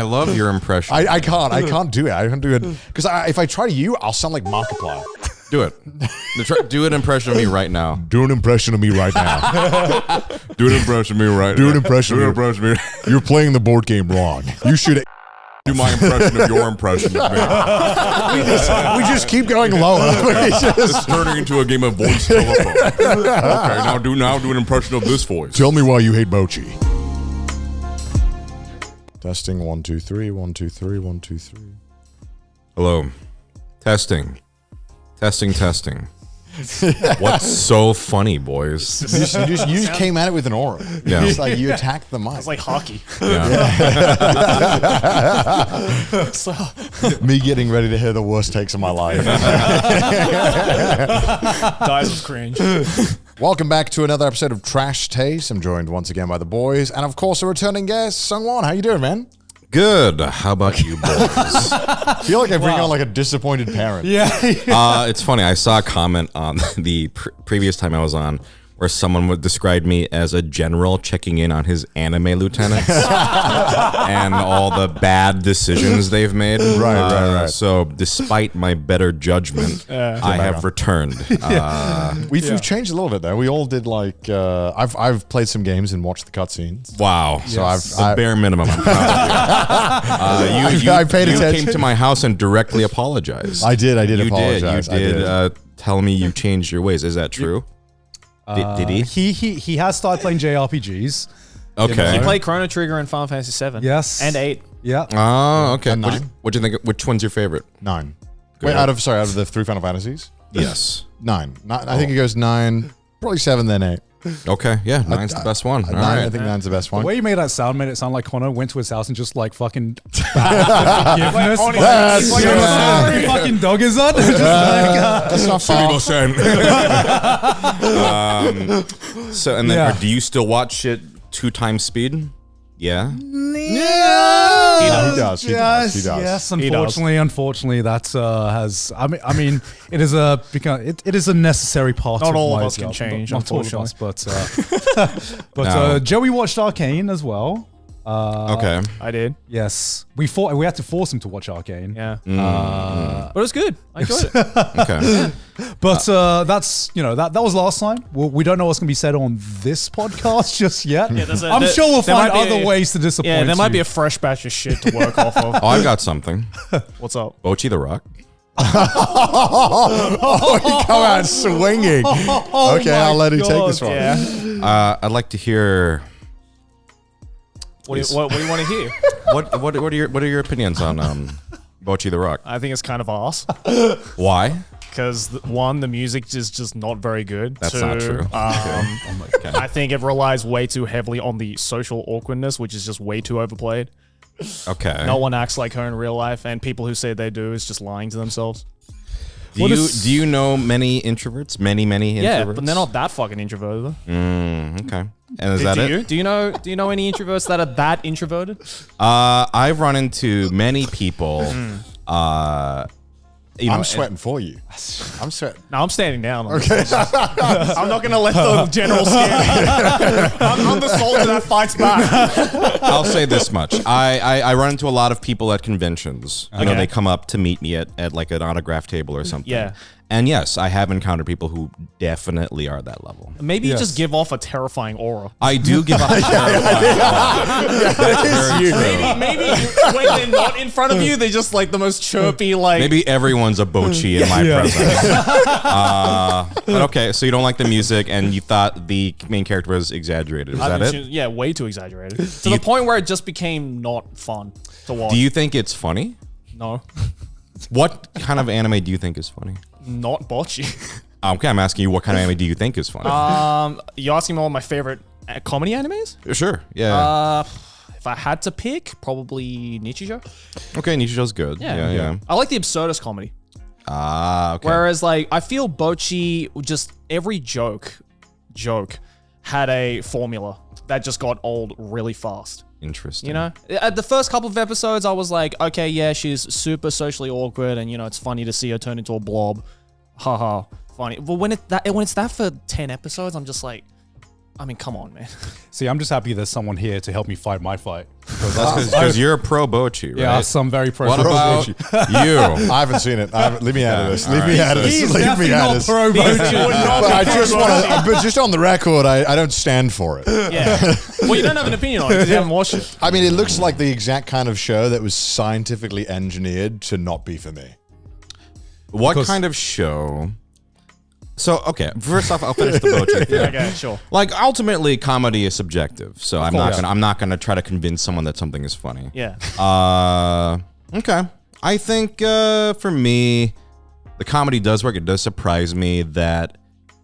I love your impression. I can't do it. I can't do it because if I try you, I'll sound like Markiplier. Do it. Do an impression of me right now. Do an impression of me right now. Do an impression of me right now. Do an impression of me. You're playing the board game wrong. You should do my impression of your impression of me. we just keep going lower. It's turning into a game of voice telephone. Okay, now do an impression of this voice. Tell me why you hate Bocchi. Testing 1 2 3 1 2 3 1 2 3. Hello. Testing. What's so funny, boys? You just came at it with an aura. Yeah. It's like you attacked the mic. It's like hockey. Yeah. So, Me getting ready to hear the worst takes of my life. dies of cringe. Welcome back to another episode of Trash Taste. I'm joined once again by the boys, and of course a returning guest, Sungwon. How you doing, man? Good. How about you, boys? I feel like I bring on like a disappointed parent. Yeah. It's funny. I saw a comment on the previous time I was on where someone would describe me as a general checking in on his anime lieutenants and all the bad decisions they've made. Right. So despite my better judgment, I have returned. We've changed a little bit though. We all did like I've played some games and watched the cutscenes. Wow. So The bare minimum. I'm proud of you. I paid attention. You came to my house and directly apologized. I did apologize. You did tell me you changed your ways. Is that true? Did he? He has started playing JRPGs. Okay. He played Chrono Trigger in Final Fantasy 7. Yes. And 8. Yeah. Oh, okay. And 9. What do you think? Which one's your favorite? 9. Good. Wait, out of the 3 Final Fantasies? Yes. 9. I think it goes 9, probably 7, then 8. Okay. Yeah. 9's the best one. All 9, right. I think 9's the best The one. way you made it sound like Connor went to his house and just like fucking forgiveness. That's Like, every fucking dog is on. Just That's not far. So, and then Yeah. do you still watch it 2 times speed? Yeah. He does. Yes. Unfortunately, that has. I mean, it is a necessary part. Not of all of my us can job. change, Not all of us, unfortunately. but No. Joey watched Arcane as well. Okay. I did. Yes, we had to force him to watch Arcane. Yeah. But it was good. I enjoyed it. Okay. But that's that was last time. We don't know what's going to be said on this podcast just yet. Yeah, I'm sure we'll there find might be other ways to disappoint. Yeah, there might be you. a fresh batch of shit to work off of. Oh, I've got something. What's up? Bocchi the Rock. He come out swinging. Okay, I'll let you take this one. Yeah. I'd like to hear. What do you want to hear? What are your opinions on Bocchi the Rock? I think it's kind of arse. Why? Because one, the music is just not very good. That's 2, not true. Okay. I think it relies way too heavily on the social awkwardness, which is just way too overplayed. Okay. No one acts like her in real life, and people who say they do is just lying to themselves. Do you know many introverts? Many introverts? Yeah, but they're not that fucking introverted. Okay. And is that it? Do you know any introverts that are that introverted? I've run into many people. I'm sweating for you. I'm sweating. No, I'm standing down. Okay. I'm not going to let the general scare me. I'm the soldier that fights back. I'll say this much. I run into a lot of people at conventions. You know, Okay. they come up to meet me at like an autograph table or something. Yeah. And yes, I have encountered people who definitely are that level. Maybe you just give off a terrifying aura. I do give up. Maybe when they're not in front of you, they're just like the most chirpy, like. Maybe everyone's a Bocchi in my presence. But okay, so you don't like the music and you thought the main character was exaggerated. Was that it? Yeah, way too exaggerated. To the point where it just became not fun to watch. Do you think it's funny? No. What kind of anime do you think is funny? Not Bocchi. Okay, I'm asking you what kind of anime do you think is funny? You asking me all my favorite comedy animes? Sure, yeah. If I had to pick, probably Nichijou. Okay, Nichijou's good. Yeah. I like the absurdist comedy. Okay. Whereas, like, I feel Bocchi, just every joke had a formula that just got old really fast. Interesting. You know, at the first couple of episodes, I was like, okay, yeah, she's super socially awkward, and you know, it's funny to see her turn into a blob. Haha, funny. But when it's that for 10 episodes, I'm just like, I mean, come on, man. See, I'm just happy there's someone here to help me fight my fight. That's because you're a pro Bocchi, right? Yeah, I'm very pro. What about you? I haven't seen it. Leave me out of this. Leave me out of this. He's Leave me definitely out of not this. pro Bocchi. But I just want to. But just on the record, I don't stand for it. Yeah. Well, you don't have an opinion on it because you haven't watched it. I mean, it looks like the exact kind of show that was scientifically engineered to not be for me. What kind of show? So, okay, first off, I'll finish the Bocchi thing. Okay, sure. Like, ultimately, comedy is subjective, so I'm not gonna try to convince someone that something is funny. Yeah. Okay. I think for me, the comedy does work. It does surprise me that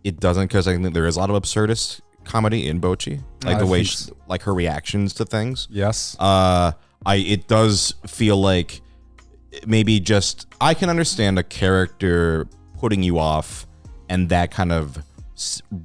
it doesn't, because I think there is a lot of absurdist comedy in Bocchi, like the way, like her reactions to things. Yes. It does feel like maybe just I can understand a character putting you off, and that kind of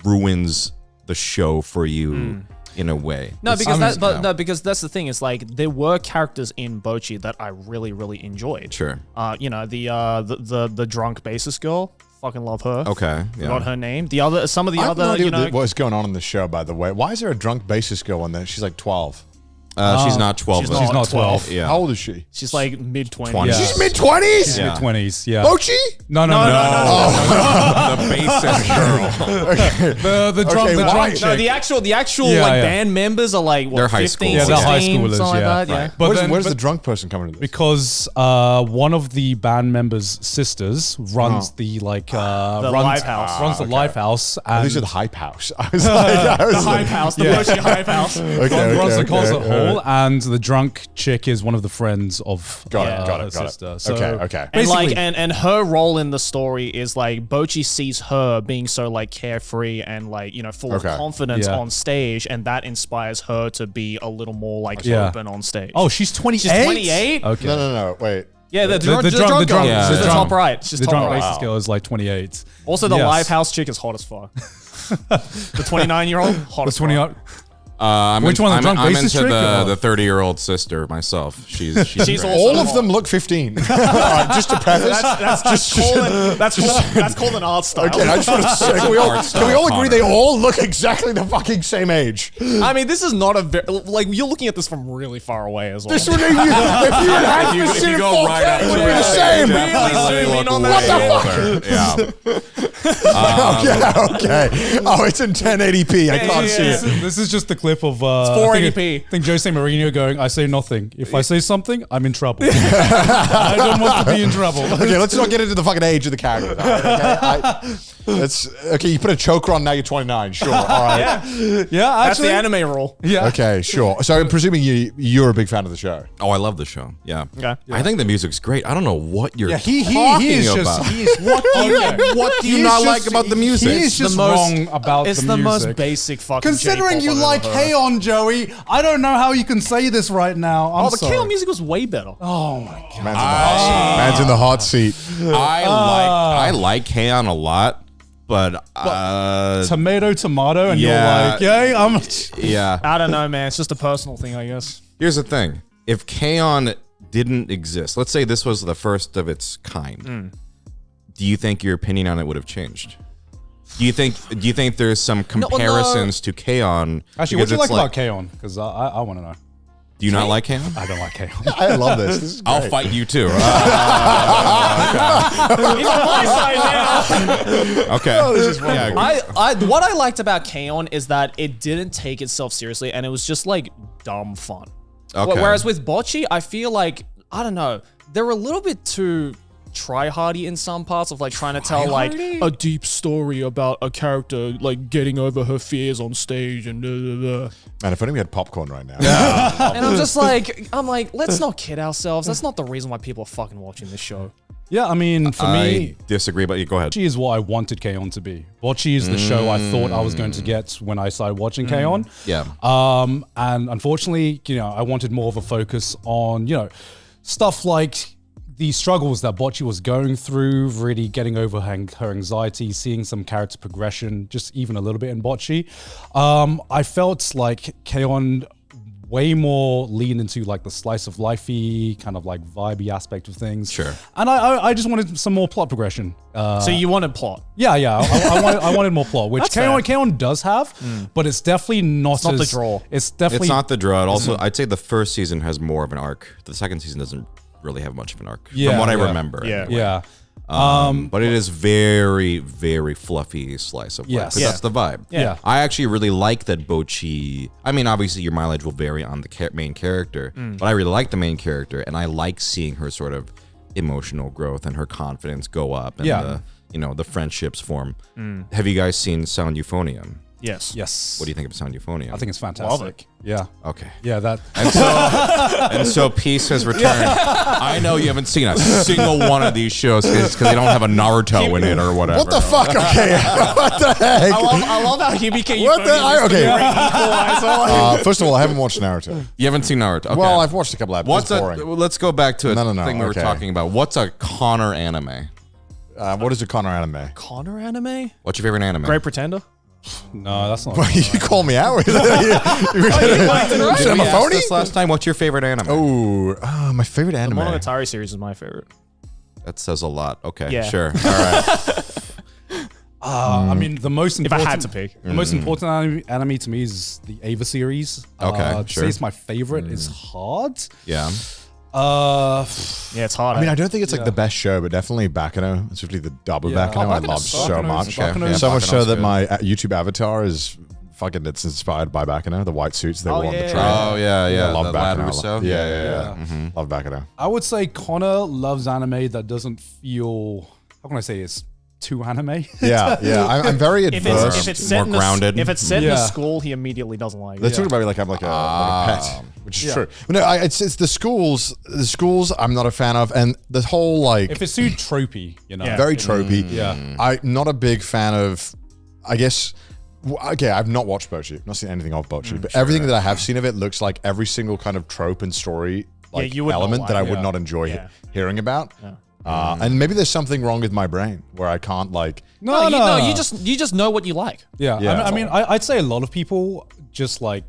ruins the show for you in a way. No, because because that's the thing. Is like there were characters in Bocchi that I really, really enjoyed. Sure. You know, the drunk bassist girl. Fucking love her. Okay. Yeah. Forgot her name. Some of the I have other, no idea you know, what's going on in the show, by the way. Why is there a drunk bassist girl on there? She's like 12. She's not 12. she's though. not not 12. Yeah. How old is she? she's like mid-20s. 20s. She's mid-20s? Yeah. Mid-20s, yeah. Bocchi? No. The bassist girl. The drunk why? chick. No, the actual Yeah, like yeah. band members are like what, They're high 15, school. Yeah, they're high 16, schoolers, something yeah. like that. Yeah. But Where's then, the drunk person coming into this? because one of the band members' sisters runs the live house. runs the live house, and These are the hype house. I was like, The hype house, the Bocchi hype house. runs the concert hall, and the drunk chick is one of the friends of Got it, her sister. So Okay. And like, basically- and her role in the story is like Bocchi sees her being so like carefree and like, you know, full of confidence Yeah. on stage, and that inspires her to be a little more like Yeah. open on stage. Oh, she's 28? she's 28. Okay. No, wait. Yeah, the drunk the drunk girl. yeah, She's the the drunk- top right. She's The top drunk right. racist girl is like 28. Also, the Yes. live house chick is hot as fuck. The 29-year-old hot as 20. fuck. Which one, the drunk I'm bassist into chick or- the 30-year-old sister myself. She's She's great. also All of hot. them look 15. Just to preface. That's called an art style. Okay, I just want to say, can we all agree they all look exactly the fucking same age? I mean, this is not a very, like, you're looking at this from really far away as well. This would be, if you had half If the you shit in go 4K, right up it would to be the it, same. you Really definitely zoom in look on way that older. Okay. Oh, it's in 1080p. I can't see it. This is just the clip of 480p. I think Jose Mourinho going, I say nothing. If I say something, I'm in trouble. I don't want to be in trouble. Okay, let's not get into the fucking age of the character. Okay, you put a choker on, now you're 29. Sure. All right. Yeah, That's actually. the anime rule. Yeah. Okay, sure. So I'm presuming you're a big fan of the show. Oh, I love the show. Yeah. Okay. I think the music's great. I don't know what you're He talking is about. just. He is, What do you not like about the music? He is just wrong about It's the the music. most basic fucking Considering J-pop you I've like ever heard. K-On! Joey, I don't know how you can say this right now. I'm Oh, the sorry. K-On! music was way better. Oh my god. Man's in the hot seat. I like K-On! A lot, but Tomato, and Yeah. you're like, yeah, I'm. yeah. I don't know, man. It's just a personal thing, I guess. Here's the thing: if K-On! Didn't exist, let's say this was the first of its kind, do you think your opinion on it would have changed? Do you think there's some comparisons to K-On! Actually, what Because do you like it's about K-On? Because I want to know. Do you not like K-On? I don't like K-On. I love this. This is great. I'll fight you too. He's on my side now. Okay. Yeah. What I liked about K-On! is that it didn't take itself seriously, and it was just like dumb fun. Okay. Whereas with Bocchi, I feel like, I don't know, they're a little bit too try-hardy in some parts of like trying to tell like a deep story about a character like getting over her fears on stage and Man, if only we had popcorn right now. and I'm like, let's not kid ourselves. That's not the reason why people are fucking watching this show. Yeah, I mean, for me, I disagree, but you go ahead. Bocchi is what I wanted K-On! to be. Bocchi is the show I thought I was going to get when I started watching K-On! Yeah. And unfortunately, I wanted more of a focus on, stuff like the struggles that Bocchi was going through, really getting over her anxiety, seeing some character progression, just even a little bit in Bocchi. I felt like K-On! way more lean into like the slice of lifey kind of like vibey aspect of things. Sure. And I just wanted some more plot progression. So you wanted plot. Yeah. I wanted more plot, which K1 does have, but it's definitely not. It's not the draw. It's definitely It's not the draw. Also, I'd say the first season has more of an arc. The second season doesn't really have much of an arc, from what I remember. Yeah. Anyway. Yeah. But it is very, very fluffy slice of life. Yes. 'Cause that's the vibe. Yeah. I actually really like that Bocchi. I mean, obviously your mileage will vary on the main character, but I really like the main character, and I like seeing her sort of emotional growth and her confidence go up, and the friendships form. Have you guys seen Sound Euphonium? Yes. Yes. What do you think of Sound Euphonium? I think it's fantastic. Yeah. Okay. Yeah. That. And so Peace has returned. I know you haven't seen a single one of these shows because they don't have a Naruto in it or whatever. What the fuck? Okay, what the heck? I love how he became. What the? Okay. First of all, I haven't watched Naruto. You haven't seen Naruto? Okay. Well, I've watched a couple episodes. Let's go back to a No, thing we were okay. talking about. What's a Connor anime? What is a Connor anime? Connor anime. What's your favorite anime? Great Pretender. No, that's not. You call me out. Did we I'm a ask phony? this last time? What's your favorite anime? Oh, my favorite The anime. Monogatari series is my favorite. That says a lot. Okay, Yeah. sure. All right. I mean, the most If I important. had to pick. The most important anime to me is the Ava series. Okay, to sure. say it's my favorite is hard. Yeah. Yeah, it's hard. I mean, I don't think it's like the best show, but definitely Bakano, especially the dub of Yeah. Bakano, I Bakano's- love so Bakano's- much. Bakano's- So much so Bakano's that good. my YouTube avatar is fucking. It's inspired by Bakano, the white suits they wore on the train. Oh yeah, yeah. I love the Lad Bakano. Russo. Yeah. Love Bakano. I would say Connor loves anime that doesn't feel. How can I say it's too anime? Yeah. I'm very if adverse. it's set more in a, grounded. if it's set in a Yeah. school, he immediately doesn't like They it. talk about me like I'm like a pet, which is true. But no, it's the schools. The schools I'm not a fan of, and the whole like If it's too tropey, you know. Yeah. very tropey. Yeah. I'm not a big fan of. I guess. Okay, I've not watched Bocchi. I've not seen anything of Bocchi, but everything that I have seen of it looks like every single kind of trope and story like you would not element that I like. would Yeah. not enjoy Yeah. hearing about. And maybe there's something wrong with my brain where I can't like. No, you just know what you like. Yeah, Yeah. I mean, I'd say a lot of people just like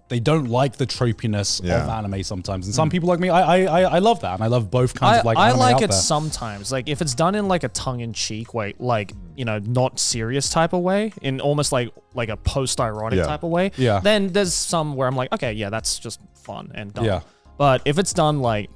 they don't like the tropiness Yeah. of anime sometimes, and some people like me, I love that, and I love both kinds of like. I anime like out it there. sometimes. Like if it's done in like a tongue-in-cheek way, like not serious type of way, in almost like a post-ironic Yeah. type of way. Yeah. Then there's some where I'm like, okay, yeah, that's just fun and dumb. Yeah. But if it's done like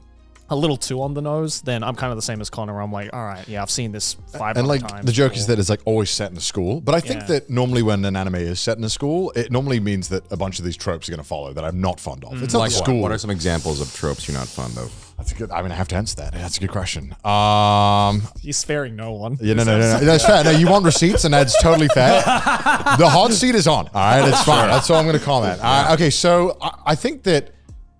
a little too on the nose, then I'm kind of the same as Connor. I'm like, all right, yeah, I've seen this 500 And like times. the joke is before. that it's like always set in a school, but I think Yeah. that normally when an anime is set in a school, it normally means that a bunch of these tropes are going to follow that I'm not fond of. It's not Like the what? school. What are some examples of tropes you're not fond of? That's a good. I mean, I have to answer that. That's a good question. He's sparing no one. Yeah, no. That's fair. No, you want receipts, and that's totally fair. The hot seat is on. All right, it's fine. That's all I'm going to comment. Okay, so I think that.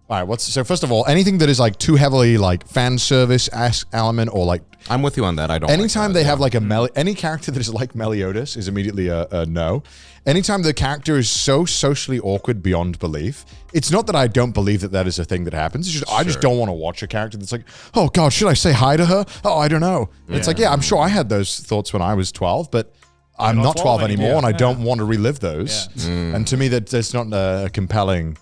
All right, so first of all, anything that is like too heavily like fan service element or like I'm with you on that. I don't. anytime like they that. have like any character that is like Meliodas is immediately a no. Anytime the character is so socially awkward beyond belief, it's not that I don't believe that is a thing that happens. It's just I just don't want to watch a character that's like, oh God, should I say hi to her? Oh, I don't know. It's like, yeah, I'm sure I had those thoughts when I was 12, but I'm not 12 anymore, and I don't want to relive those. And to me, that's not a compelling.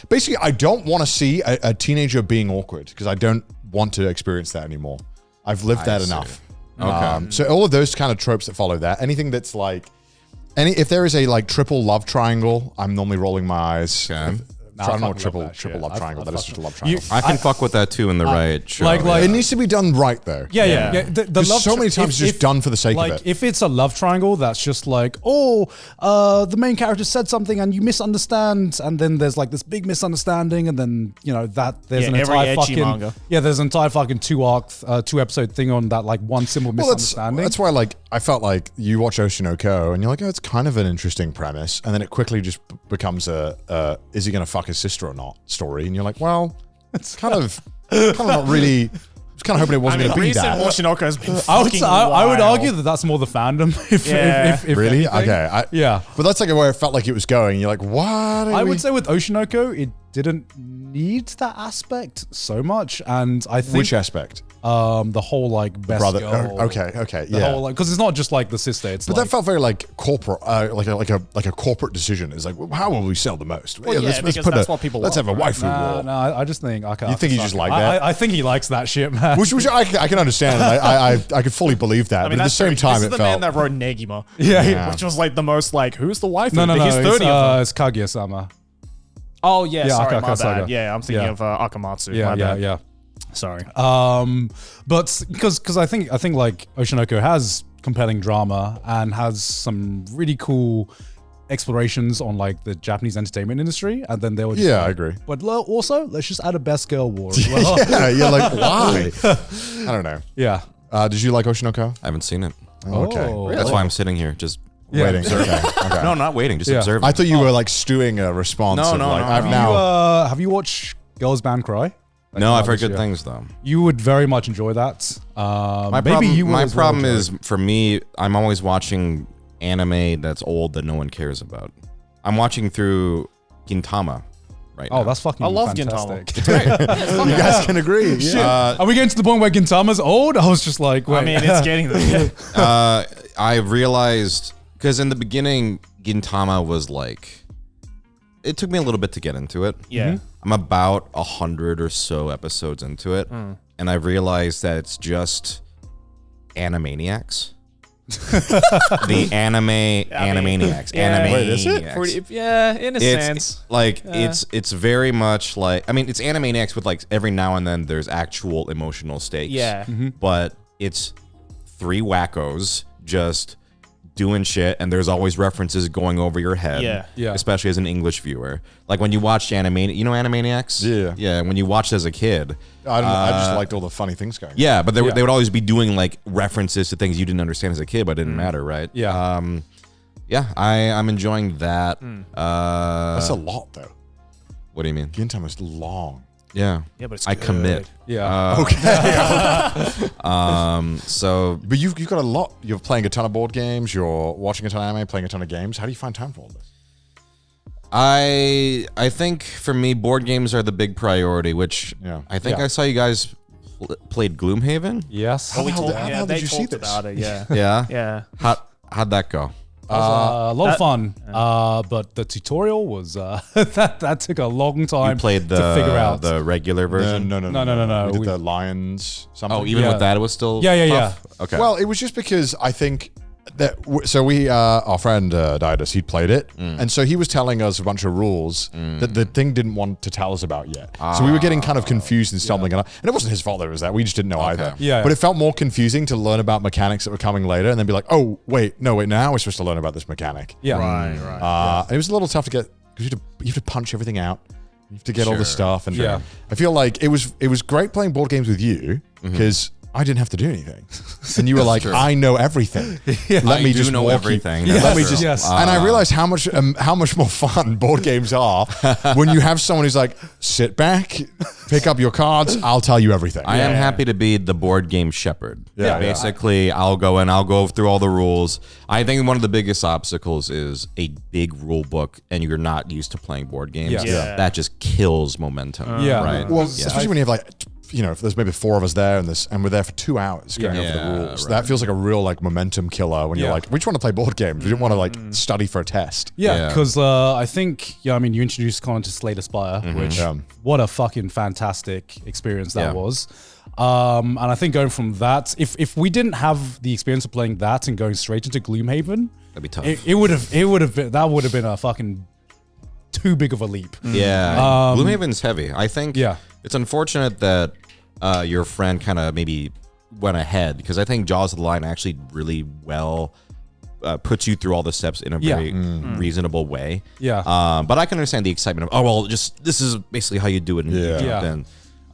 Basically, I don't want to see a teenager being awkward because I don't want to experience that anymore. I've lived that see. enough. Okay. So all of those kind of tropes that follow that, anything that's like, if there is a like triple love triangle, I'm normally rolling my eyes. Okay. I don't know what fucking triple love that shit. love I triangle. That is just a love You- triangle. I can fuck with that too in the right show. like- It needs to be done right though. Yeah. The Because love so many times it's just done for the sake like of it. if it's a love triangle that's just like, the main character said something and you misunderstand, and then there's like this big misunderstanding, and then that there's Yeah, an every entire ecchi fucking manga. there's an entire fucking 2-episode thing on that like one simple Well, misunderstanding. that's why like I felt like you watch Oshinoko and you're like, oh, it's kind of an interesting premise, and then it quickly just becomes a is he going to fuck his sister or not story, and you're like, well, it's kind of not really. I was kind of hoping it wasn't going to be recent that. Oshinoko has been I would, fucking I would wild. argue that that's more the fandom. If Really? anything. Okay. Yeah. But that's like where it felt like it was going. You're like, what? I would say with Oshinoko, it didn't need that aspect so much, and I think Which aspect? the whole like best Brother. girl. Okay. The Yeah. whole like because it's not just like the sister. It's But like, that felt very like corporate, like a corporate decision. It's like, well, how will we sell the most? Well, yeah, because that's what people Let's love, have a right? waifu war. no, I just think okay. You think he just like that? I think he likes that shit, man. Which I can understand. I could fully believe that. I mean, but at the that's same time, this it is the felt. man that wrote Negima. Yeah. Which was like the most like, who's the wife? No, He's 30 of them. it's Kaguya-sama. Oh yeah, sorry, my Saga. bad. Yeah, I'm thinking Yeah. of Akamatsu. Yeah, my yeah, bad. yeah. Sorry. But because I think like Oshinoko has compelling drama and has some really cool explorations on like the Japanese entertainment industry, and then they were just Yeah, like, I agree. But also, let's just add a best girl war as well. Yeah, you're like, why? I don't know. Yeah. Did you like Oshinoko? I haven't seen it. Okay. Oh, That's why I'm sitting here, just Waiting. Okay. Okay. no, not waiting, just Yeah. observing. I thought you were like stewing a response. No, of, no, like, no, I've no. now. Have you watched Girls Band Cry? That no, came I've out heard this good year. things though. You would very much enjoy that. My Maybe problem, you will my as well, problem Joey. is for me, I'm always watching anime that's old that no one cares about. I'm watching through Gintama right now. Oh, that's fucking I love fantastic. You guys can agree. Yeah. Are we getting to the point where Gintama's old? I was just like, wait. I mean, it's getting there. I realized because in the beginning, Gintama was like, it took me a little bit to get into it. Yeah. I'm about 100 or so episodes into it, and I realized that it's just Animaniacs. The Animaniacs. Wait, is it? Animaniacs. Yeah, in a sense. It's like it's very much like, I mean, it's Animaniacs with like every now and then there's actual emotional stakes. Yeah. But it's three wackos just doing shit, and there's always references going over your head. Yeah. Yeah. Especially as an English viewer. Like when you watched Animaniacs? Yeah. Yeah, when you watched as a kid. I don't know. I just liked all the funny things going. Yeah, but they would always be doing like references to things you didn't understand as a kid, but it didn't matter, right? Yeah. Yeah, I'm enjoying that. That's a lot though. What do you mean? Gintama's long. Yeah. Yeah, but it's I good. commit. yeah. So But you've got a lot. You're playing a ton of board games. You're watching a ton of anime, playing a ton of games. How do you find time for all this? I think for me, board games are the big priority, which Yeah. I think Yeah. I saw you guys played Gloomhaven. Yes. How the hell did Yeah, you they see talked this? about it. Yeah. Yeah. Yeah. How'd that go? A lot of fun, but the tutorial was that took a long time You played to figure out. the regular version. No. No. We did We- the lions. Something. Oh, even Yeah. with that, it was still Yeah. tough? Okay. Well, it was just because I think that our friend Didas, he'd played it, and so he was telling us a bunch of rules that the thing didn't want to tell us about yet. So we were getting kind of confused and stumbling, and it wasn't his fault that it was that. We just didn't know either. Yeah. But it felt more confusing to learn about mechanics that were coming later, and then be like, oh wait, now we're supposed to learn about this mechanic. Yeah. Right. It was a little tough to get because you have to punch everything out. You have to get all the Sure. stuff, and Yeah. I feel like it was great playing board games with you because I didn't have to do anything, and you were like, I know everything. Let me I do just know walk everything. You. That's Let me true. just. Yes. And I realized how much more fun board games are when you have someone who's like, sit back, pick up your cards. I'll tell you everything. I am happy to be the board game shepherd. Yeah. Basically, I'll go through all the rules. I think one of the biggest obstacles is a big rule book, and you're not used to playing board games. Yeah. Yeah. That just kills momentum. Yeah. Right. Well, Yeah. especially when you have like, if there's maybe 4 of us there and we're there for 2 hours going over Yeah, the rules. right. That feels like a real like momentum killer when you're Yeah. like, we just want to play board games. We didn't want to like study for a test. Yeah, Yeah. because I think, you introduced Colin to Slay the Spire, which, Yeah. what a fucking fantastic experience that Yeah. was. And I think going from that, if we didn't have the experience of playing that and going straight into Gloomhaven, That'd be tough. it would have been a fucking too big of a leap. Yeah. Gloomhaven's heavy. I think Yeah. it's unfortunate that your friend kind of maybe went ahead, because I think Jaws of the Lion actually really well puts you through all the steps in a Yeah. very reasonable way. Yeah. But I can understand the excitement of, this is basically how you do it. And Yeah. jump Yeah. in.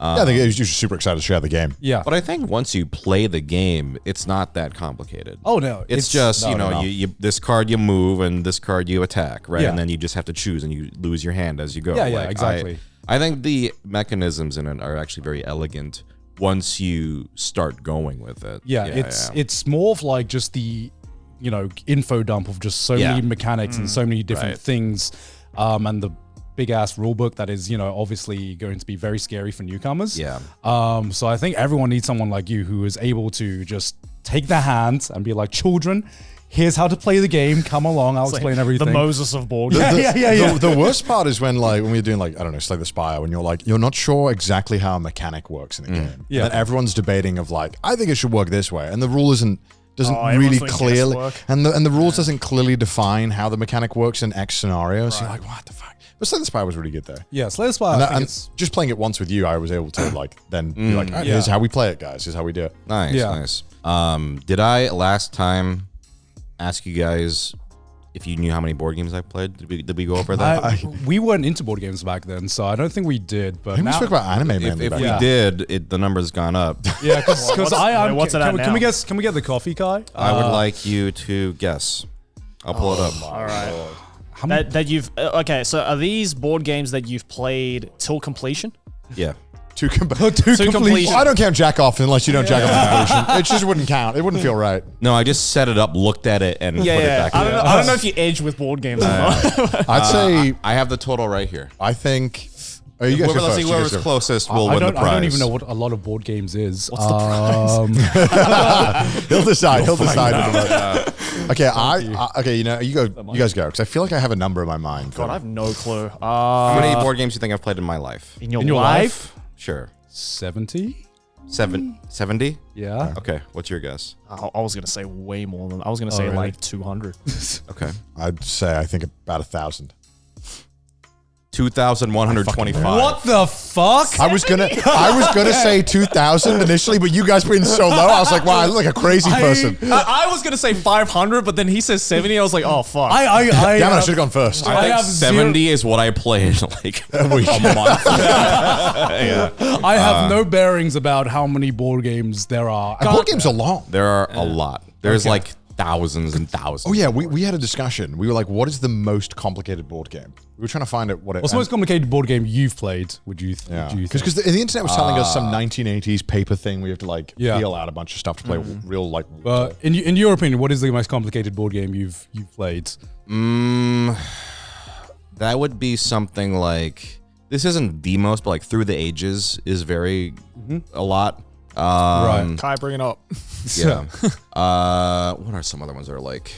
I think you're just super excited to share the game. Yeah. But I think once you play the game, it's not that complicated. Oh, no. It's just, no. you this card you move and this card you attack, right? Yeah. And then you just have to choose and you lose your hand as you go. Yeah, exactly. I think the mechanisms in it are actually very elegant once you start going with it. Yeah, it's more of like just the, info dump of just so Yeah. many mechanics and so many different Right. things, and the big ass rule book that is, obviously going to be very scary for newcomers. Yeah. So I think everyone needs someone like you who is able to just take their hands and be like, children, here's how to play the game. Come along, I'll explain everything. The Moses of board. The worst part is when we're doing I don't know, Slay the Spire, when you're not sure exactly how a mechanic works in the game. Yeah. And everyone's debating of I think it should work this way, and the rule doesn't everyone's really doing clearly, guesswork. and the rules doesn't clearly define how the mechanic works in X scenario. So you're like, what the fuck? But Slay the Spire was really good there. Yeah, Slay the Spire. And, I think and it's just playing it once with you, I was able to then be like, "Oh, here's how we play it, guys. Here's how we do it. Nice, Yeah. nice. Did I last time ask you guys if you knew how many board games I played? Did we go over that? we weren't into board games back then, so I don't think we did. But I think we now, spoke about anime mainly. if back we then. did, the number's gone up. yeah, because I'm. what's it at can we now? Can we get the coffee, Kai? I would like you to guess. I'll pull it up. All right. That you've okay. So are these board games that you've played till completion? Yeah. To completion. Well, I don't count jack off unless you don't jack off completion. It just wouldn't count. It wouldn't feel right. No, I just set it up, looked at it, and put it back. I don't know if you edge with board games or not. I'd say I have the total right here. I think. Oh, you guys go Let's see first. You guys whoever's go. closest will I win the don't. prize. I don't even know what a lot of board games is. What's the prize? He'll decide. He'll decide. Okay, okay. You go. You guys go because I feel like I have a number in my mind. God, I have no clue. How many board games do you think I've played in my life? In your your life? Sure. 70. 70? Yeah. Okay, what's your guess? I was gonna say way more than. I was gonna say really? like 200. Okay. I'd say I think about 1,000. 2,125. What the fuck? I was gonna say 2,000 initially, but you guys were in so low. I was like, wow, I look like a crazy person. I was gonna say 500, but then he says 70. I was like, oh fuck. I Damn it, I should have gone first. I think have 70 is what I played like a month. I have no bearings about how many board games there are. And board games are long. There are a lot. There's like thousands and thousands. Oh yeah, we had a discussion. We were like, what is the most complicated board game? We were trying to find out what it. What's the most complicated board game you've played? Would you? Yeah, Would you think? because the internet was telling us some 1980s paper thing. We have to Yeah. peel out a bunch of stuff to play real in your opinion, what is the most complicated board game you've played? That would be something like, this isn't the most, but like Through the Ages is very a lot. Right. Kai, bring it up. Yeah. What are some other ones that are like?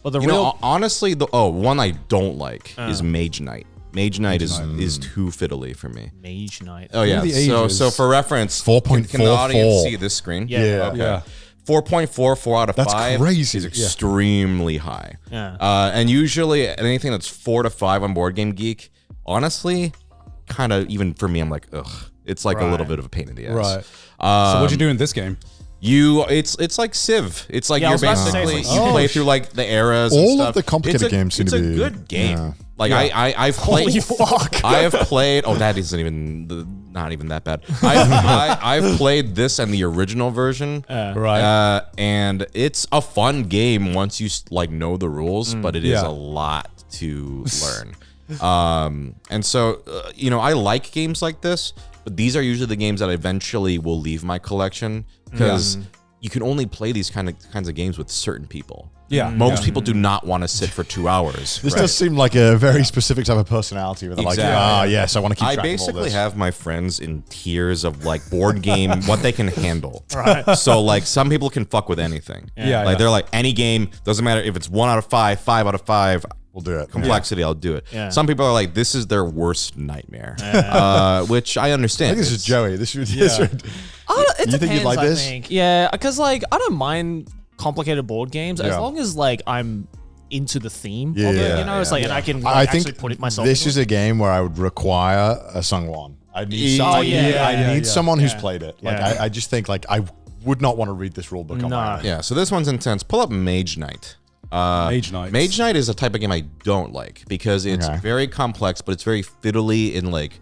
But the You real know, honestly, one I don't like is Mage Knight. Mage Knight is too fiddly for me. Mage Knight. Oh yeah. the So Ages. for reference, 4.44. can the audience see this screen? Yeah. Okay. Yeah. 4.44 out of That's 5 crazy. is extremely high. Yeah. And usually anything that's 4 to 5 on Board Game Geek, honestly, kind of even for me, I'm like, ugh. It's like a little bit of a pain in the ass. Right. So what'd you do in this game? It's like Civ. It's like Yeah, I you're was about to say, basically it's like you play through like the eras. All and of stuff. the complicated It's a- games seem it's to a be- good game. yeah. Like I've played. Holy fuck. I have played. Oh, that isn't even not even that bad. I've played this and the original version. Right. And it's a fun game once you like know the rules, but it is Yeah. a lot to learn. And so I like games like this, but these are usually the games that eventually will leave my collection because you can only play these kinds of games with certain people. Yeah. Most people do not want to sit for 2 hours. This does seem like a very specific type of personality where they're Exactly. like, yes, I want to keep I track of all basically this. have my friends in tiers of like board game, what they can handle. Right. So like some people can fuck with anything. Yeah, Like yeah. they're like any game, doesn't matter if it's 1 out of 5, 5 out of 5. We'll do it. Complexity, I'll do it. Yeah. Some people are like, this is their worst nightmare, which I understand. I think this is Joey. This is this It You depends, think you'd like I this? think. Yeah, because like I don't mind complicated board games as Yeah. long as like I'm into the theme Yeah, of it. yeah, You know, it's like and I can I actually think put it myself. this into is it. a game where I would require a Sungwon. I need, Oh, yeah, I need someone who's yeah. played it. Like Yeah. I just think like I would not want to read this rule book on my own. Yeah, so this one's intense. Pull up Mage Knight. Mage Knight. Mage Knight is a type of game I don't like because it's Okay. very complex, but it's very fiddly in like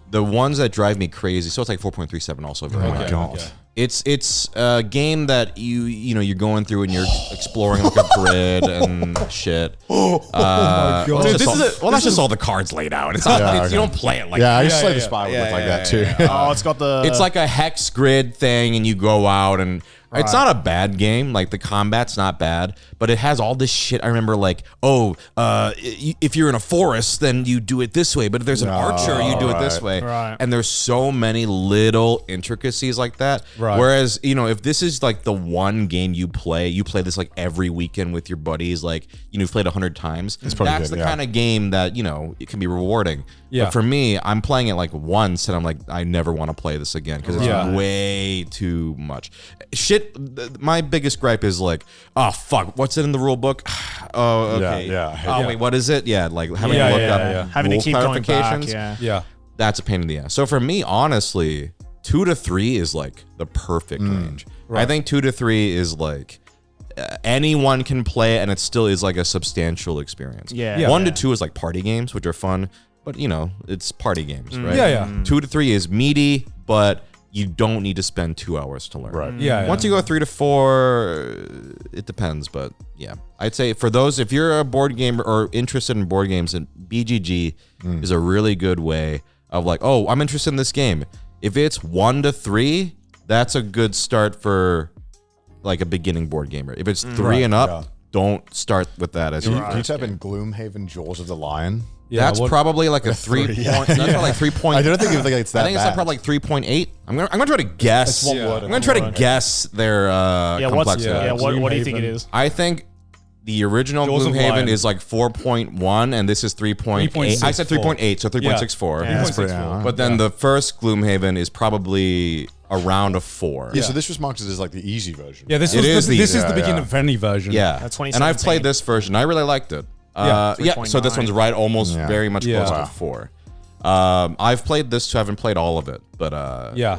the ones that drive me crazy. So it's like 4.37 also very high. God. It's a game that you know you're going through and you're exploring like a grid and shit. Oh my god! That's just all the cards laid out. It's not. You don't play it like I just Slay the Spire would look like that too. Oh, it's got the. It's like a hex grid thing, and you go out and. It's not a bad game. Like the combat's not bad, but it has all this shit. I remember like, if you're in a forest, then you do it this way. But if there's an archer, you do it this way. Right. And there's so many little intricacies like that. Right. Whereas, if this is like the one game you play this like every weekend with your buddies, like, you've played 100 times. That's the kind of game that, it can be rewarding. Yeah. But for me, I'm playing it like once and I'm like, I never want to play this again because it's way too much. Shit, my biggest gripe is like, oh, fuck, what's it in the rule book? Oh, okay. Wait, what is it? Yeah, like having to look up having to rule keep going back. clarifications. Yeah. That's a pain in the ass. So for me, honestly, 2 to 3 is like the perfect range. Right. I think 2 to 3 is like anyone can play it and it still is like a substantial experience. 1 to 2 is like party games, which are fun, but it's party games, right? Yeah. 2 to 3 is meaty, but you don't need to spend 2 hours to learn. Right. Once you go 3 to 4, it depends, but yeah. I'd say for those, if you're a board gamer or interested in board games, and BGG is a really good way of like, oh, I'm interested in this game. If it's 1 to 3, that's a good start for like a beginning board gamer. If it's 3 and up, don't start with that as your Can you type in Gloomhaven Jaws of the Lion? Yeah, that's probably like a 3 point. That's probably like 3 point. I don't think it's that I think it's bad. probably like 3.8. I'm gonna try to guess. It's one word. I'm gonna try to guess their complexity. What do you think it is? I think the original Jaws of Gloomhaven Lion. is like 4.1, and this is 3.8. I said 3.8, so 3.64. That's pretty high. But then the first Gloomhaven is probably around a 4. Yeah, so this was marked as like the easy version. Yeah, this It is is the- the beginner friendly version. Yeah, That's and I've 2017. played this version. I really liked it. So this 3.9. one's right, almost very much Yeah. close Wow. to 4. I've played this too. I haven't played all of it, but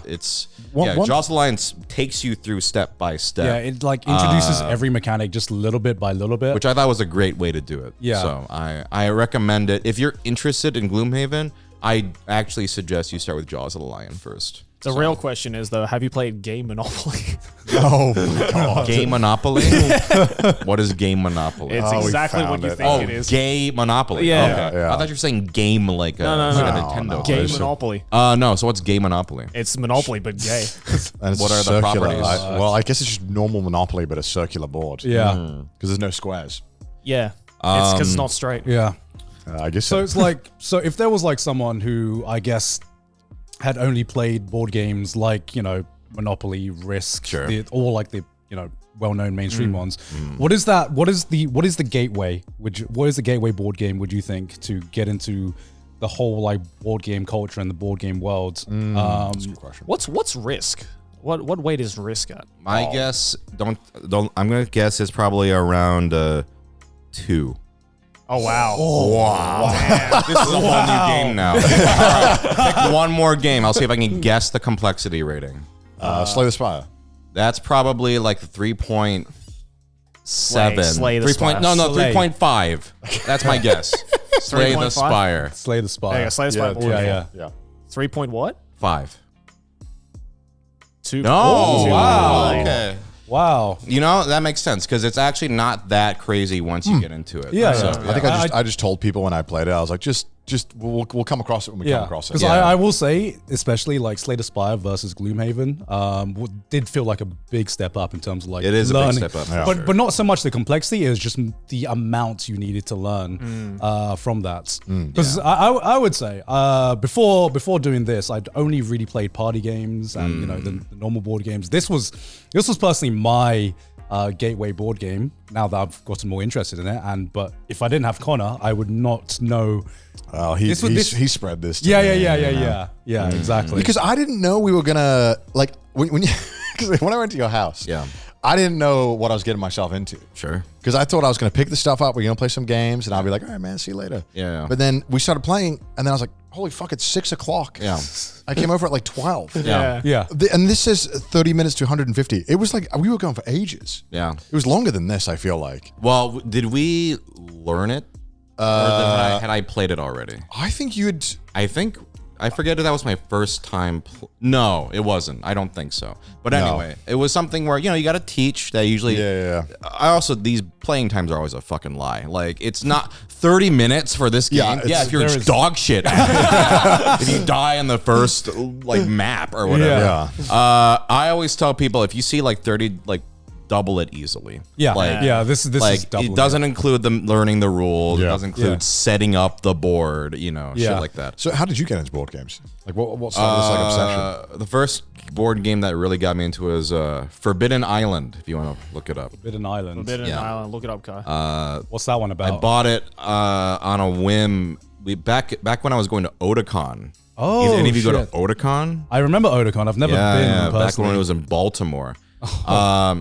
it's One- Jaws of the Lion takes you through step by step. Yeah, it like introduces every mechanic just little bit by little bit. Which I thought was a great way to do it. Yeah. So I recommend it. If you're interested in Gloomhaven, I actually suggest you start with Jaws of the Lion first. The real question is though, have you played Game Monopoly? Oh my god. Game Monopoly? What is Game Monopoly? It's we exactly what found you it. think it is. Gay Monopoly. Yeah. Okay. Yeah. I thought you were saying game like a, like a Nintendo. no. Game So- Monopoly. No, so what's Gay Monopoly? It's Monopoly, but gay. And it's What are the circular. properties? Well, I guess it's just normal Monopoly, but a circular board. yeah, Because there's no squares. Yeah. It's because it's not straight. yeah. I guess So it's like, so if there was like someone who I guess had only played board games like, Monopoly, Risk, Sure. all like the, well-known mainstream ones. What is that? What is the gateway? What is the gateway board game, would you think, to get into the whole like board game culture and the board game world? That's a good question. What's Risk? What weight is Risk at? My guess, don't. I'm gonna guess it's probably around 2. Oh wow. Wow. This is a whole new game now. All right, pick one more game. I'll see if I can guess the complexity rating. Slay the Spire. That's probably like 3.7. Slay the 3 Spire. No, Slay. 3.5. That's my guess. Slay the 3.5? Spire. Slay the Spire. Yeah, Slay the Spire. Yeah. 3 point what? 5. 2. No. Oh, Wow. wow. Okay. Wow. That makes sense because it's actually not that crazy once you get into it. Yeah, So, yeah. I think I just told people when I played it, I was like, we'll come across it when we come across it. Because Yeah. I will say, especially like Slay the Spire versus Gloomhaven, did feel like a big step up in terms of like It is a big learning. step up, for But sure. but not so much the complexity; it was just the amount you needed to learn from that. Because I would say before doing this, I'd only really played party games and the normal board games. This was personally my gateway board game. Now that I've gotten more interested in it, but if I didn't have Connor, I would not know. Oh, he spread this. To me, Yeah, exactly. Because I didn't know we were gonna like when I went to your house. Yeah. I didn't know what I was getting myself into. Sure. Because I thought I was going to pick the stuff up. We're going to play some games, and I'll be like, all right, man, see you later. Yeah. But then we started playing, and then I was like, holy fuck, it's 6 o'clock. Yeah. I came over at like 12. yeah. And this says 30 minutes to 150. It was like we were going for ages. Yeah. It was longer than this, I feel like. Well, did we learn it? Or had I played it already? I think you'd. I think I forget if that was my first time. No, it wasn't. I don't think so. But anyway, it was something where, you got to teach that usually. Yeah. I also, these playing times are always a fucking lie. Like, it's not 30 minutes for this game. Yeah, if you're dog shit. If you die in the first, like, map or whatever. Yeah. I always tell people, if you see, like, 30, like, double it easily. Yeah, like, this like, is double. it doesn't include them learning the rules. Yeah. It doesn't include setting up the board, shit like that. So how did you get into board games? Like what started this like obsession? The first board game that really got me into was Forbidden Island, if you want to look it up. Forbidden Island. Forbidden Island. Look it up, Kai. What's that one about? I bought it on a whim. Back when I was going to Otakon. Oh, Did any of you go to shit. Otakon? I remember Otakon. I've never been back personally. when it was in Baltimore.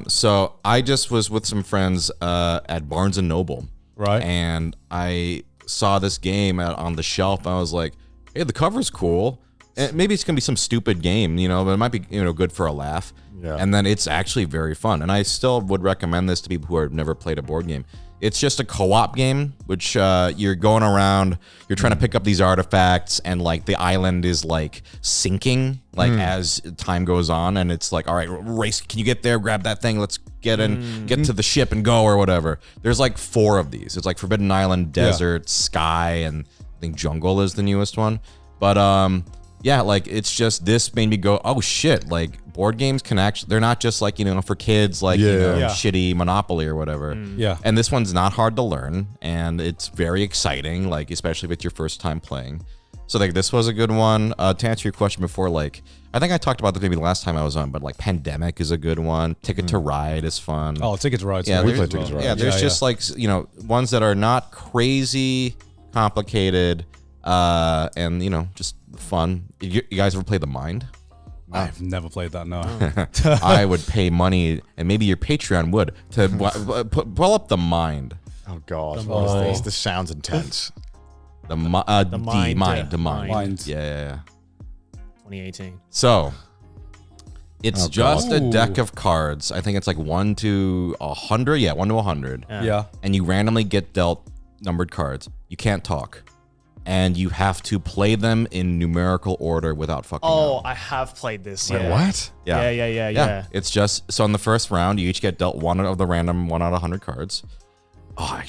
So I just was with some friends at Barnes and Noble, Right. And I saw this game on the shelf. And I was like, "Hey, the cover's cool. And maybe it's gonna be some stupid game, but it might be good for a laugh." Yeah. And then it's actually very fun. And I still would recommend this to people who have never played a board game. It's just a co-op game, which you're going around, you're trying to pick up these artifacts, and like the island is like sinking as time goes on, and it's like, all right, race, can you get there, grab that thing, let's get to the ship and go or whatever. There's like 4 of these. It's like Forbidden Island, Desert, Sky, and I think Jungle is the newest one. But like it's just, this made me go, oh shit, like board games can actually, they're not just like, for kids, like, shitty Monopoly or whatever. Yeah. And this one's not hard to learn, and it's very exciting, like, especially with your first time playing. So, like, this was a good one. To answer your question before, like, I think I talked about this maybe the last time I was on, but, like, Pandemic is a good one. Ticket to Ride is fun. Oh, Ticket to Ride. Yeah, we played Ticket to Ride. Yeah, there's just, like, ones that are not crazy complicated, and, just fun. You guys ever play The Mind? I've never played that, no. I would pay money, and maybe your Patreon would, to pull up The Mind. Oh god, this sounds intense. The Mind. Mind. Yeah. 2018. So, it's just a God. deck of cards. I think it's like 1 to 100. Yeah, 1 to 100. Yeah. And you randomly get dealt numbered cards. You can't talk. And you have to play them in numerical order without fucking up. I have played this. Wait, Yeah. what? Yeah. It's just, so in the first round, you each get dealt one of the random 1 out of 100 cards. Oh,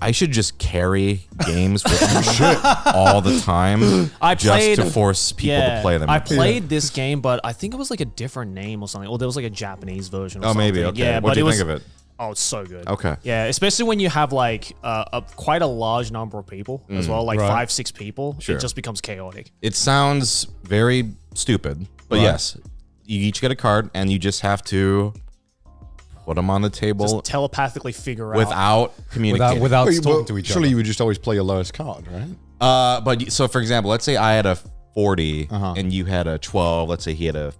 I should just carry games with me all the time. Just to force people to play them. I played this game, but I think it was like a different name or something. Or there was like a Japanese version or something. Maybe. Okay. Yeah, What but do you it think was, of it? Oh, it's so good. Okay. Yeah, especially when you have like quite a large number of people as well, like Right. 5-6 people. Sure. It just becomes chaotic. It sounds very stupid, but yes, you each get a card, and you just have to put them on the table Just telepathically figure out. without communicating. Without Well, talking to each surely other. you would just always play your lowest card, right? But so for example, let's say I had a 40 and you had a 12. Let's say he had a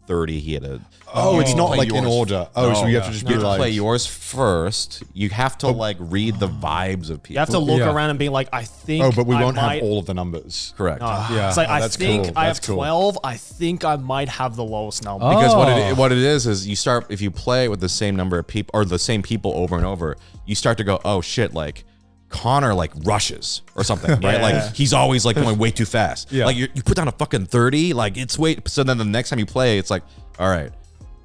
30. He had a. Oh, it's not play like in yours. order. Oh, so you have to just You be have to like, play yours first. You have to like read the vibes of people. you have to look Yeah. around and be like, I think. oh, but we I won't might, have all of the numbers. Correct. Yeah. It's like, I that's think cool. I That's have cool. 12. I think I might have the lowest number. Because Oh. what it is you start, if you play with the same number of people or the same people over and over, you start to go, oh shit, like Connor like rushes or something, right? Yeah. Like he's always like going way too fast. Yeah. Like you put down a fucking 30, like it's way. So then the next time you play, it's like, all right,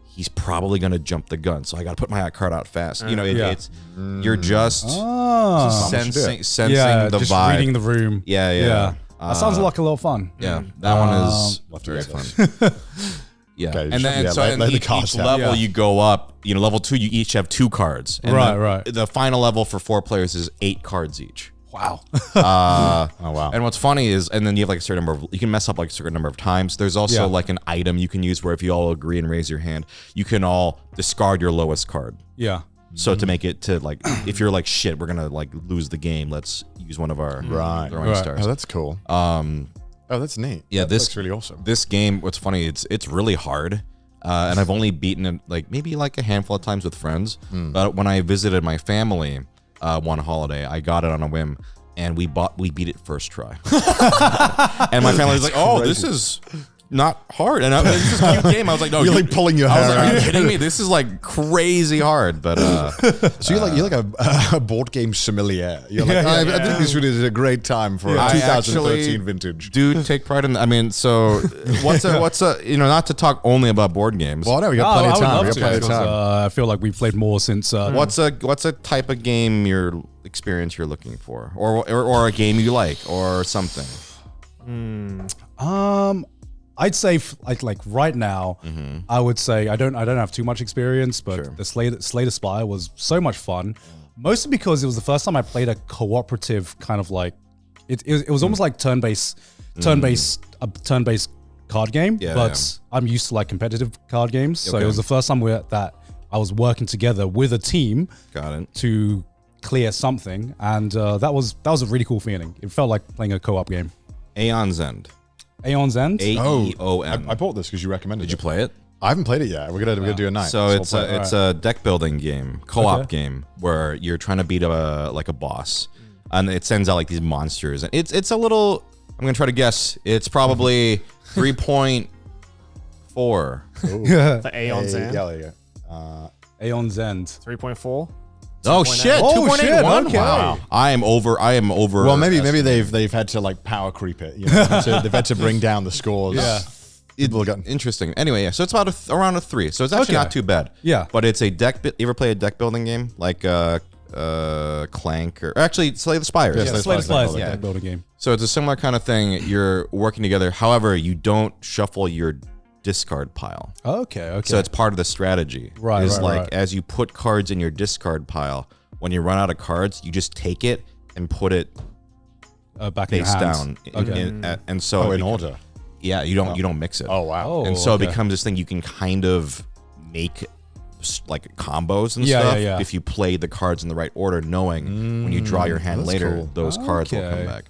he's probably gonna jump the gun, so I gotta put my card out fast. It's you're just sensing Yeah, the just vibe. reading the room. Yeah. That sounds like a lot of fun. Yeah, that one is very fun. Yeah, Okay, and then lay the each cards down. level Yeah. you go up. Level 2, you each have 2 cards. And Right. The final level for 4 players is 8 cards each. Wow. Oh wow. And what's funny is, and then you have like a certain number of, you can mess up like a certain number of times. There's also Yeah. like an item you can use where if you all agree and raise your hand, you can all discard your lowest card. Yeah. So to make it to like, if you're like, shit, we're gonna like lose the game, let's use one of our throwing Right. stars. Oh, that's cool. Oh, that's neat. Yeah, That this looks really awesome. This game, what's funny, it's really hard, and I've only beaten it like maybe like a handful of times with friends. But when I visited my family one holiday, I got it on a whim, and we beat it first try. And my family was like, "Oh, this is not hard. And it's just a cute game. I was like, no, You're like pulling your I was hair like, are you out. kidding me? This is like crazy hard. But So you're like a board game sommelier. You're like, I think this one is a great time for a I 2013 actually vintage. do take pride in that. I mean, so what's a not to talk only about board games. Well, no, we Oh, got plenty I of would time. love We got to, plenty of because, time. I feel like we've played more since. What's a type of game experience you're looking for, or a game you like, or something? I'd say like right now, I would say I don't have too much experience, but Sure. the Slay Spire was so much fun, mostly because it was the first time I played a cooperative kind of like it was almost like turn-based card game, Yeah, but yeah. I'm used to like competitive card games, so Okay. it was the first time that I was working together with a team Got it. to clear something, and that was a really cool feeling. It felt like playing a co-op game. Aeon's End. Aeon's End. AEON. I bought this because you recommended Did you it. play it? I haven't played it yet. We're gonna do a night. So we'll it's play it. a deck building game, co-op Okay. game where you're trying to beat a boss, and it sends out like these monsters, and it's a little. I'm gonna try to guess. It's probably 3.4. The Aeon's End. Yeah. Aeon's End. 3.4. Oh shit! Oh, 2.81. shit, okay. Wow. I am over. Well, maybe they've had to like power creep it. You know? They've had to bring down the scores. Yeah. People got Interesting. Anyway, yeah. So it's about around a 3. So it's actually Okay. not too bad. Yeah. But it's a deck. You ever play a deck building game like Clank or actually Slay the Spire? Yeah, Yeah. Slay Slay the Spire is Spire, a yeah. deck building game. So it's a similar kind of thing. You're working together. However, you don't shuffle your discard pile. Okay. So it's part of the strategy. Right, Is right, like right. as you put cards in your discard pile, when you run out of cards, you just take it and put it back in your face hands. down. Okay. And so in it becomes- order. Yeah, you don't mix it. Oh wow. Oh. And so okay. it becomes this thing you can kind of make like combos and Yeah, stuff yeah, yeah. if you play the cards in the right order, knowing when you draw your hand that's later, cool. those cards will come Okay. back.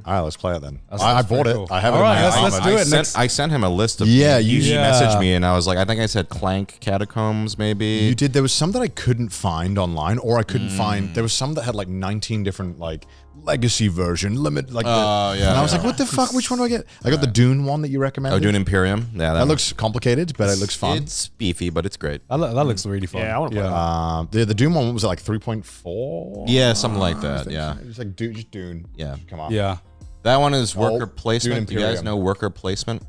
All right, let's play it then. That's I bought pretty it. cool. I have it. All in right, my let's armor. do it. I sent him a list of. Yeah, he Yeah. messaged me and I was like, I think I said Clank Catacombs maybe. You did. There was some that I couldn't find online, or I couldn't find. There was some that had like 19 different like legacy version limit. Like, Oh, yeah, And I was yeah. like, what the fuck? Which one do I get? I got the Dune one that you recommended. Oh, Dune Imperium. Yeah, That looks complicated, but it looks fun. It's beefy, but it's great. That looks really fun. Yeah, I want to play that. The Dune one was like 3.4. Yeah, something like that. Yeah, It's like just Dune. yeah. Come on. Yeah. That one is worker Dune placement. Do you guys Imperium. know worker placement?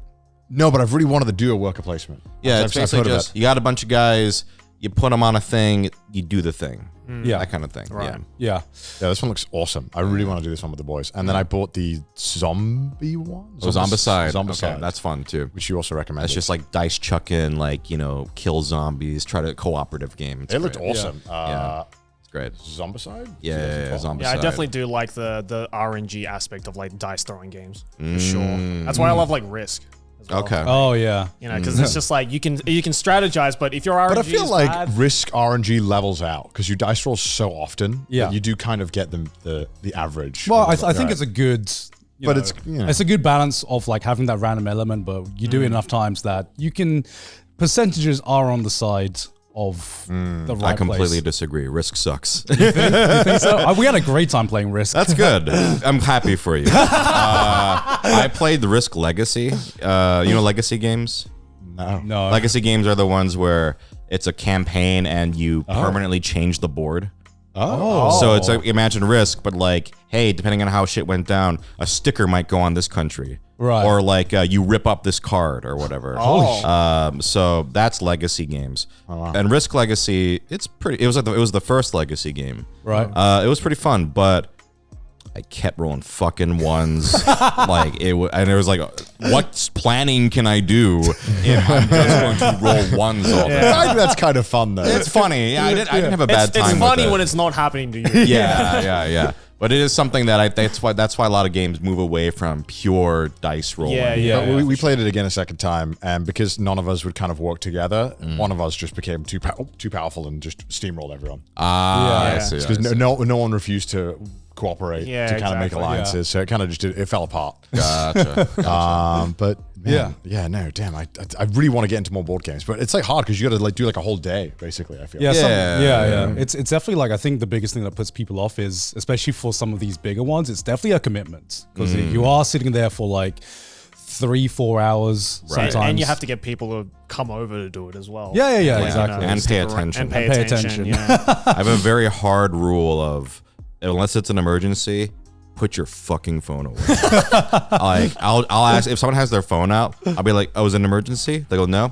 No, but I've really wanted to do a worker placement. Yeah, I've it's heard basically of just it. you got a bunch of guys, you put them on a thing, you do the thing. Yeah. That kind of thing. Right. Yeah. Yeah, this one looks awesome. I really want to do this one with the boys. And then I bought the zombie one. Yeah. Zombicide. Zombicide. Okay, that's fun too. which you also recommended. That's just like dice chucking, like, kill zombies, try to cooperative game. It's it looked great. awesome. Yeah. It's great. Zombicide? Yeah, 2012. Zombicide. Yeah, I definitely do like the RNG aspect of like dice throwing games for sure. That's why I love like Risk. As well. Okay. Oh yeah. You know, because it's just like you can strategize, but if your RNG But I feel is like bad, Risk RNG levels out because you dice roll so often. Yeah. that you do kind of get the average. Well, I think it's a good. But it's, you know. it's a good balance of like having that random element, but you do it enough times that you can. Percentages are on the side of the right I completely place. disagree. Risk sucks. You think so? We had a great time playing Risk. That's good. I'm happy for you. I played the Risk Legacy. Legacy games? no. Legacy games are the ones where it's a campaign and you permanently change the board. Oh. So it's like, imagine Risk, but like, hey, depending on how shit went down, a sticker might go on this country. Right. Or like you rip up this card or whatever. So that's Legacy games. And Risk Legacy, it's pretty. It was the first Legacy game. Right. It was pretty fun, but I kept rolling fucking ones. And it was like, what planning can I do if I'm just going to roll ones all day? I think that's kind of fun though. It's funny. Yeah, I didn't have a bad it's time. funny with it. when it's not happening to you. Yeah. But it is something that that's why a lot of games move away from pure dice rolling. Yeah. But we played it again a second time, and because none of us would kind of work together, one of us just became too powerful and just steamrolled everyone. I Yeah. see. Because no one refused to cooperate Yeah, to kind of make exactly. alliances, so it kind of just it fell apart. Gotcha. But man, no, damn, I really want to get into more board games, but it's like hard because you got to like do like a whole day basically. I feel. Yeah, Yeah. It's definitely like I think the biggest thing that puts people off is, especially for some of these bigger ones, it's definitely a commitment because you are sitting there for like 3-4 hours Right. sometimes. And you have to get people to come over to do it as well. Yeah, Like, exactly. And stick pay around- attention. And pay And pay attention. attention. Yeah. I have a very hard rule of, unless it's an emergency, put your fucking phone away. Like, I'll ask if someone has their phone out. I'll be like, "Oh, is it an emergency?" They go, "No."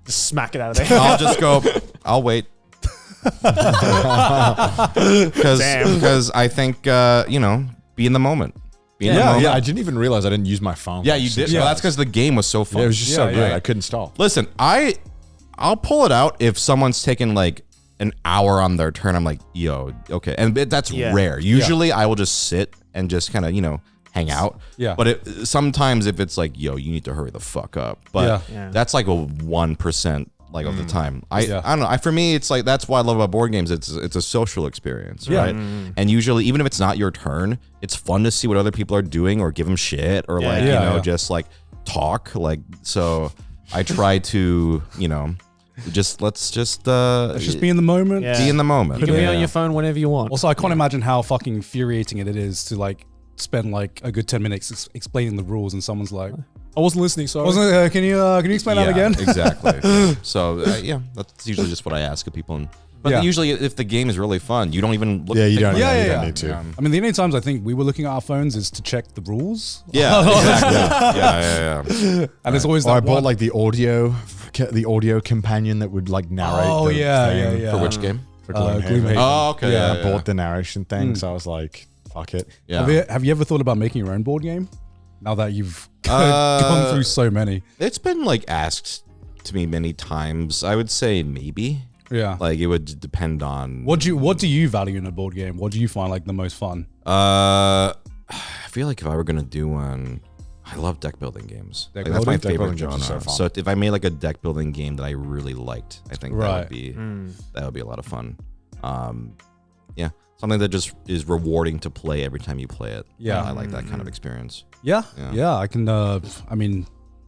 Just smack it out of there. I'll just go. I'll wait. Because I think be in the moment. Be in the moment. I didn't even realize I didn't use my phone. Yeah, you did. Yeah. Well, that's because the game was so fun. Yeah, it was just so Yeah, good. yeah. I couldn't stop. Listen, I'll pull it out if someone's taken like an hour on their turn. I'm like, yo, okay, and that's Yeah. rare. Usually, I will just sit and just kind of hang out. Yeah. But sometimes if it's like, yo, you need to hurry the fuck up. But Yeah. that's like a 1%. Like of the time, I don't know. For me, it's like that's what I love about board games. It's a social experience, right? And usually, even if it's not your turn, it's fun to see what other people are doing or give them shit or just like talk. Like so, I try to let's just be in the moment. Yeah. be in the moment. You can be Yeah. on your phone whenever you want. Also, I can't imagine how fucking infuriating it is to like spend like a good 10 minutes explaining the rules, and someone's like, I wasn't listening, sorry. Can you explain that again? Exactly. So that's usually just what I ask of people. But Yeah. usually, if the game is really fun, you don't even look. Yeah, you think don't. about Yeah, it. you don't need to. I mean, the only times I think we were looking at our phones is to check the rules. Yeah, exactly. yeah. And it's always Or I that bought one. like the audio companion that would like narrate. Oh, the yeah, thing yeah. For which game? For Gloomhaven. Gloomhaven. Oh, okay. Yeah, I bought the narration thing, so I was like, fuck it. Yeah. Have you ever thought about making your own board game? Now that you've Uh, gone through so many. It's been like asked to me many times. I would say maybe. Yeah. Like it would depend on What do you value in a board game? What do you find like the most fun? I feel like if I were gonna do one, I love deck building games. Deck Like, that's my building? Deck favorite building games genre. are so So, fun. if I made like a deck building game that I really liked, I think Right. that would be a lot of fun. Something that just is rewarding to play every time you play it. Yeah. I like that kind of experience. Yeah. Yeah. Yeah, I can I mean,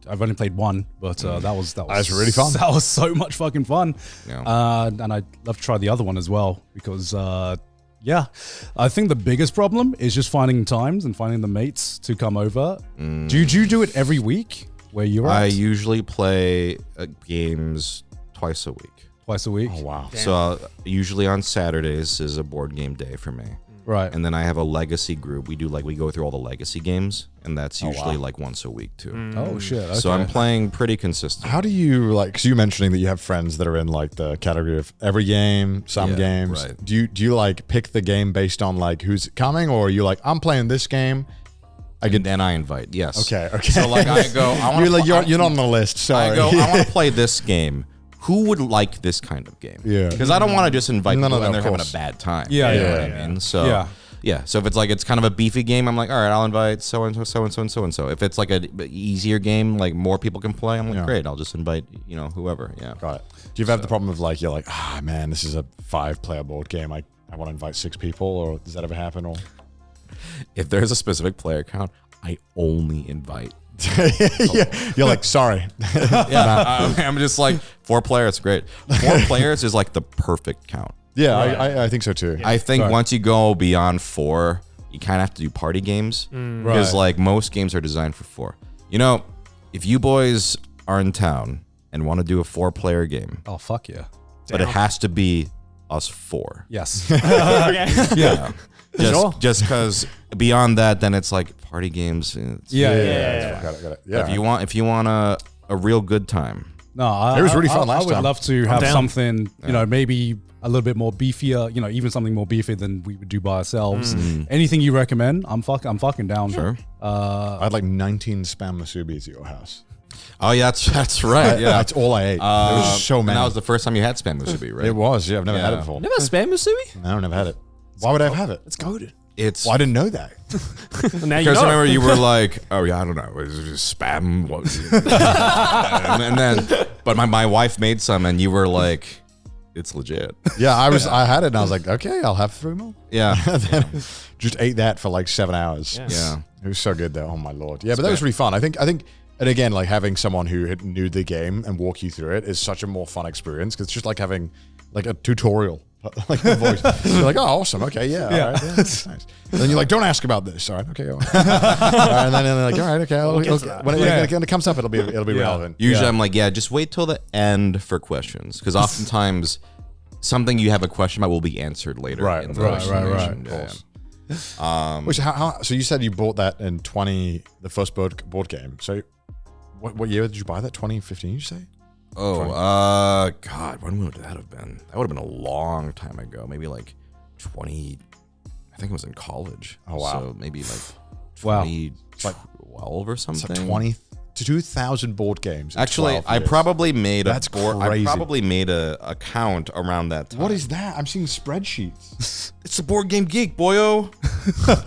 I've only played one, but that was That's really fun. That was so much fucking fun. Yeah. And I'd love to try the other one as well because I think the biggest problem is just finding times and finding the mates to come over. Do you do it every week where you're I at? usually play games twice a week. Twice a week? Oh wow. So usually on Saturdays is a board game day for me. Right. And then I have a legacy group. We go through all the legacy games, and that's usually like once a week too. Oh shit. Okay. So I'm playing pretty consistent. How do you like? Because you're mentioning that you have friends that are in like the category of every game, some Yeah, games. right. Do you like pick the game based on like who's coming, or are you like I'm playing this game? And then I invite. Yes. Okay. So like I go. I wanna You're like pl- you're not on the list. Sorry. I go. I want to play this game. Who would like this kind of game? Yeah. Because I don't want to just invite No, people no, and of they're having a course. bad time. Yeah, You know yeah, what yeah. I mean? So Yeah. yeah. So if it's like it's kind of a beefy game, I'm like, all right, I'll invite so and so, so and so, and so and so. If it's like a easier game, like more people can play, I'm like, Yeah. great, I'll just invite whoever. Yeah. Got it. Do you ever have the problem of like you're like man, this is a 5-player board game. I want to invite 6 people, or does that ever happen? Or If there's a specific player count, I only invite. yeah, you're like sorry. Yeah, I'm just like 4 players, great. 4 players is like the perfect count. Yeah, I think so too. I think Right. once you go beyond 4, you kind of have to do party games because Right. like most games are designed for 4. You know, if you boys are in town and want to do a 4-player game, Oh fuck yeah. but it has to be us 4. Yes. Yeah. Just because beyond that, then it's like party games. Yeah. Got it. Yeah. If you want a real good time, No, It was really fun I last would time. love to have down. something, maybe a little bit more beefier, even something more beefier than we would do by ourselves. Anything you recommend, I'm fucking down. Sure. I had like 19 spam musubis at your house. Oh yeah, that's right. Yeah, That's all I ate. There was so and many. that was the first time you had spam musubi, right? It was. Yeah, I've never had it Yeah. before. Never spam musubi? No, I've never had it. Why would I have it? It's goaded. It's Well, I didn't know that. Now you because I know. remember you were like, oh yeah, I don't know, it's just spam. What was it? and then, but my wife made some, and you were like, it's legit. Yeah, I had it, and I was like, okay, I'll have 3 more. Yeah, And then just ate that for like 7 hours. yeah. It was so good though. Oh my lord. Yeah, but that was really fun. I think, and again, like having someone who knew the game and walk you through it is such a more fun experience because it's just like having like a tutorial like the voice. You're like, oh, awesome. Okay, yeah. All right, yeah, that's nice. And then you're like, don't ask about this. All right, okay. All right. And then they're like, all right, okay. When it comes up, it'll be relevant. Usually I'm like, just wait till the end for questions. Because oftentimes something you have a question about will be answered later. Right, in the explanation. Which, so you said you bought that in the first board game. So what year did you buy that? 2015, you say? God, when would that have been? That would have been a long time ago. Maybe like 20, I think it was in college. Oh, wow. So maybe like 2012 or something. So 2,000 board games. Actually, I probably made That's crazy. I probably made a account around that time. What is that? I'm seeing spreadsheets. It's a board game geek, boyo.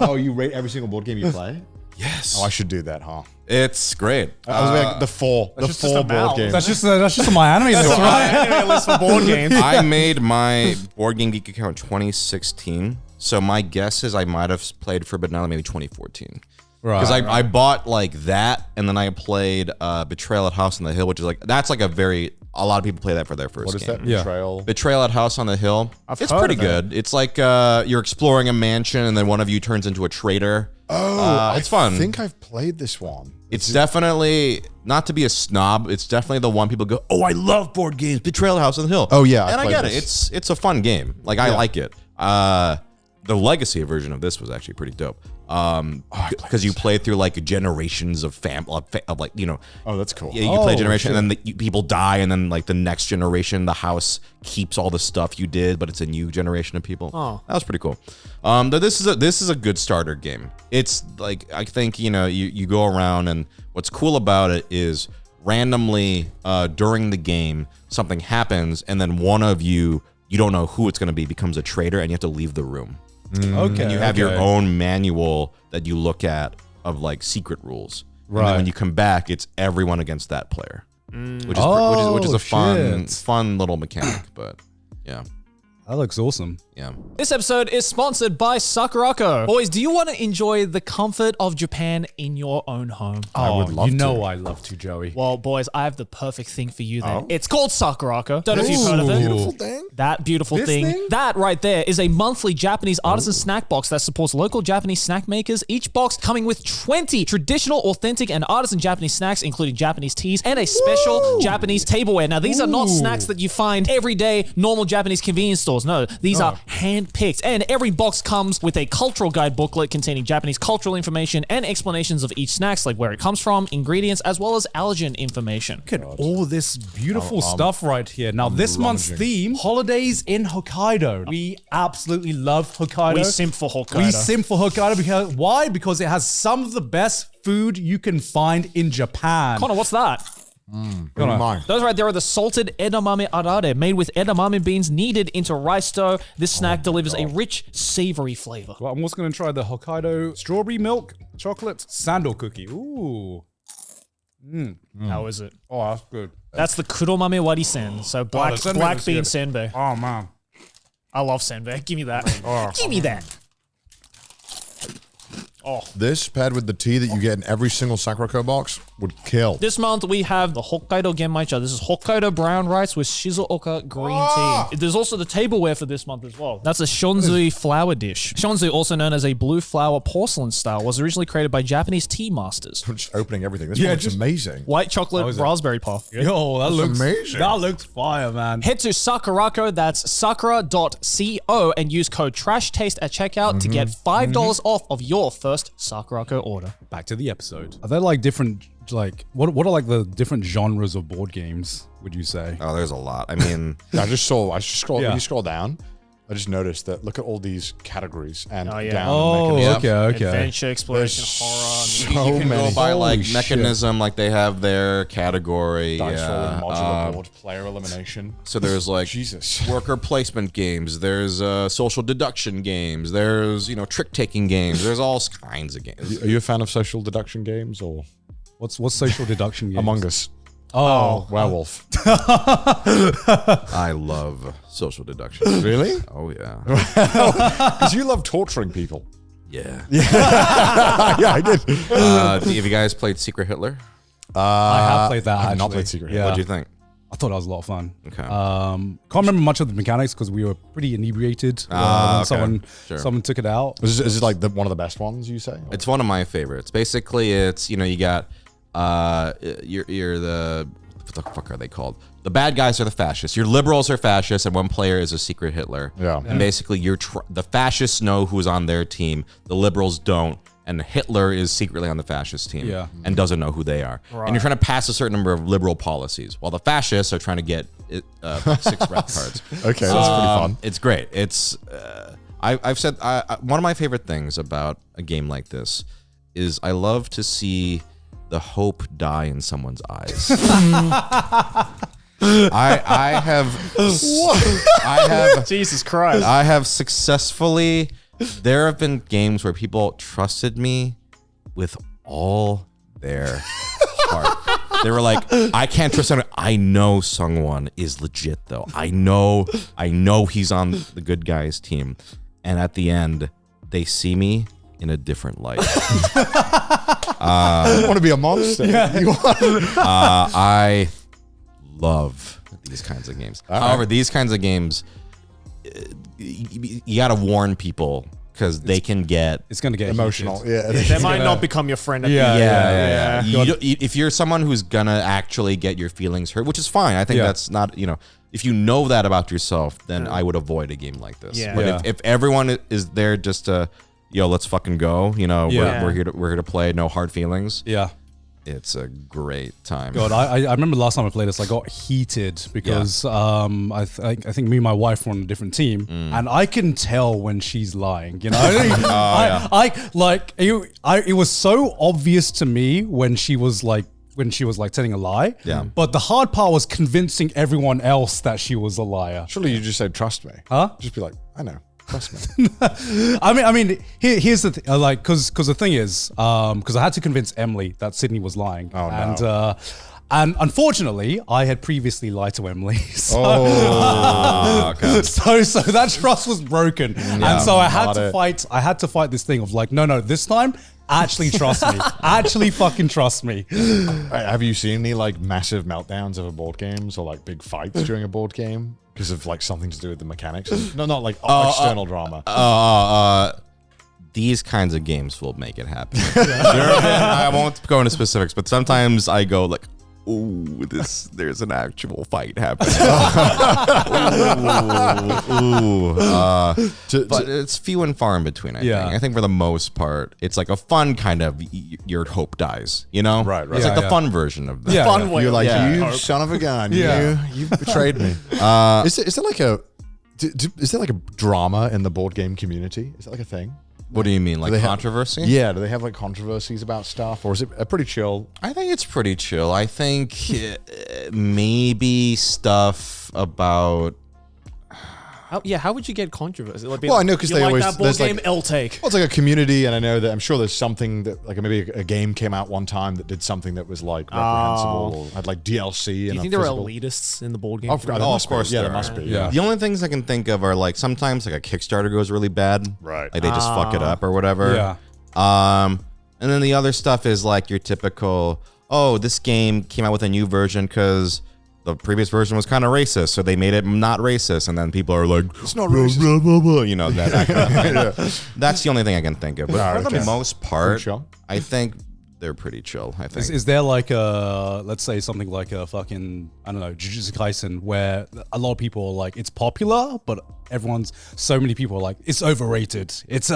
Oh, you rate every single board game you play? Yes. Oh, I should do that, huh? It's great. I was like the four board games. That's just my anime list, right? Anime list for board games. I made my Board Game Geek account 2016. So my guess is I might have played Forbidden Island maybe 2014. Because I bought like that, and then I played Betrayal at House on the Hill, which is like, that's like a lot of people play that for their first What is game. that? Betrayal? Betrayal at House on the Hill. It's heard pretty of it. good. It's like you're exploring a mansion, and then one of you turns into a traitor. It's fun. I think I've played this one. It's definitely, not to be a snob, it's definitely the one people go, oh, I love board games, Betrayal at House on the Hill. Oh, yeah, And I played get this. it. It's a fun game. Like, I like it. The Legacy version of this was actually pretty dope. Because you play through like generations of like, you know. Oh, that's cool. Yeah, you play a generation, and then people die, and then like the next generation, the house keeps all the stuff you did, but it's a new generation of people. Oh. That was pretty cool. This is a good starter game. It's like, I think, you know, you go around, and what's cool about it is randomly during the game something happens, and then one of you don't know who it's going to be, becomes a traitor, and you have to leave the room. Okay. And you have your own manual that you look at of like secret rules. Right. And then when you come back, it's everyone against that player, which is a fun little mechanic. But yeah. That looks awesome. Yeah. This episode is sponsored by Sakuraco. Boys, do you want to enjoy the comfort of Japan in your own home? I would love to. I love to, Joey. Well, boys, I have the perfect thing for you then. It's called Sakuraco. Don't know if you've heard of it. Beautiful thing. That beautiful thing. That right there is a monthly Japanese artisan snack box that supports local Japanese snack makers. Each box coming with 20 traditional, authentic, and artisan Japanese snacks, including Japanese teas and a special Japanese tableware. Now, these are not snacks that you find every day, normal Japanese convenience stores. No, these are hand-picked. And every box comes with a cultural guide booklet containing Japanese cultural information and explanations of each snack, like where it comes from, ingredients, as well as allergen information. Look at all this beautiful stuff right here. Now, this month's theme, holidays in Hokkaido. We absolutely love Hokkaido. We simp for Hokkaido. We simp for Hokkaido because why? Because it has some of the best food you can find in Japan. Connor, what's that? Those right there are the salted edamame arare, made with edamame beans kneaded into rice dough. This snack delivers a rich, savory flavor. Well, I'm also going to try the Hokkaido strawberry milk chocolate sandal cookie. Ooh. How is it? Oh, that's good. That's the kuromame warisen, so black the senbei black was bean good. senbei. Oh, man. I love senbei. Give me that. Give me that. This paired with the tea that you get in every single Sakuraco box would kill. This month we have the Hokkaido Genmaicha. This is Hokkaido brown rice with Shizuoka green tea. There's also the tableware for this month as well. That's a shonzui flour dish. Shonzui, also known as a blue flower porcelain style, was originally created by Japanese tea masters. I'm just opening everything. This one's amazing. White chocolate raspberry puff. Yo, that looks amazing. That looks fire, man. Head to Sakuraco, that's sakura.co, and use code TRASHTASTE at checkout to get $5 off of your first Sakuraco order. Back to the episode. Are there like different, like, what are like the different genres of board games, would you say? Oh, there's a lot. I mean, I just scroll. Yeah. When you scroll down, I just noticed that. Look at all these categories and Oh, yeah. down. Oh, mechanisms. okay. Adventure, exploration, There's horror. so you can many. go by like Holy shit. mechanism, like they have their category. Dice yeah. rolling, modular board, player elimination. So there's like Jesus. worker placement games. There's social deduction games. There's, you know, trick taking games. There's all kinds of games. Are you a fan of social deduction games or What's social deduction games? Among Us? Oh, Werewolf. I love social deduction. Really? Oh yeah. Because you love torturing people. Yeah. Yeah, I did. Have you guys played Secret Hitler? I have played that. I have not actually. played Secret Yeah. What'd you think? I thought that was a lot of fun. Okay. Can't remember much of the mechanics because we were pretty inebriated when someone took it out. Is it like one of the best ones, you say? It's one of my favorites. Basically, it's, you know, you got, you're the, what the fuck are they called? The bad guys are the fascists. Your liberals are fascists, and one player is a secret Hitler. Yeah. And basically, the fascists know who's on their team. The liberals don't. And Hitler is secretly on the fascist team and doesn't know who they are. Right. And you're trying to pass a certain number of liberal policies, while the fascists are trying to get 6 red cards. Okay, that's pretty fun. It's great. It's I've said one of my favorite things about a game like this is I love to see the hope die in someone's eyes. I have Jesus Christ. I have successfully. There have been games where people trusted me with all their heart. They were like, I can't trust him. I know Sungwon is legit though. I know he's on the good guys team. And at the end, they see me in a different light. You want to be a monster. I love these kinds of games. However, these kinds of games, you got to warn people because they can get... It's going to get emotional. Heated. They might not become your friend at the end. If you're someone who's going to actually get your feelings hurt, which is fine. I think that's not, you know, if you know that about yourself, then I would avoid a game like this. Yeah. But if everyone is there just to, yo, let's fucking go, you know, we're here to play, no hard feelings. Yeah. It's a great time. God, I remember last time I played this, I got heated because I think me and my wife were on a different team, and I can tell when she's lying. You know, it was so obvious to me when she was telling a lie. Yeah. But the hard part was convincing everyone else that she was a liar. Surely you just said, trust me. Huh? Just be like, I know. Trust me. I mean, here's the thing. Because the thing is, because I had to convince Emily that Sydney was lying. Oh, no. And unfortunately, I had previously lied to Emily. So, Okay. so that trust was broken, and so I had to fight. I had to fight this thing of like, no, this time. Actually trust me. Actually fucking trust me. Have you seen any like massive meltdowns over board games or like big fights during a board game because of like something to do with the mechanics? No, not like external drama. These kinds of games will make it happen. I won't go into specifics, but sometimes I go like, ooh, there's an actual fight happening. But it's few and far in between, I think. I think for the most part, it's like a fun kind of, your hope dies, you know? Right. It's like the fun version of that. Yeah, fun way. You're like, you hope. son of a gun. Yeah. You've betrayed me. Is there like a drama in the board game community? Is that like a thing? What do you mean, like controversy? Yeah, do they have like controversies about stuff, or is it a pretty chill? I think it's pretty chill. I think maybe stuff about... How would you get controversy? Like, Well, I know because they like always that board there's game like L-Take. well, it's like a community, and I know that I'm sure there's something that like maybe a game came out one time that did something that was like reprehensible or had like DLC. Do you think there are elitists in the board game? Of course, there there are. must be. Yeah. The only things I can think of are like sometimes like a Kickstarter goes really bad. Right. Like they just fuck it up or whatever. Yeah. And then the other stuff is like your typical, oh, this game came out with a new version because the previous version was kind of racist, so they made it not racist, and then people are like, It's not racist. you know, that kind of thing. That's the only thing I can think of. But for the most part, Pretty chill. I think they're pretty chill, I think. Is there like a, let's say something like a fucking, I don't know, Jujutsu Kaisen, where a lot of people are like, it's popular, but so many people are like, it's overrated. It's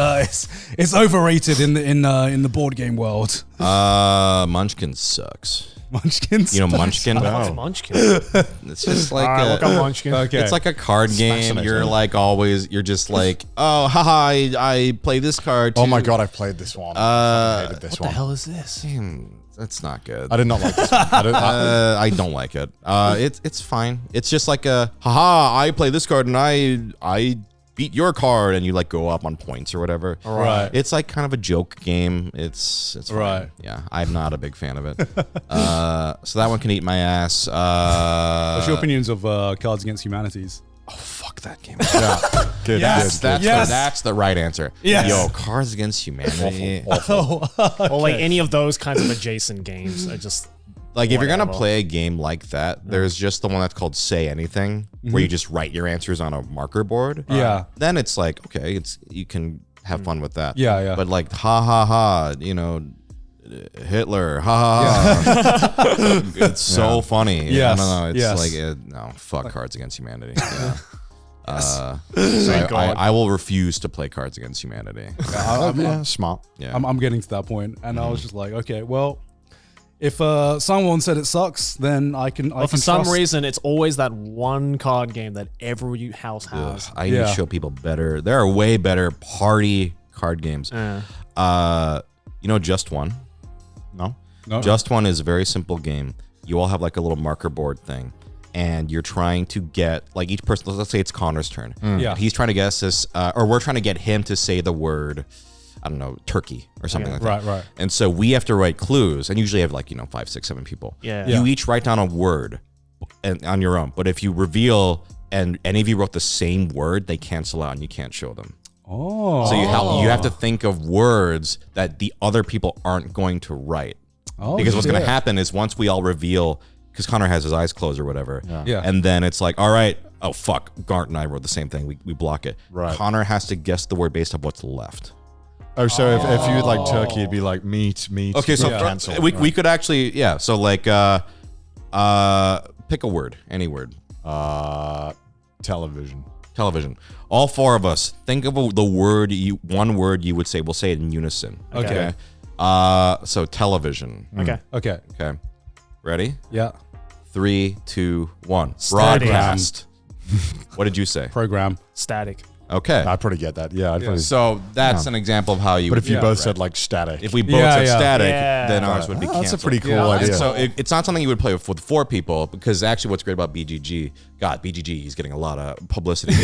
overrated in the board game world. Munchkin sucks. Munchkins. You know Munchkin? What's Munchkin? It's just like Look at Munchkin. Okay. it's like a card game. fascinating. You're like always, you're just like, oh, haha, I play this card too. Oh my god, I've played this one. I hated this What one. the hell is this? That's not good. I did not like this one. I don't like it. It's fine. It's just like a, haha, I play this card and I beat your card, and you like go up on points or whatever. Right. It's like kind of a joke game. It's fine. Right. Yeah, I'm not a big fan of it. So that one can eat my ass. What's your opinions of Cards Against Humanities? Oh, fuck that game. Yeah. Good. Yes. Good. That's the right answer. Yes. Yo, Cards Against Humanity. Or like any of those kinds of adjacent games are just Like, if you're gonna Whatever. play a game like that, there's just the one that's called Say Anything, where you just write your answers on a marker board. Yeah. Then it's like, okay, you can have fun with that. Yeah, yeah. But like, ha ha ha, Hitler, ha ha ha. It's so funny. Yes, I don't know. It's yes. like, no, fuck Cards Against Humanity. Yeah. So God. I will refuse to play Cards Against Humanity. Yeah, smart. Yeah. I'm getting to that point, and I was just like, okay, well, if someone said it sucks, then I can. But for some reason, it's always that one card game that every house has. I need to show people better. There are way better party card games. Just One. No? Just One is a very simple game. You all have like a little marker board thing, and you're trying to get like each person. Let's say it's Connor's turn. Yeah. He's trying to guess this, or we're trying to get him to say the word, I don't know, turkey or something like that. Right. And so we have to write clues, and usually have like 5, 6, 7 people. Yeah. You each write down a word, and on your own. But if you reveal and any of you wrote the same word, they cancel out, and you can't show them. Oh. So you have to think of words that the other people aren't going to write. Oh, Because what's going to shit. happen is once we all reveal, because Connor has his eyes closed or whatever, Yeah. and then it's like, all right, oh fuck, Gart and I wrote the same thing. We block it. Right. Connor has to guess the word based on what's left. Oh, so if you would like turkey, it'd be like meat. Okay, so cancel. we could actually, yeah. So like, pick a word, any word. Television. Television. All 4 of us think of one word you would say. We'll say it in unison. Okay. So television. Okay. Okay. Okay. Ready? Yeah. 3, 2, 1. Static. Broadcast. What did you say? Program. Static. Okay. I'd probably get that. Yeah, I'd probably. So that's an example of how you. But if you would- both said like static, if we both Yeah, said yeah. static, Yeah. then ours would be Oh, canceled. that's a pretty cool Yeah. idea. And so it's not something you would play with 4 people, because actually what's great about BGG, BGG is getting a lot of publicity.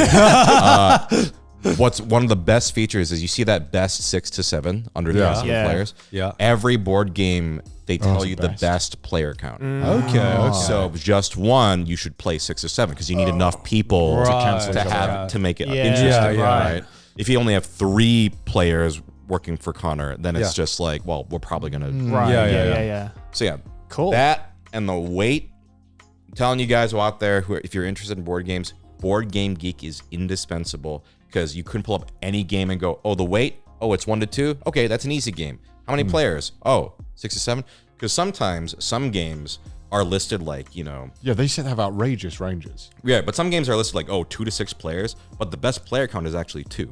What's one of the best features is you see that best 6 to 7 under the rest of the Yeah. players. Yeah. Every board game, they tell it's you the the best. best player count. Okay. So just one, you should play 6 or 7 because you need enough people Right. to cancel to each other have out. to make it Yeah. interesting, Yeah, yeah. right? If you only have 3 players working for Connor, then it's Yeah. just like, well, we're probably gonna. Right. Yeah, Yeah. yeah, Yeah. So yeah, Cool. That and the weight. I'm telling you guys out there who, if you're interested in board games, Board Game Geek is indispensable because you couldn't pull up any game and go, oh, the weight, oh, it's 1 to 2. Okay, that's an easy game. How many players? Oh, 6 to 7. Because sometimes some games are listed like, yeah, they said have outrageous ranges. yeah, but some games are listed like, 2 to 6 players, but the best player count is actually 2.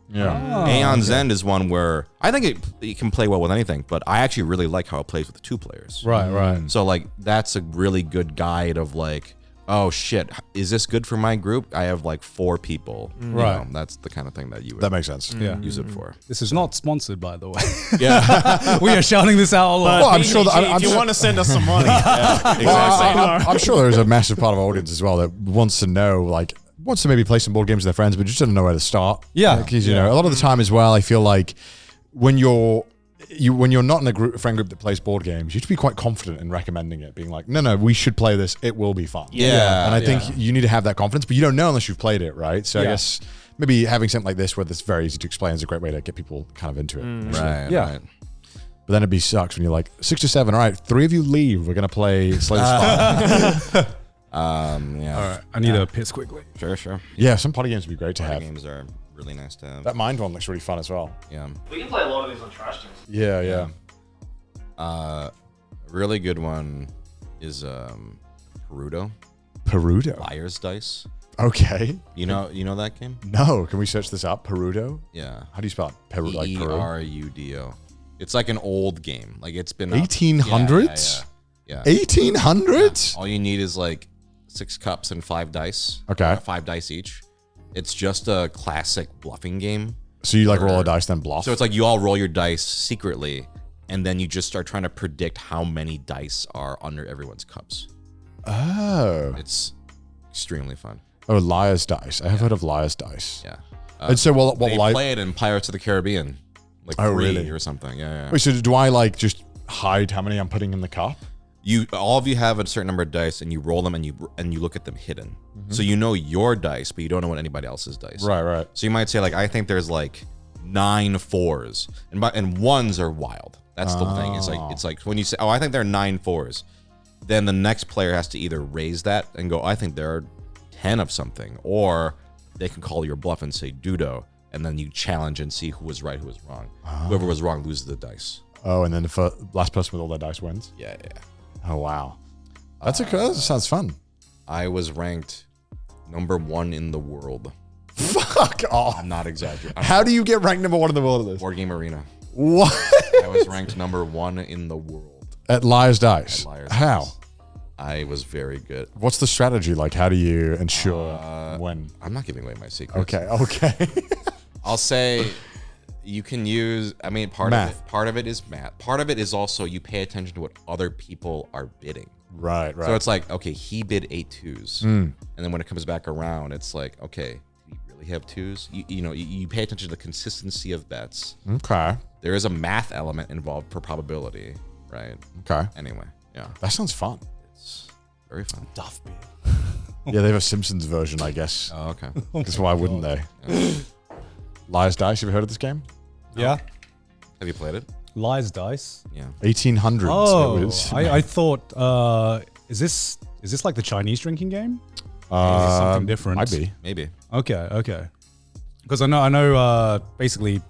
Yeah. Aeon's End is one where I think it can play well with anything, but I actually really like how it plays with 2 players. Right. So like that's a really good guide of like, oh shit, is this good for my group? I have like 4 people. Right. That's the kind of thing that you would That makes sense. Yeah. use it for. This is not sponsored, by the way. Yeah. We are shouting this out a lot. Well, I'm sure that- I'm if you sure- want to send us some money, I'm sure there's a massive part of our audience as well that wants to know, like, wants to maybe play some board games with their friends, but just doesn't know where to start. Yeah. Because, a lot of the time as well, I feel like when you're not in a friend group that plays board games, you have to be quite confident in recommending it, being like, no, we should play this. It will be fun. Yeah. And I think you need to have that confidence, but you don't know unless you've played it, right? So I Yeah. guess maybe having something like this where it's very easy to explain is a great way to get people kind of into it. Right. Yeah. Right. But then it'd be sucks when you're like 6 to 7. All right, 3 of you leave. We're gonna play Slay the Spire. Yeah. All right. I need to piss quickly. Sure. Yeah, some party games would be great to Party have. games are really nice to have. That Mind one looks really fun as well. Yeah. we can play a lot of these on Trash Teams. Yeah. Really good one is Perudo, Perudo. Liar's Dice. Okay. You know that game? No, can we search this up? Perudo? Yeah. How do you spell it? Peru, like Peru? Erudo. It's like an old game. Like it's been 1800s? Yeah. 1800s? All you need is like 6 cups and 5 dice. Okay. 5 dice each. It's just a classic bluffing game. So you like roll a dice, then bluff? So it's like you all roll your dice secretly, and then you just start trying to predict how many dice are under everyone's cups. Oh. It's extremely fun. Oh, Liar's Dice. I have heard of Liar's Dice. Yeah. And so what They will I... play it in Pirates of the Caribbean, like Oh, 3 really? or something. Yeah. Wait, so do I like just hide how many I'm putting in the cup? All of you have a certain number of dice, and you roll them, and you look at them hidden. So you know your dice, but you don't know what anybody else's dice. Right. So you might say like, I think there's like 9 4s, and 1s are wild. That's the thing. It's like when you say, oh, I think there are 9 4s. then the next player has to either raise that and go, I think there are 10 of something, or they can call your bluff and say Dudo, and then you challenge and see who was right, who was wrong. Whoever was wrong loses the dice. Oh, and then the last person with all their dice wins? Yeah. Oh, wow. That sounds fun. I was ranked number 1 in the world. Fuck off. I'm not exaggerating. How do you get ranked number 1 in the world at this? Board Game Arena. What? I was ranked number 1 in the world. At Liar's Dice? At Liar's How? Dice. I was very good. What's the strategy? Like, how do you ensure when? I'm not giving away my secrets. Okay. I'll say you can use, I mean, part of it is math. Part of it is also you pay attention to what other people are bidding. Right. So it's like, okay, he bid 8 twos. And then when it comes back around, it's like, okay, did he really have twos? You pay attention to the consistency of bets. Okay. There is a math element involved for probability, right? Okay. Anyway, yeah. That sounds fun. It's very fun. Duff beer. Yeah, they have a Simpsons version, I guess. Oh, okay. Because why wouldn't they? Yeah. Liar's Dice, you ever heard of this game? Yeah. Have you played it? Lies Dice. Yeah. 1800s. Oh, It was. I thought, is this like the Chinese drinking game? Or is it something different? Might be. Maybe. Okay. Because I know. Basically,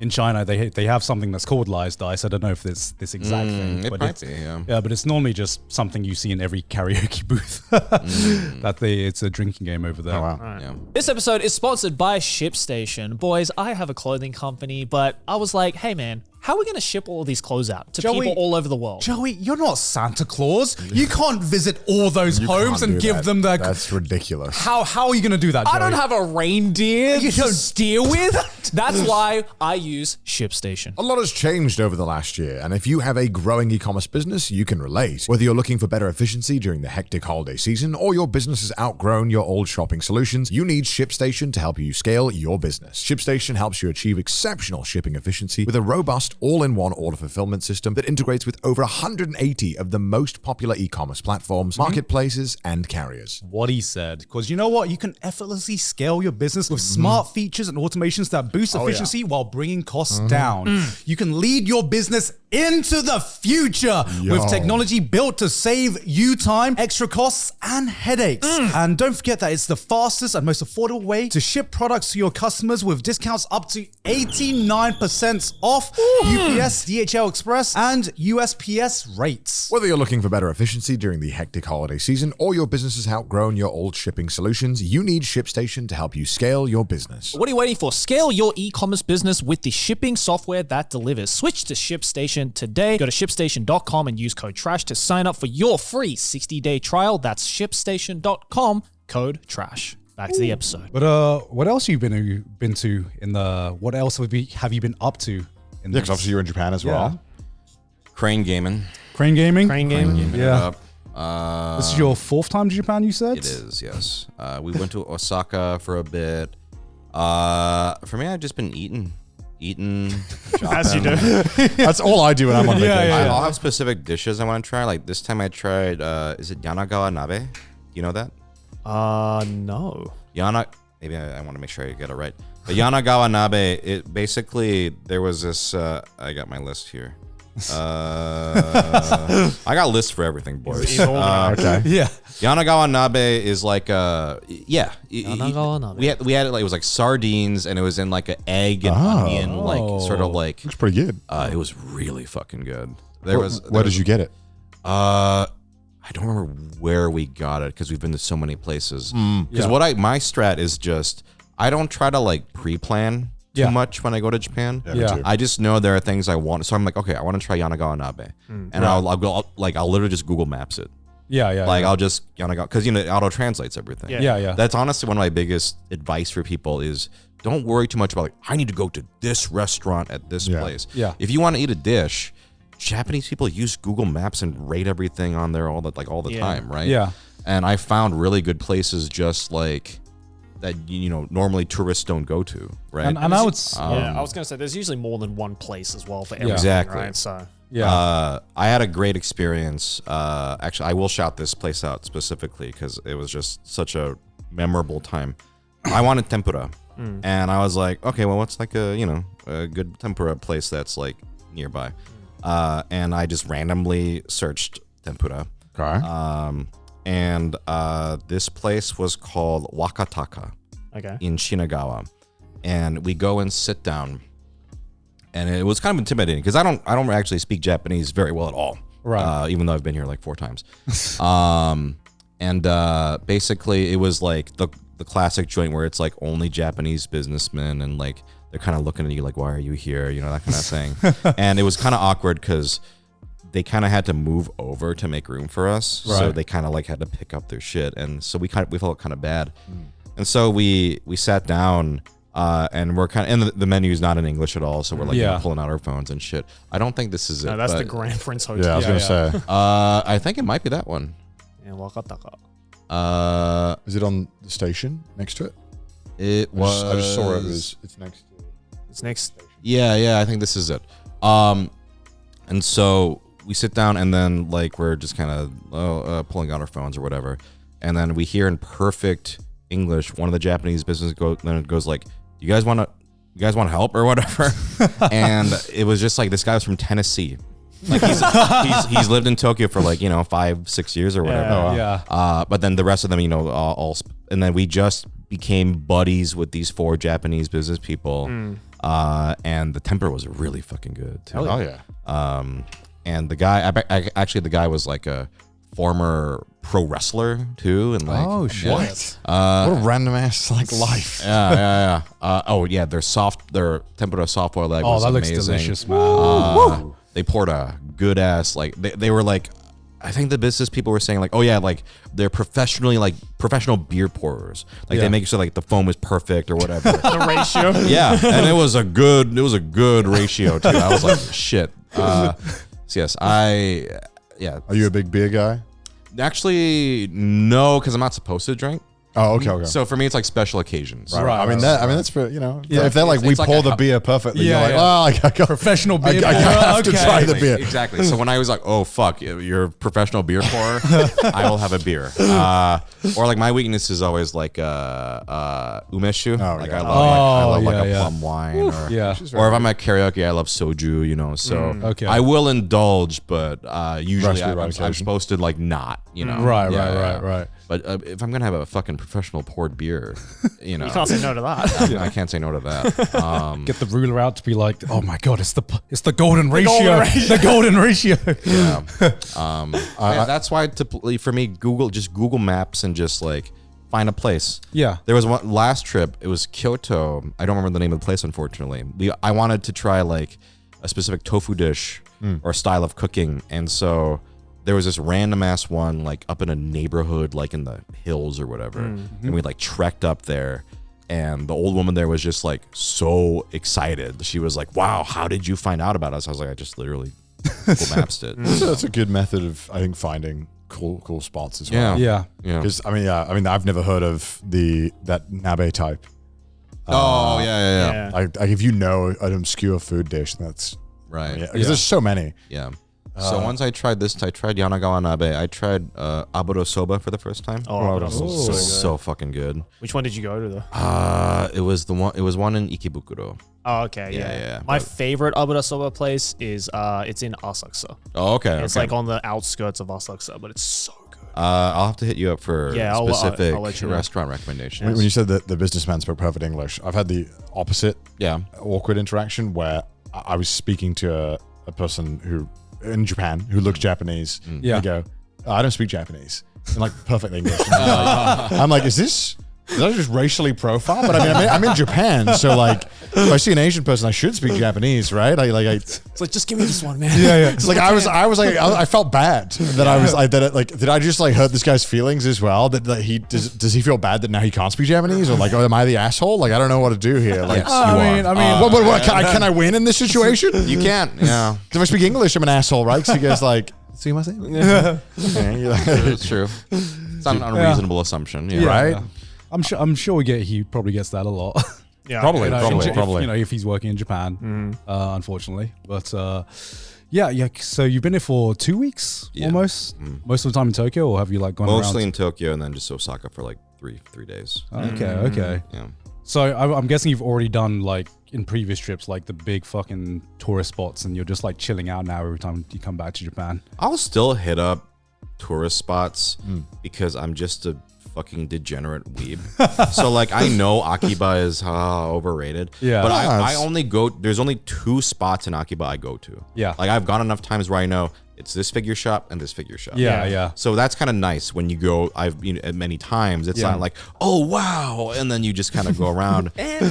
in China they have something that's called Lies Dice. I don't know if it's this exact thing, It but might be, yeah. Yeah, but it's normally just something you see in every karaoke booth. It's a drinking game over there. Oh, wow. Yeah. This episode is sponsored by Shipstation. Boys, I have a clothing company, but I was like, hey man, how are we going to ship all of these clothes out to Joey- people all over the world? Joey, you're not Santa Claus. You can't visit all those homes Can't and do give that. them the. That's ridiculous. How are you going to do that, Joey? I don't have a reindeer You to don't- steer with. That's why I use Shipstation. A lot has changed over the last year, and if you have a growing e-commerce business, you can relate. Whether you're looking for better efficiency during the hectic holiday season, or your business has outgrown your old shopping solutions, you need Shipstation to help you scale your business. Shipstation helps you achieve exceptional shipping efficiency with a robust all-in-one order fulfillment system that integrates with over 180 of the most popular e-commerce platforms, marketplaces, and carriers. What he said. Because you know what? You can effortlessly scale your business with smart features and automations that boost efficiency while bringing costs down. You can lead your business into the future with technology built to save you time, extra costs, and headaches. And don't forget that it's the fastest and most affordable way to ship products to your customers with discounts up to 89% off UPS, DHL Express, and USPS rates. Whether you're looking for better efficiency during the hectic holiday season or your business has outgrown your old shipping solutions, you need Shipstation to help you scale your business. What are you waiting for? Scale your e-commerce business with the shipping software that delivers. Switch to Shipstation today. Go to shipstation.com and use code TRASH to sign up for your free 60-day trial. That's shipstation.com, code TRASH. Back to the episode. But what else have you been to in the? What else have you been up to? In Yeah, because obviously you're in Japan as well. Crane gaming. Crane gaming. Yeah. This is your 4th time to Japan, you said? It is, yes. We went to Osaka for a bit. For me, I've just been eating. As you do. That's all I do when I'm on vacation. I'll have specific dishes I want to try. Like this time I tried, is it Yanagawa Nabe? Do you know that? No. Maybe I want to make sure I get it right. The Yanagawa Nabe, it basically, there was this, I got my list here. I got lists for everything, boys. Okay. Yeah. Yanagawa Nabe is like Yanagawa Nabe. we had it like, it was like sardines and it was in like an egg and onion, like sort of like, Looks pretty good. it was really fucking good. Where did you get it? I don't remember where we got it because we've been to so many places. Because my strat is just, I don't try to like pre-plan too much when I go to Japan. Me too. I just know there are things I want. So I'm like, okay, I want to try Yanagawa Nabe. And I'll go, I'll literally just Google Maps it. I'll just Yanagawa, because it auto translates everything. Yeah. That's honestly one of my biggest advice for people is don't worry too much about like, I need to go to this restaurant at this place. Yeah. If you want to eat a dish, Japanese people use Google Maps and rate everything on there all the time, right? Yeah. And I found really good places just like that, normally tourists don't go to, right? And I would. I was going to say, there's usually more than one place as well for everything, Exactly. right? So, Yeah. I had a great experience. Actually, I will shout this place out specifically because it was just such a memorable time. I wanted tempura, and I was like, okay, well, what's like a good tempura place that's like nearby? And I just randomly searched tempura. Okay. And this place was called Wakataka Okay. in Shinagawa, and we go and sit down, and it was kind of intimidating because I don't actually speak Japanese very well at all, Right. even though I've been here like 4 times. And basically it was like the classic joint where it's like only Japanese businessmen, and like they're kind of looking at you like, why are you here, you know, that kind of thing. And it was kind of awkward because they kind of had to move over to make room for us, so Right. they kind of like had to pick up their shit, and so we felt kind of bad. And so we sat down, and we're kind of, and the menu's not in English at all, so we're like you know, pulling out our phones and shit. I don't think this is it. No, that's the but, Grand Prince Hotel. Yeah, I was gonna say. I think it might be that one. Yeah, Wakataka. Is it on the station next to it? It was. I just saw it. It's next to it. It's next. Yeah, I think this is it. And so we sit down, and then like we're just kind of pulling out our phones or whatever, and then we hear in perfect English one of the Japanese business goes like, "You guys want to help or whatever?" And it was just like this guy was from Tennessee, like he's lived in Tokyo for like 5-6 years or whatever. Yeah. But then the rest of them, and then we just became buddies with these 4 Japanese business people, and the temper was really fucking good too. Oh yeah. And the guy, actually, the guy was like a former pro wrestler too, and like, Oh shit. What? What a random ass like life. yeah. Their tempura soft boiled egg Oh, was that looks amazing. delicious, man. They poured a good ass, like they were like, I think the business people were saying like, oh yeah, like they're professional beer pourers. Like Yeah. they make sure like the foam is perfect or whatever. The ratio. Yeah, and it was a good ratio too. I was like, shit. So yes, Are you a big beer guy? actually no, because I'm not supposed to drink. Oh, okay. So for me, it's like special occasions. Right. I mean, that's for if they're like, we it's like pour a the hou- beer perfectly, Yeah, you're like, yeah. oh, I got Professional beer. I have to Okay. try the beer. Exactly. So when I was like, oh fuck, you're a professional beer pourer, I will have a beer. Or like my weakness is always like umeshu. Oh, like yeah. I love like a yeah. plum wine. Or, Yeah. or if I'm at karaoke, I love soju. So Okay. I will indulge, but usually Rest of the I'm occasion. supposed to like not. Right. But if I'm gonna have a fucking professional poured beer, You can't say no to that. I can't say no to that. Get the ruler out to be like, oh my god, it's the golden ratio. The golden ratio. Yeah, that's why for me, Google Maps and just like find a place. Yeah. There was one last trip. It was Kyoto. I don't remember the name of the place, unfortunately. I wanted to try like a specific tofu dish or style of cooking, and so there was this random ass one like up in a neighborhood, like in the hills or whatever, and we like trekked up there. And the old woman there was just like so excited. She was like, "Wow, how did you find out about us?" I was like, "I just literally Google Maps it." That's a good method of, I think, finding cool spots as well. Yeah. Yeah. Because I've never heard of that nabe type. Oh yeah. Yeah. Like if you know an obscure food dish, that's Right. because there's so many. Yeah. So once I tried Yanagawa Nabe. I tried aburo soba for the first time. Oh, that's So fucking good. which one did you go to though? It was one in Ikebukuro. Oh, okay, yeah. yeah, My but- favorite abura soba place is it's in Asakusa. Oh, okay. It's like on the outskirts of Asakusa, but it's so good. I'll have to hit you up for Yeah, specific I'll let you know. restaurant recommendations. When you said that the businessman spoke perfect English, I've had the opposite Yeah. awkward interaction where I was speaking to a person who in Japan who looks Japanese. Yeah. I go, "Oh, I don't speak Japanese in like perfect English. And I'm like, is that just racially profile? But I mean, I'm in Japan, so like, if I see an Asian person, I should speak Japanese, right? It's like, just give me this one, man. It's like I was like I felt bad that I was like did I just like hurt this guy's feelings as well? That like does he feel bad that now he can't speak Japanese, or like, oh, am I the asshole? Like I don't know what to do here. Like what can I win in this situation? You can't. Yeah. If I speak English, I'm an asshole, right? So he goes like, see what I'm saying? Yeah, you're like, It's true. It's not an unreasonable assumption. Yeah. right? I'm sure he probably gets that a lot. Yeah. Probably. If he's working in Japan, unfortunately. But yeah. So you've been here for 2 weeks almost. Most of the time in Tokyo, or have you like gone Mostly around? in Tokyo and then just Osaka for like three days. Okay. Yeah. So I'm guessing you've already done like in previous trips, like the big fucking tourist spots, and you're just like chilling out now every time you come back to Japan. I'll still hit up tourist spots because I'm just a fucking degenerate weeb. So like I know Akiba is overrated. Yeah. But Yes. I only go. There's only 2 spots in Akiba I go to. Yeah. Like I've gone enough times where I know it's this figure shop and this figure shop. Yeah. So that's kind of nice when you go. I've been many times. It's not like, oh wow, and then you just kind of go around.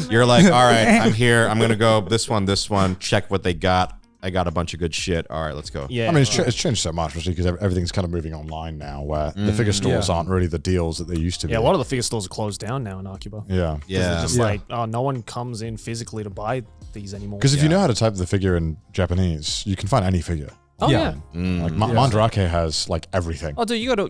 You're like, all right, I'm here. I'm gonna go this one. Check what they got. I got a bunch of good shit. All right, let's go. Yeah. I mean, it's changed so much, especially because everything's kind of moving online now, where the figure stores aren't really the deals that they used to be. Yeah, a lot of the figure stores are closed down now in Akiba. Yeah. Yeah. It's just like, oh, no one comes in physically to buy these anymore. Because if you know how to type the figure in Japanese, you can find any figure. Oh, Yeah. yeah. Like Mandarake has like everything. Oh, dude, you go to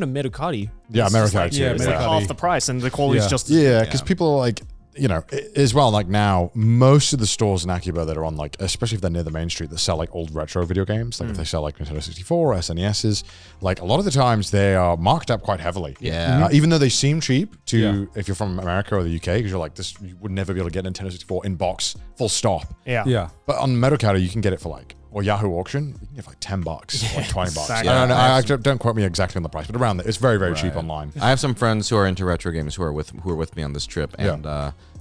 Mercari. Yeah, It's just Mercari like, too, It's yeah. like half the price, and the quality's Yeah. just Yeah, because people are like, you know, as well, like now, most of the stores in Akiba that are on like, especially if they're near the main street, that sell like old retro video games, like if they sell like Nintendo 64 or SNESs, like a lot of the times they are marked up quite heavily. Yeah. Even though they seem cheap to, if you're from America or the UK, because you're like, this, you would never be able to get Nintendo 64 in box, full stop. yeah. Yeah. But on Mercari, you can get it for like, or Yahoo Auction, you can get for like $10, like $20. exactly. I don't quote me exactly on the price, but around that, it's very, very cheap online. I have some friends who are into retro games who are with me on this trip, and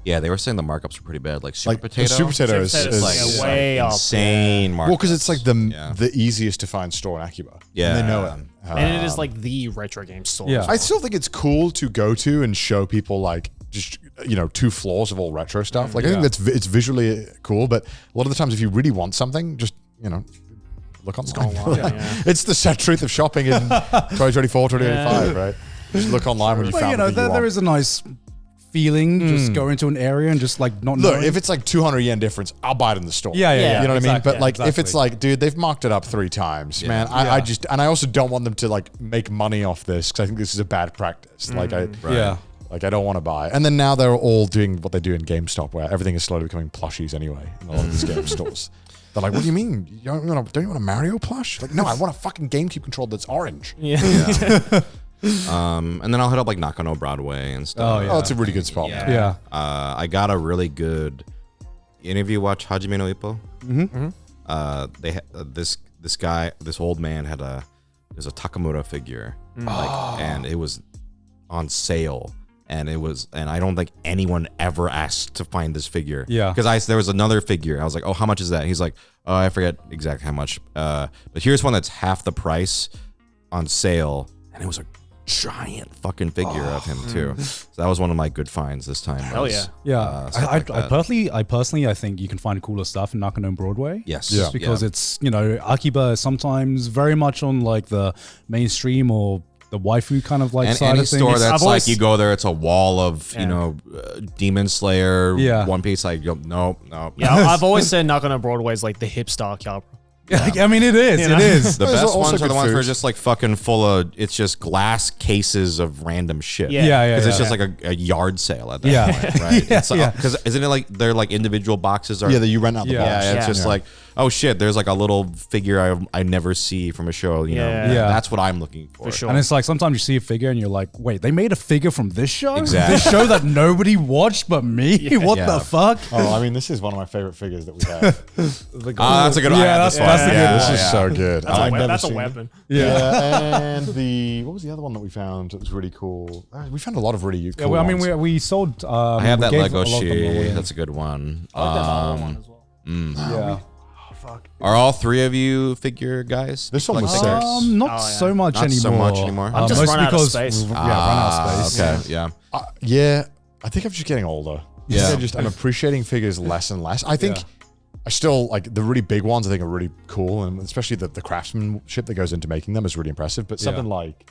yeah, they were saying the markups were pretty bad. Like Super Like Potato, Super Potato Super is Potato's like way up. insane markups. well, because it's like the easiest to find store in Akiba. Yeah. And they know it. And it is like the retro game store. Yeah. as I well. still think it's cool to go to and show people like just 2 floors of all retro stuff. Like I think it's visually cool, but a lot of the times if you really want something, just look online. yeah. It's the sad truth of shopping in 2024, 2025, right? Just look online when you But found you know, the thing you there want. is a nice feeling just going to an area and just like not Look, knowing. if it's like 200 yen difference, I'll buy it in the store. Yeah. You know what I mean? exactly, But like, if it's exactly. like, dude, they've marked it up 3 times, man. I just, and I also don't want them to like make money off this because I think this is a bad practice. Like yeah. like I don't want to buy. And then now they're all doing what they do in GameStop, where everything is slowly becoming plushies anyway in a lot of these game stores. They're like, what do you mean? Don't you want a Mario plush? Like, no, I want a fucking GameCube controller that's orange. Yeah. and then I'll hit up like Nakano Broadway and stuff. Oh, yeah. Oh, it's a really good spot. man. Yeah. I got a really good. Any of you watch Hajime no Ippo? This old man had there's a Takamura figure, and it was on sale, and I don't think anyone ever asked to find this figure. Yeah. because there was another figure. I was like, oh, how much is that? He's like, oh, I forget exactly how much. But here's one that's half the price on sale, and it was a giant fucking figure of him too. So that was one of my good finds this time. Hell yeah. Yeah, stuff I like that. personally, I think you can find cooler stuff in Nakano Broadway. Yes. Yeah. Just because it's, Akiba is sometimes very much on like the mainstream or the waifu kind of like And side any of things. store that's I've like always- you go there, it's a wall of Demon Slayer, Yeah. One Piece. Like, nope. Yeah, I've always said Nakano Broadway is like the hipster Akihabara. I mean, it is. know? It is. The There's best also ones are good the ones where foods. just like fucking full of. It's just glass cases of random shit. Yeah. Yeah. Because it's yeah. just like a yard sale at that Yeah. point, right? Yeah. Because isn't it like they're like individual boxes? Are, Yeah, that you rent out the Yeah. box. yeah, it's Yeah. just like, oh shit, there's like a little figure I never see from a show. You know, Yeah. Yeah. that's what I'm looking for. For sure. And it's like sometimes you see a figure and you're like, wait, they made a figure from this show? Exactly. This show that nobody watched but me? What Yeah. the fuck? Oh, I mean, this is one of my favorite figures that we have. That's a good one. Yeah, I have that's- this one. that's a good Yeah, This is yeah. so good. That's, I've never that's a seen it. weapon. Yeah, and what was the other one that we found that was really cool? We found a lot of really cool Yeah, well, I mean, ones. we sold. I have that gave Lego a lot of them away. Shi. That's a good one. I like that other one as well. Yeah. Are all 3 of you figure guys? This one was Like sick. figures? Not Oh, yeah. so much Not anymore. so much anymore. I've just mostly run out of because space. run out of space. Okay, yeah. Yeah, I think I'm just getting older. Yeah. I'm appreciating figures less and less. I think I still like the really big ones. I think are really cool, and especially the craftsmanship that goes into making them is really impressive. But something like,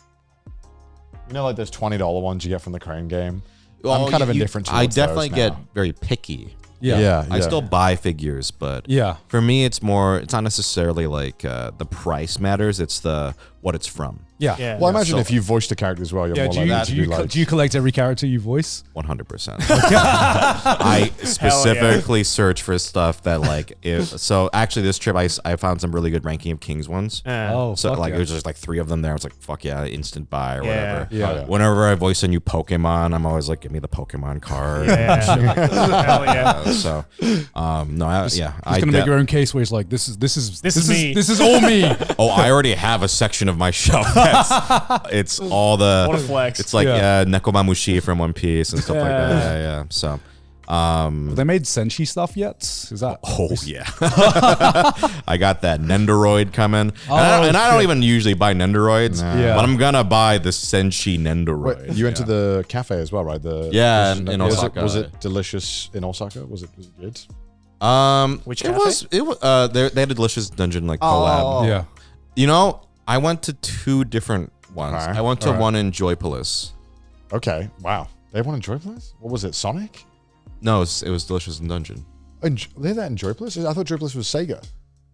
like those $20 ones you get from the Crane game. I'm kind of indifferent to I those definitely now. get very picky. Yeah. I still buy figures, but Yeah. for me, it's not necessarily like the price matters. It's what it's from. Yeah. Yeah. Well, I imagine so- if you voiced a character as well, you're Yeah, more do likely you, to do, be you, like, do you collect every character you voice? 100%. I specifically search for stuff that like so actually this trip I found some really good Ranking of Kings ones. Oh, So fuck like yeah. it was just like 3 of them there. I was like, fuck yeah, instant buy or whatever. Yeah. Oh, yeah. Whenever I voice a new Pokemon, I'm always like, give me the Pokemon card. Yeah. Hell yeah. So no, Just gonna make your own case where it's like this is me. This is all me. Oh, I already have a section of my shelf. It's all the. What a flex. It's like Nekomamushi from One Piece and stuff like that. Yeah. So. Have they made Senshi stuff yet? Is that? Oh yeah, I got that Nendoroid coming, and I don't even usually buy Nendoroids, Yeah. but I'm gonna buy the Senshi Nendoroid. Wait, you went to the cafe as well, right? In Osaka. Was it delicious in Osaka? Was it good? Which it cafe? was they had a delicious dungeon like collab. Yeah. You know, I went to 2 different ones. Alright, I went to alright. one in Joypolis. Okay, wow. They have one in Joypolis? What was it, Sonic? No, it was delicious in dungeon. They had that in Joypolis? I thought Joypolis was Sega. Am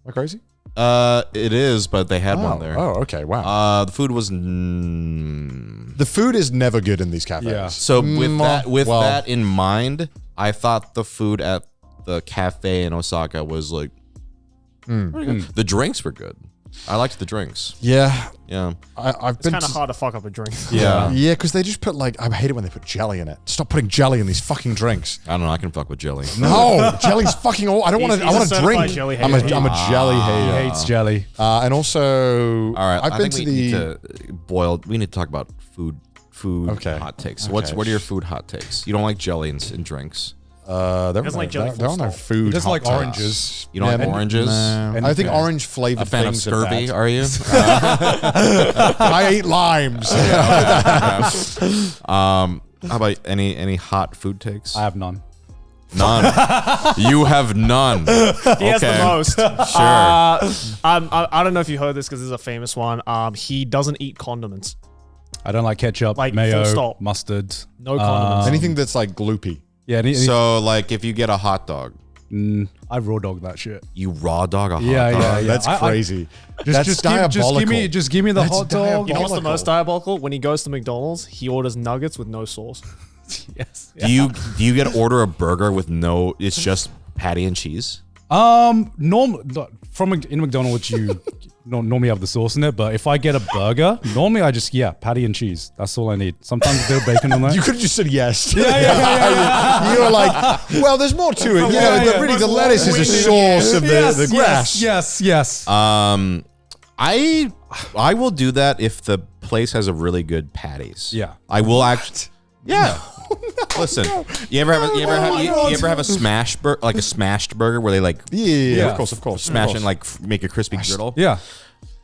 I crazy? It is, but they had one there. Oh, okay, wow. The food was. The food is never good in these cafes. Yeah. So with well- that in mind, I thought the food at the cafe in Osaka was like pretty good. The drinks were good. I liked the drinks. Yeah, Yeah. I've It's been kind of hard to fuck up a drink. Yeah. Yeah, because they just put I hate it when they put jelly in it. Stop putting jelly in these fucking drinks. I don't know. I can fuck with jelly. No, jelly's fucking all. I don't want to. I He's a want to certified drink. jelly I'm hater. a jelly He hater. hates jelly. And also, All right. I've I been think to we need the. to boil. We need to talk about food Okay. hot takes. Okay. What are your food hot takes? You don't like jelly in drinks. There doesn't like jelly There are no full stop. food. He doesn't hot like takes. oranges. You don't like oranges? No. I think orange A flavored fan of things are scurvy? bad. Are you? I eat limes. How about any hot food takes? I have none. None. You have none. He has the most. Sure. I don't know if you heard this because this is a famous one. He doesn't eat condiments. I don't like ketchup, Like, mayo, full stop. mustard. No condiments. Anything that's like gloopy. Yeah, So like, if you get a hot dog, I raw dog that shit. you raw dog a hot Yeah, dog. yeah, yeah. That's crazy. That's Just diabolical. give me the That's hot dog. diabolical. You know what's the most diabolical? When he goes to McDonald's, he orders nuggets with no sauce. Yes. Do you get to order a burger with no? It's just patty and cheese. In McDonald's you normally have the sauce in it, but if I get a burger, normally I just patty and cheese. That's all I need. Sometimes there's bacon on that. You could have just said yes. Yeah. You were like, well, there's more to it. Really, the lettuce is a source of the grass. Yes. I will do that if the place has a really good patties. Yeah. I will actually. Yeah. Listen, you ever have a smashed burger where they like Yeah, of course. smash and like make a crispy griddle? Yeah.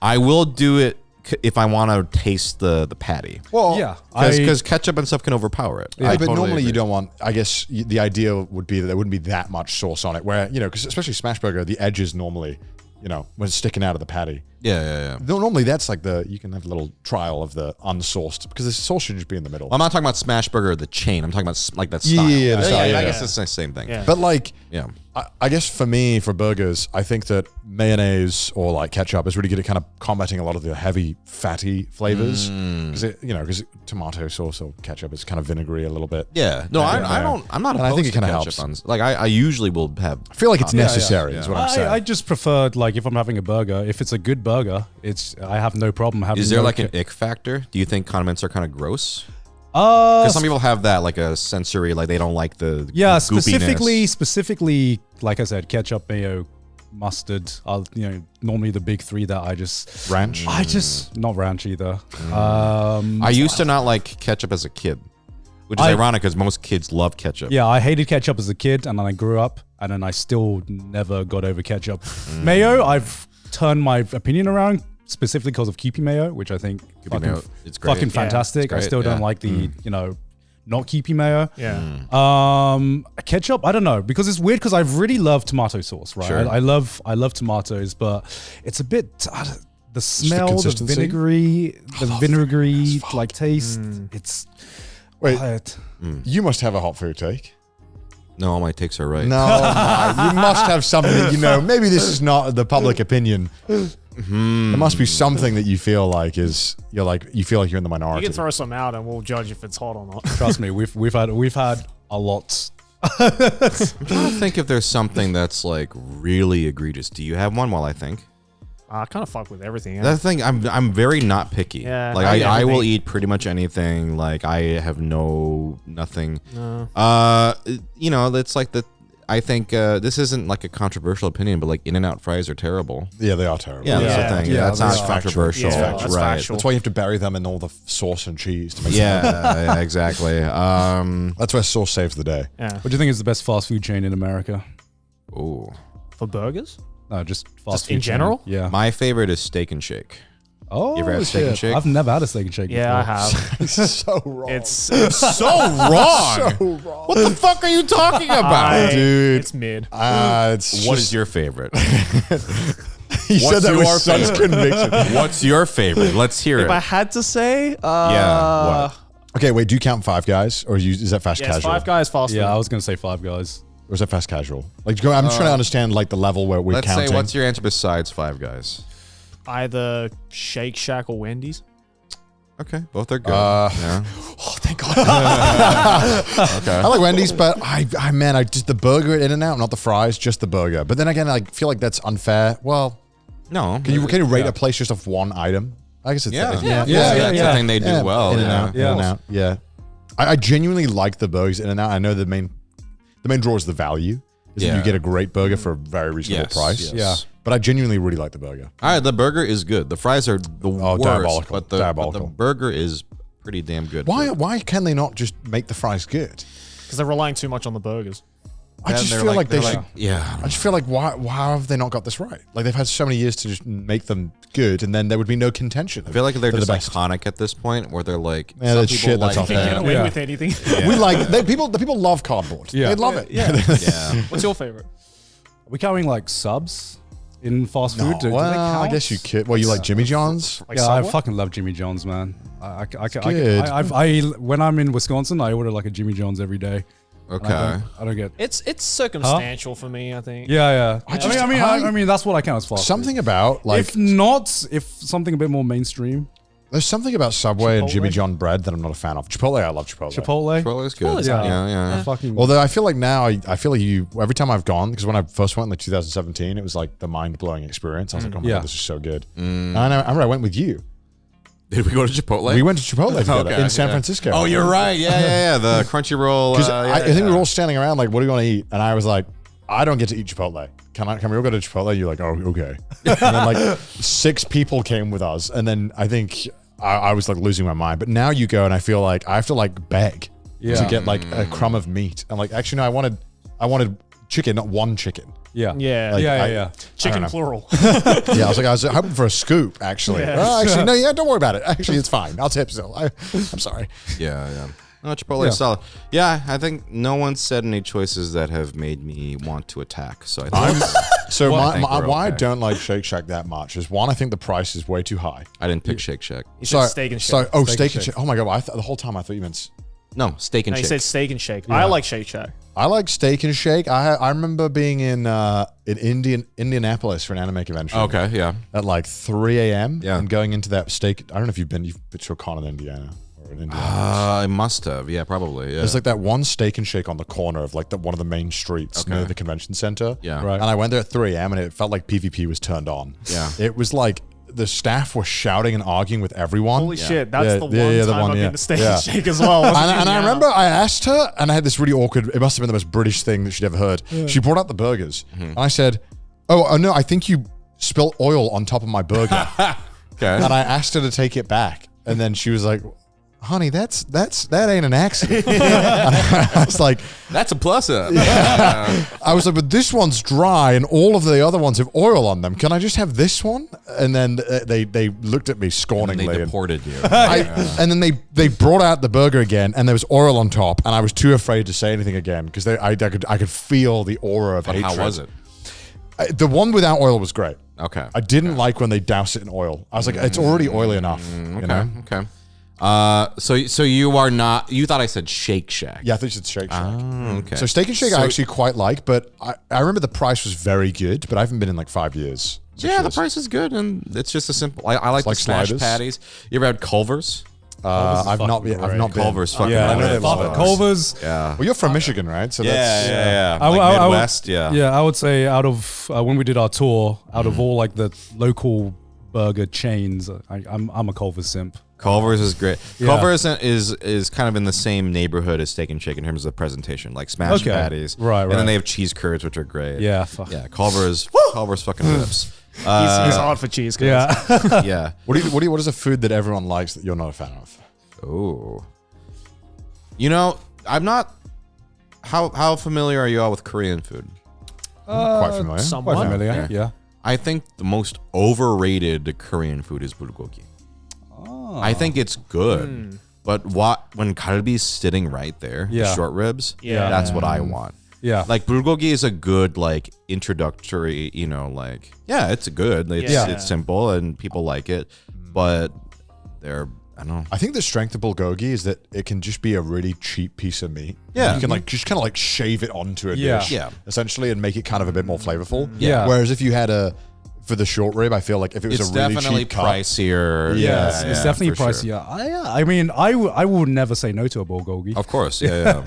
I will do it if I want to taste the patty. Well, Yeah. Because ketchup and stuff can overpower it. Yeah, I but totally normally you agree. don't want. I guess the idea would be that there wouldn't be that much sauce on it. Where because especially smash burger, the edges normally, when it's sticking out of the patty. Yeah. Normally that's like you can have a little trial of the unsauced because the sauce should just be in the middle. I'm not talking about smash burger the chain. I'm talking about like that style. Yeah, the style, I yeah. guess it's the same thing. Yeah. But like, Yeah. I guess for me, for burgers, I think that mayonnaise or like ketchup is really good at kind of combating a lot of the heavy, fatty flavors. Because tomato sauce or ketchup is kind of vinegary a little bit. Yeah. No, I don't. I'm not. And I opposed think it to kinda ketchup helps. on. Like I usually will have. I feel like it's Yeah, necessary, yeah. is what I'm saying. I just preferred like if I'm having a burger, if it's a good burger, I have no problem having. Is there no like an ick factor? Do you think condiments are kind of gross? Uh, Because some people have that, like a sensory, like they don't like the yeah, goopiness. specifically, like I said, ketchup, mayo, mustard are normally the big three that I just Ranch? I just not ranch either. I used to not like ketchup as a kid, which is ironic because most kids love ketchup. Yeah, I hated ketchup as a kid, and then I grew up, and then I still never got over ketchup. Mayo, I've turned my opinion around specifically because of Kewpie mayo, which I think mayo, it's great. fucking fantastic. it's great, I still don't yeah. like the not Kewpie mayo. Yeah. Ketchup, I don't know, because it's weird because I really love tomato sauce, right? Sure. I love tomatoes, but it's a bit the smell, the consistency? vinegary like taste. It's Wait, quiet. you must have a hot food take. No, all my takes are right. No, you must have something. Maybe this is not the public opinion. There must be something that you feel like you feel like you're in the You minority. can throw some out and we'll judge if it's hot or not. Trust me, we've had a lot. I'm trying to think if there's something that's like really egregious. Do you have one? While I think. I kind of fuck with everything. That's the thing. I'm very not picky. Yeah, like I eat I will everything. eat pretty much anything. Like I have nothing. No. It's like I think this isn't like a controversial opinion, but like In-N-Out fries are terrible. Yeah, they are terrible. Yeah, that's the thing. Yeah, That's not that's factual. controversial. Yeah, that's right. factual. That's why you have to bury them in all the sauce and cheese to make them. Yeah, exactly. That's where sauce saves the day. Yeah. What do you think is the best fast food chain in America? Ooh. For burgers? No, just fast Just food in chain. general? Yeah. My favorite is Steak and Shake. Oh, You ever had Steak and Shake? I've never had a steak and shake. Yeah, I before. have. It's so wrong. It's So wrong. What the fuck are you talking about? Dude. It's mid. It's What just- is your favorite? He said that with such conviction. What's your favorite? Let's hear If I it. had to say, Yeah, what? Okay, wait. Do you count Five Guys, or is that fast yes, casual? Five Guys fast food. Yeah, I was gonna say Five Guys. Or is that fast casual? Like, I'm just trying to understand like the level where we're Let's counting. say, what's your answer besides Five Guys? Either Shake Shack or Wendy's. Okay, both are good. Yeah. Oh, thank God. Okay. I like Wendy's, but I just the burger at In-N-Out, not the fries, just the burger. But then again, I feel like that's unfair. Well, No. can you rate a place just off one item? I guess it's Yeah. yeah. That's the thing they do well. In-N-Out, Yeah. In-N-Out, yeah. I genuinely like the burgers at In-N-Out. I know the main draw is the value. Is that Yeah. you get a great burger for a very reasonable price. Yes. Yeah. But I genuinely really like the burger. All right, the burger is good. The fries are the worst, diabolical. but the Diabolical. burger is pretty damn good. Why can they not just make the fries good? Because they're relying too much on the burgers. I just feel like they should. Yeah. I just feel like why have they not got this right? Like they've had so many years to just make them good, and then there would be no contention. I feel like they're just best. iconic at this point, where they're like, Yeah, some that's people shit, that's like not fair. Get them. away Yeah. with anything. We like the people love cardboard. Yeah. They love it. Yeah. Yeah. What's your favorite? Are we counting like subs in fast food? No, Do they well, I count? guess you could. Well, you like Jimmy John's? Like Yeah, Subway? I fucking love Jimmy John's, man. good. When I'm in Wisconsin, I order like a Jimmy John's every day. Okay. I don't get. It's circumstantial for me, I think. Yeah. I I mean, that's what I count as fast food. Something about like If something a bit more mainstream, there's something about Subway and Chipotle? Jimmy John bread that I'm not a fan of. Chipotle, I love Chipotle. Chipotle. Chipotle is good. Chipotle's Yeah. Fucking. Although I feel like now, I feel like every time I've gone, because when I first went in like 2017, it was like the mind blowing experience. I was like, oh my Yeah. God, this is so good. And I remember I went with you. Did we go to Chipotle? We went to Chipotle together Okay, in San yeah. Francisco. Oh, you're right. Yeah. The crunchy roll. Because yeah, I think we yeah. were all standing around like, what do you want to eat? And I was like, I don't get to eat Chipotle. Can we all go to Chipotle? You're like, oh, okay. And then like 6 people came with us. And then I think I was like losing my mind. But now you go and I feel like I have to like beg to get like a crumb of meat. I'm like, actually, no, I wanted chicken, not one chicken. Yeah. Yeah. Like, Yeah. Chicken know. plural. Yeah, I was hoping for a scoop, actually. Yeah. Oh, actually, no, yeah, don't worry about it. Actually, it's fine. I'll tip still. I'm sorry. Yeah. No, Chipotle is solid. Yeah, I think no one said any choices that have made me want to attack. So I think So I think we're why I okay. don't like Shake Shack that much is one, I think the price is way too high. I didn't pick Shake Shack. You said steak and shake. Steak and Shake. Oh my God, the whole time I thought you meant... No, Steak and No, you Shake. said steak and shake. I like Shake Shack. I like Steak and Shake. I remember being in Indianapolis for an anime convention. Okay, yeah. At like 3 a.m. Yeah. And going into that steak... I don't know if you've been to a con in Indiana or in Indiana. I must have. Yeah, probably. Yeah. There's like that one Steak and Shake on the corner of like one of the main streets near the convention center. Yeah. Right. And I went there at 3 a.m. and it felt like PvP was turned on. Yeah. It was like the staff were shouting and arguing with everyone. Holy shit, that's Yeah, the one the time one, I've yeah. been to steak Yeah. and shake as well. And I remember I asked her, and I had this really awkward, it must have been the most British thing that she'd ever heard. She brought out the burgers. And I said, oh, no, I think you spilled oil on top of my burger. Okay. And I asked her to take it back. And then she was like, honey, that ain't an accident. And I was like, That's a plus up. I was like, but this one's dry and all of the other ones have oil on them. Can I just have this one? And then they looked at me And scorningly. they and deported you. and then they brought out the burger again, and there was oil on top, and I was too afraid to say anything again because I could feel the aura of But hatred. how was it? The one without oil was great. Okay. I didn't like when they douse it in oil. I was like, it's already oily enough. You know? Okay. So you are not. You thought I said Shake Shack. Yeah, I think you said Shake Shack. Oh, okay. So Steak and Shake I actually quite like, but I remember the price was very good, but I haven't been in like 5 years. Yeah, the price is good, and it's just a simple. I like the like smash sliders. patties. You ever had Culver's? I've not been. Culver's fucking. I know they love Culver's. it. Culver's. Yeah. Well, you're from Michigan, right? So Yeah. I- Like I- I would- Midwest. Yeah. Yeah, I would say out of when we did our tour, out of all like the local burger chains, I'm a Culver's simp. Culver's is great. Yeah. Culver's is kind of in the same neighborhood as Steak and Shake in terms of presentation, like smash patties. Right, And right. then they have cheese curds, which are great. Yeah, fuck. Yeah, Culver's fucking rips. He's hard for cheese. Yeah. Yeah. What is a food that everyone likes that you're not a fan of? Oh. You know, I'm not. How familiar are you all with Korean food? Quite familiar. somewhat. Quite familiar. Yeah. I think the most overrated Korean food is bulgogi. Oh. I think it's good, but when kalbi's sitting right there, the Yeah. short ribs, Yeah. that's what I want. Yeah. Like bulgogi is a good like introductory, you know, like it's good. It's Yeah. it's simple and people like it, but I don't know. I think the strength of bulgogi is that it can just be a really cheap piece of meat. Yeah. You can like just kind of like shave it onto a Yeah. dish, Yeah. essentially, and make it kind of a bit more flavorful. Yeah. Whereas if you had for the short rib, I feel like if it was It's a really definitely cheap cut, pricier. Yeah, it's definitely for pricier. sure. I mean, I would never say no to a bulgogi. Of course, yeah.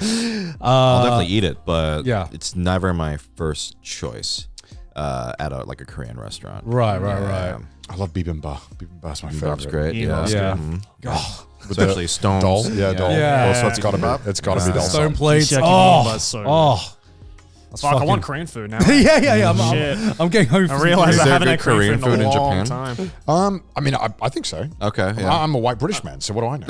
I'll definitely eat it, but yeah. it's never my first choice at a Korean restaurant. Right. I love bibimbap. Bibimbap's my Bibimbap's favorite. great. Bibimbap's Yeah. good. Mhm. Especially stones. Dol, yeah, dol. Yeah. Also, it's got to be. It's got to be dol. Stone plates. Shaky Oh, bibimbap's so good. oh. That's Fuck, I fucking- want Korean food now. yeah. Shit. I'm getting home. I realize Is I there haven't good had Korean Korean food in food a in long Japan? time. I mean, I think so. Okay, yeah. I'm a white British man, so what do I know?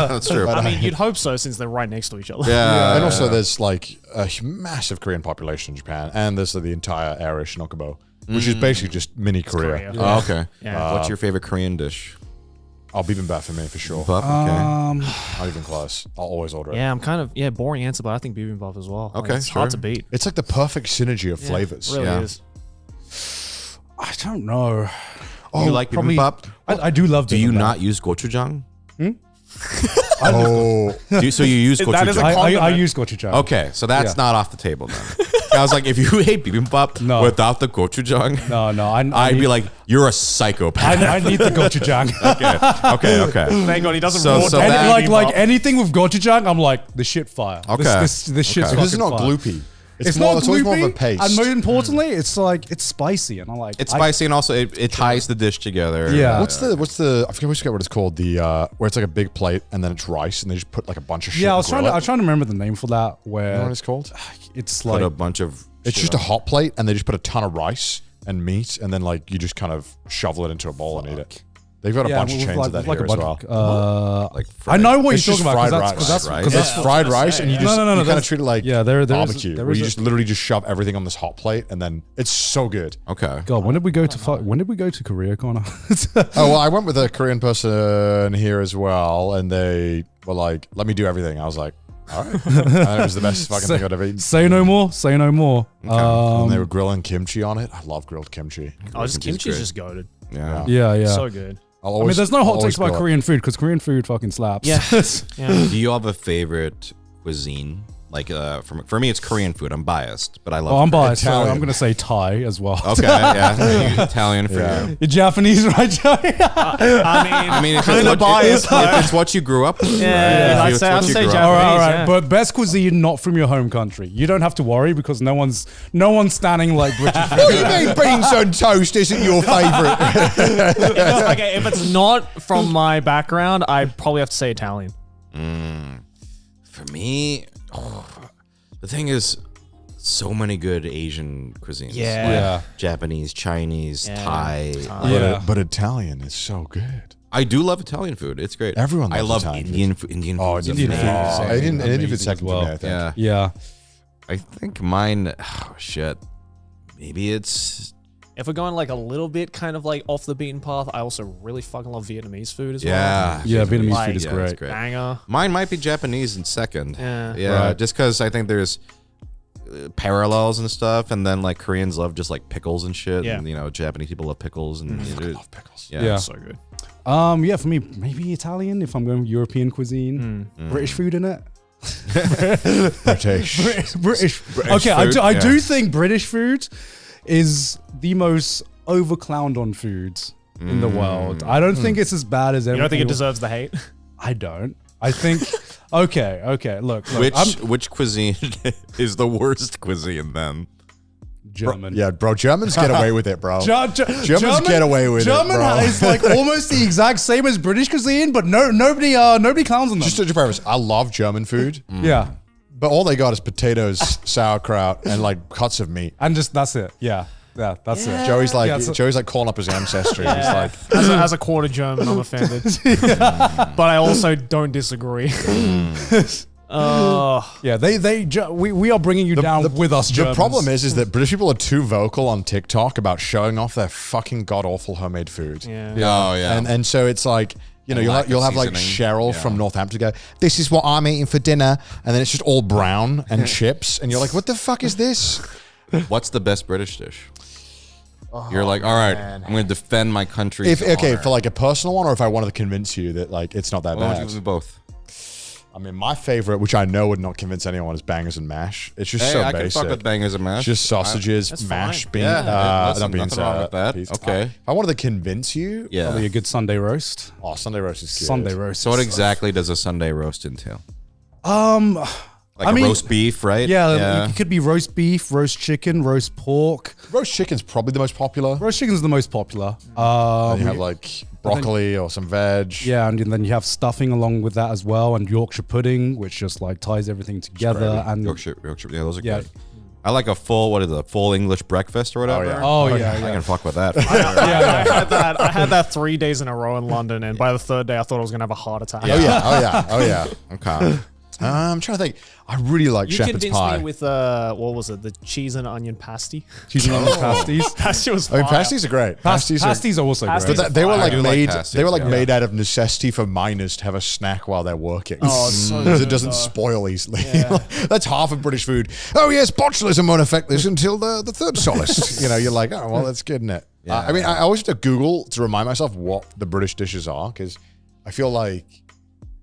That's true. I mean, you'd hope so since they're right next to each other. Yeah. And also, there's like a massive Korean population in Japan, and there's the entire area Shinokubo, which is basically just mini Korea. Korea. Oh, okay. Yeah. What's your favorite Korean dish? Bibimbap for me for sure. Buff? Okay. Not even close. I'll always order it. Yeah, I'm kind of boring answer, but I think bibimbap as well. Like, Okay, it's hard sure. to beat. It's like the perfect synergy of flavors. Really Yeah. is. I don't know. You like probably- bibimbap? I do love. Do you bibimbap. not use gochujang? Oh, So you use That is a gochujang? I use gochujang. Okay, so that's Yeah. not off the table then. I was like, if you hate bibimbap No. without the gochujang, No. I'd be like, you're a psychopath. I need the gochujang. Okay. Thank God he doesn't So- raw so dog that- And like bibimbap. anything with gochujang, I'm like the shit fire. Okay. This shit's Okay. because it's fucking not fire. gloopy. It's more. not It's always more of a gloopy, paste. and more importantly, it's like it's spicy, and I'm like It's spicy and also it ties the dish together. Yeah. What's the? I forget what it's called. The where it's like a big plate and then it's rice and they just put like a bunch of shit. Yeah, I and was trying grill to. I it. was trying to remember the name for that. You Where know what it's called? it's Put like a bunch of. It's shit just a on. hot plate and they just put a ton of rice and meat and then like you just kind of shovel it into a bowl and eat it. They've got a bunch of with chains of that with here a as bunch well. Like I fried. know what It's you're just talking about. fried 'cause that's- rice. because It's that's fried rice and you just No, you kind of that's- treat it like yeah, there is- barbecue. there Where is you a- just literally just shove everything on this hot plate and then it's so good. Okay. God, when did we go to Korea, Connor? Oh well, I went with a Korean person here as well, and they were like, "Let me do everything." I was like, "All right," and it was the best fucking thing I'd ever eaten. Say no more. Say no more. And they were grilling kimchi on it. I love grilled kimchi. Oh, just Kimchi's kimchi's great. just goaded. Yeah. Yeah. So good. I'll I always, mean, there's no I'll hot always takes about grill it. Korean food because Korean food fucking slaps. Yeah. Yeah. Do you have a favorite cuisine? Like, for me, it's Korean food. I'm biased, but I love. Oh, I'm Korean. biased, so Italian. I'm gonna say Thai as well. Okay, yeah, Italian for Yeah. you. You're Japanese, right, Joey? I mean, if Kinda biased, if it's what you grew up with, Yeah, right? I'd If say- it's what I'd you say grew up Japanese. with. all right. yeah. But best cuisine not from your home country. You don't have to worry because no one's standing like British. What do you mean beans on toast isn't your favorite? Okay, if it's not from my background, I probably have to say Italian. For me, the thing is, so many good Asian cuisines. Yeah. Like Yeah. Japanese, Chinese, Yeah. Thai. Yeah. But Italian is so good. I do love Italian food. It's great. Everyone I loves love Italian Indian food. Indian Oh, food. Indian food. amazing. Indian food Amazing second as well. to me, I think. Yeah. Yeah. I think mine. Oh shit. Maybe it's. If we're going like a little bit kind of like off the beaten path, I also really fucking love Vietnamese food as well. Yeah. Yeah, Vietnamese Like- food is Yeah, great. it's great. Banger. Mine might be Japanese in second. Yeah. Yeah. Right. Just because I think there's parallels and stuff, and then like Koreans love just like pickles and shit, Yeah. and you know Japanese people love pickles and I love pickles. yeah. Yeah. So good. Yeah, for me, maybe Italian if I'm going European cuisine. British food in it. British. British. British Okay, food, I yeah. do think British food is the most overclowned on foods in the world. I don't think it's as bad as You everything. don't think it deserves the hate? I don't. I think. Okay. Look. Which cuisine is the worst cuisine then? German. Yeah, bro. Germans get away with it, bro. Germans get away with it, German bro. is like almost the exact same as British cuisine, but nobody clowns on them. Just to preface, I love German food, Yeah, but all they got is potatoes, sauerkraut, and like cuts of meat. and just that's it. Yeah, that's it. Joey's like Yeah, so- Joey's like calling up his ancestry. He's like, As a quarter German, I'm offended. But I also don't disagree. Yeah, we are bringing you down with us. the Germans. problem is that British people are too vocal on TikTok about showing off their fucking god awful homemade food. Yeah. Oh yeah. And so it's like, you know, lack you'll of have like seasoning. Cheryl Yeah. from Northampton go, this is what I'm eating for dinner, and then it's just all brown and chips, and you're like, what the fuck is this? What's the best British dish? You're like, all right, I'm going to defend my country. Okay, for like a personal one, or if I wanted to convince you that like it's not that Why don't you bad. give me both? I mean, my favorite, which I know would not convince anyone, is bangers and mash. It's just Hey, so I basic. can fuck with bangers and mash. It's just sausages, That's mash, fine. bean, Yeah, listen, not beans, nothing wrong with that. peas. Okay. If I wanted to convince you, Yeah. Probably a good Sunday roast. oh, Sunday roast is good. Sunday roast. So what exactly does a Sunday roast entail? Like I a mean- roast beef, right? Yeah, it could be roast beef, roast chicken, roast pork. Roast chicken's probably the most popular. Roast chicken's the most popular. And you have like broccoli or some veg. Yeah, and then you have stuffing along with that as well, and Yorkshire pudding, which just like ties everything together. And Yorkshire, yeah, those are Yeah. great. I like a full English breakfast or whatever. yeah. Oh, yeah, I yeah. can fuck with that. I had that 3 days in a row in London, and by the third day, I thought I was gonna have a heart attack. Oh yeah. Okay. I'm trying to think. I really like You shepherd's convinced pie. me with what was it? The cheese and onion pasty. cheese and onion pasties. That shit was I mean, fire. pasties are great. Pasties Pasties are also Pasties great. are they were fire. like I do like made. pasties, They were like yeah. made out of necessity for miners to have a snack while they're working. Oh, it's so Because good, it doesn't though. spoil easily. That's half of British food. Oh yes, botulism won't affect this until the third solace. You know, you're like, oh well, that's good, isn't it? I mean, I always have to Google to remind myself what the British dishes are, because I feel like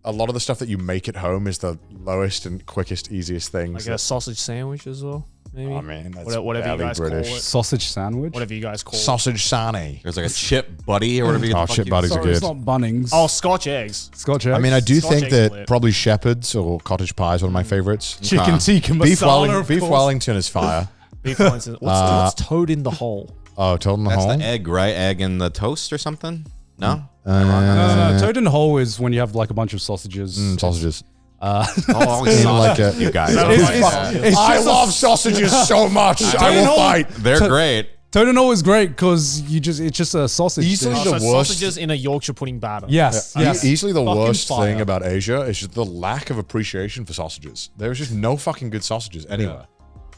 a lot of the stuff that you make at home is the lowest and quickest, easiest things. Like a sausage sandwich as well, maybe. I mean, that's whatever you barely guys British. call it. Sausage sandwich. Whatever you guys call it. Sausage sarnie. There's like a chip buddy or whatever you Oh, fuck chip you- buddies are Sorry, it's good. not Bunnings. Oh, Scotch eggs. Scotch eggs. I mean, I do Scotch think eggs that lit. probably Shepherd's or cottage pie is one of my favorites. chicken tikka Beef, masala. of Beef course. Wellington is fire. Beef Wellington. What's toad in the hole? Oh, toad in the That's hole. the egg, right? Egg in the toast or something? No? No. Toad in the hole is when you have like a bunch of sausages. Sausages. Oh, always In like sausage, a- you guys. It's I just a- love sausages so much. I will fight. They're great. Toad in the hole is great because it's just a sausage. Easily dish. the So worst. sausages in a Yorkshire pudding batter. Yes, yes. Easily the Fucking worst fire. thing about Asia is just the lack of appreciation for sausages. There's just no fucking good sausages anywhere.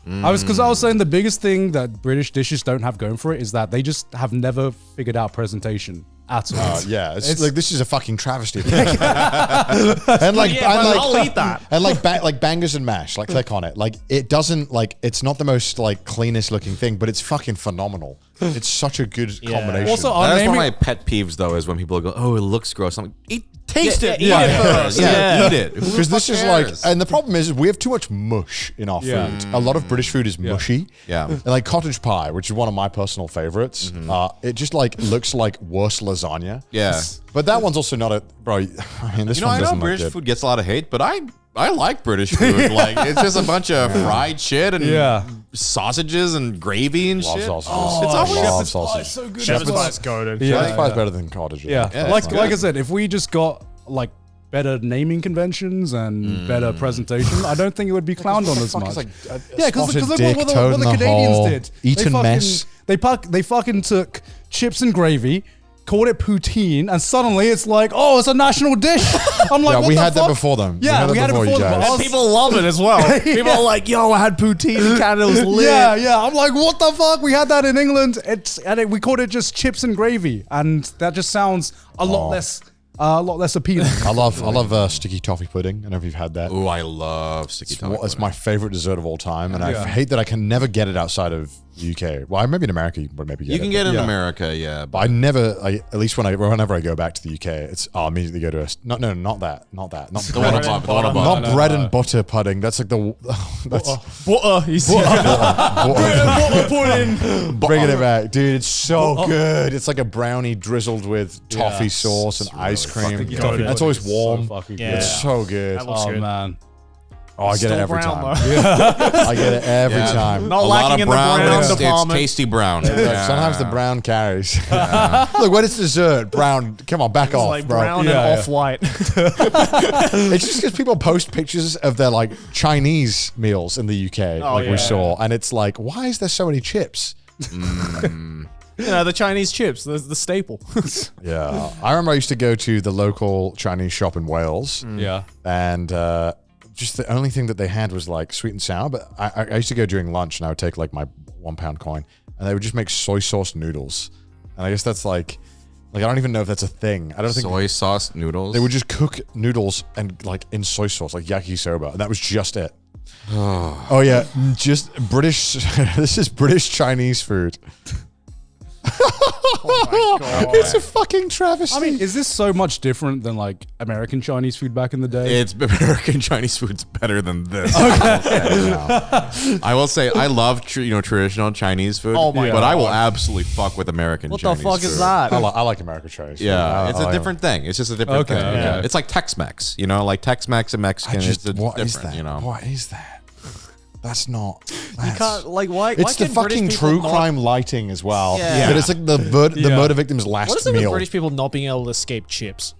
I was saying the biggest thing that British dishes don't have going for it is that they just have never figured out presentation at all. Yeah, it's like this is a fucking travesty. and like, Yeah, and but like, I'll eat that. And like bangers and mash, like click on it. Like it doesn't like it's not the most like cleanest looking thing, but it's fucking phenomenal. It's such a good combination. Also, our That's one naming, of my pet peeves, though, is when people go, "Oh, it looks gross." I'm like, taste it, yeah, eat yeah. it first, Yeah. eat it. Who the because this fuck is like, cares? and the problem is we have too much mush in our Yeah. food. A lot of British food is mushy. Yeah. And like cottage pie, which is one of my personal favorites. It just like looks like worse lasagna. yeah. But that one's also not a bro. I mean, this You know, one I know doesn't look British good. food gets a lot of hate, but I like British food. Like it's just a bunch of fried shit and Yeah. sausages and gravy and Love shit. sausages. It's always love sausage. so good. Shepherd's pie's goated. Yeah. Cottage pie is better than cottage. Yeah, Yeah, like it's like I good. said, if we just got like better naming conventions and better presentation, I don't think it would be clowned on as much. Yeah, because spotted look dick, what toad in the the Canadians hole, did. eaten mess. They fucking took chips and gravy, called it poutine, and suddenly it's like, oh, it's a national dish. I'm like, Yeah, what we the had that fuck? before them. Yeah, we had it before you them. guys. but us- People love it as well. People are like, yo, I had poutine in Canada. It was lit. Yeah. I'm like, what the fuck? We had that in England. We called it just chips and gravy, and that just sounds a lot less appealing. I love sticky toffee pudding. I don't know if you've had that. Oh, I love sticky toffee. It's my favorite dessert of all time, and I hate that I can never get it outside of the UK. Well, maybe in America, but maybe You can get it in America, yeah. But I never, at least whenever I go back to the UK, I'll immediately go to not that, not the bread, one above, the one above. not bread and butter pudding. That's like the that's Butter. You see? butter pudding. bringing it back, dude. It's so good. It's like a brownie drizzled with toffee sauce and ice cream. fucking good. That's always warm. So fucking Yeah. good. It's so good. That looks Oh good. man. Oh, I get it Still every brown, time. though. I get it every Yeah. time. Not A lot lacking of in the brown, brown but it's department. tasty brown. Like, sometimes the brown carries. Look, when it's dessert, brown. Come on, back It's off, like bro. brown Yeah, and yeah. off-white. It's just because people post pictures of their like Chinese meals in the UK, Oh, like we yeah. saw, and it's like, why is there so many chips? You know, the Chinese chips, the staple. Yeah, I remember I used to go to the local Chinese shop in Wales, Yeah. and just the only thing that they had was like sweet and sour. But I used to go during lunch, and I would take like my £1 coin, and they would just make soy sauce noodles. And I guess that's like I don't even know if that's a thing. I don't think Soy sauce noodles. they would just cook noodles and like in soy sauce, like yakisoba, and that was just it. Oh yeah, just British. This is British Chinese food. Oh my God. It's a fucking travesty. I mean, is this so much different than like American Chinese food back in the day? It's American Chinese food's better than this. I will say I love traditional Chinese food, Oh my but I will God. absolutely fuck with American What the Chinese fuck food. is that? I like American Chinese food. Yeah, it's I a like different thing. It's just a different Okay, thing. okay. Yeah. It's like Tex-Mex, like Tex-Mex and it. Mexican. It's What different, is that? What is that? That's not. You can't, like, why? It's why the can British fucking people true not- crime lighting as well. Yeah. But it's like the murder victim's last What is it with meal. British people not being able to escape chips?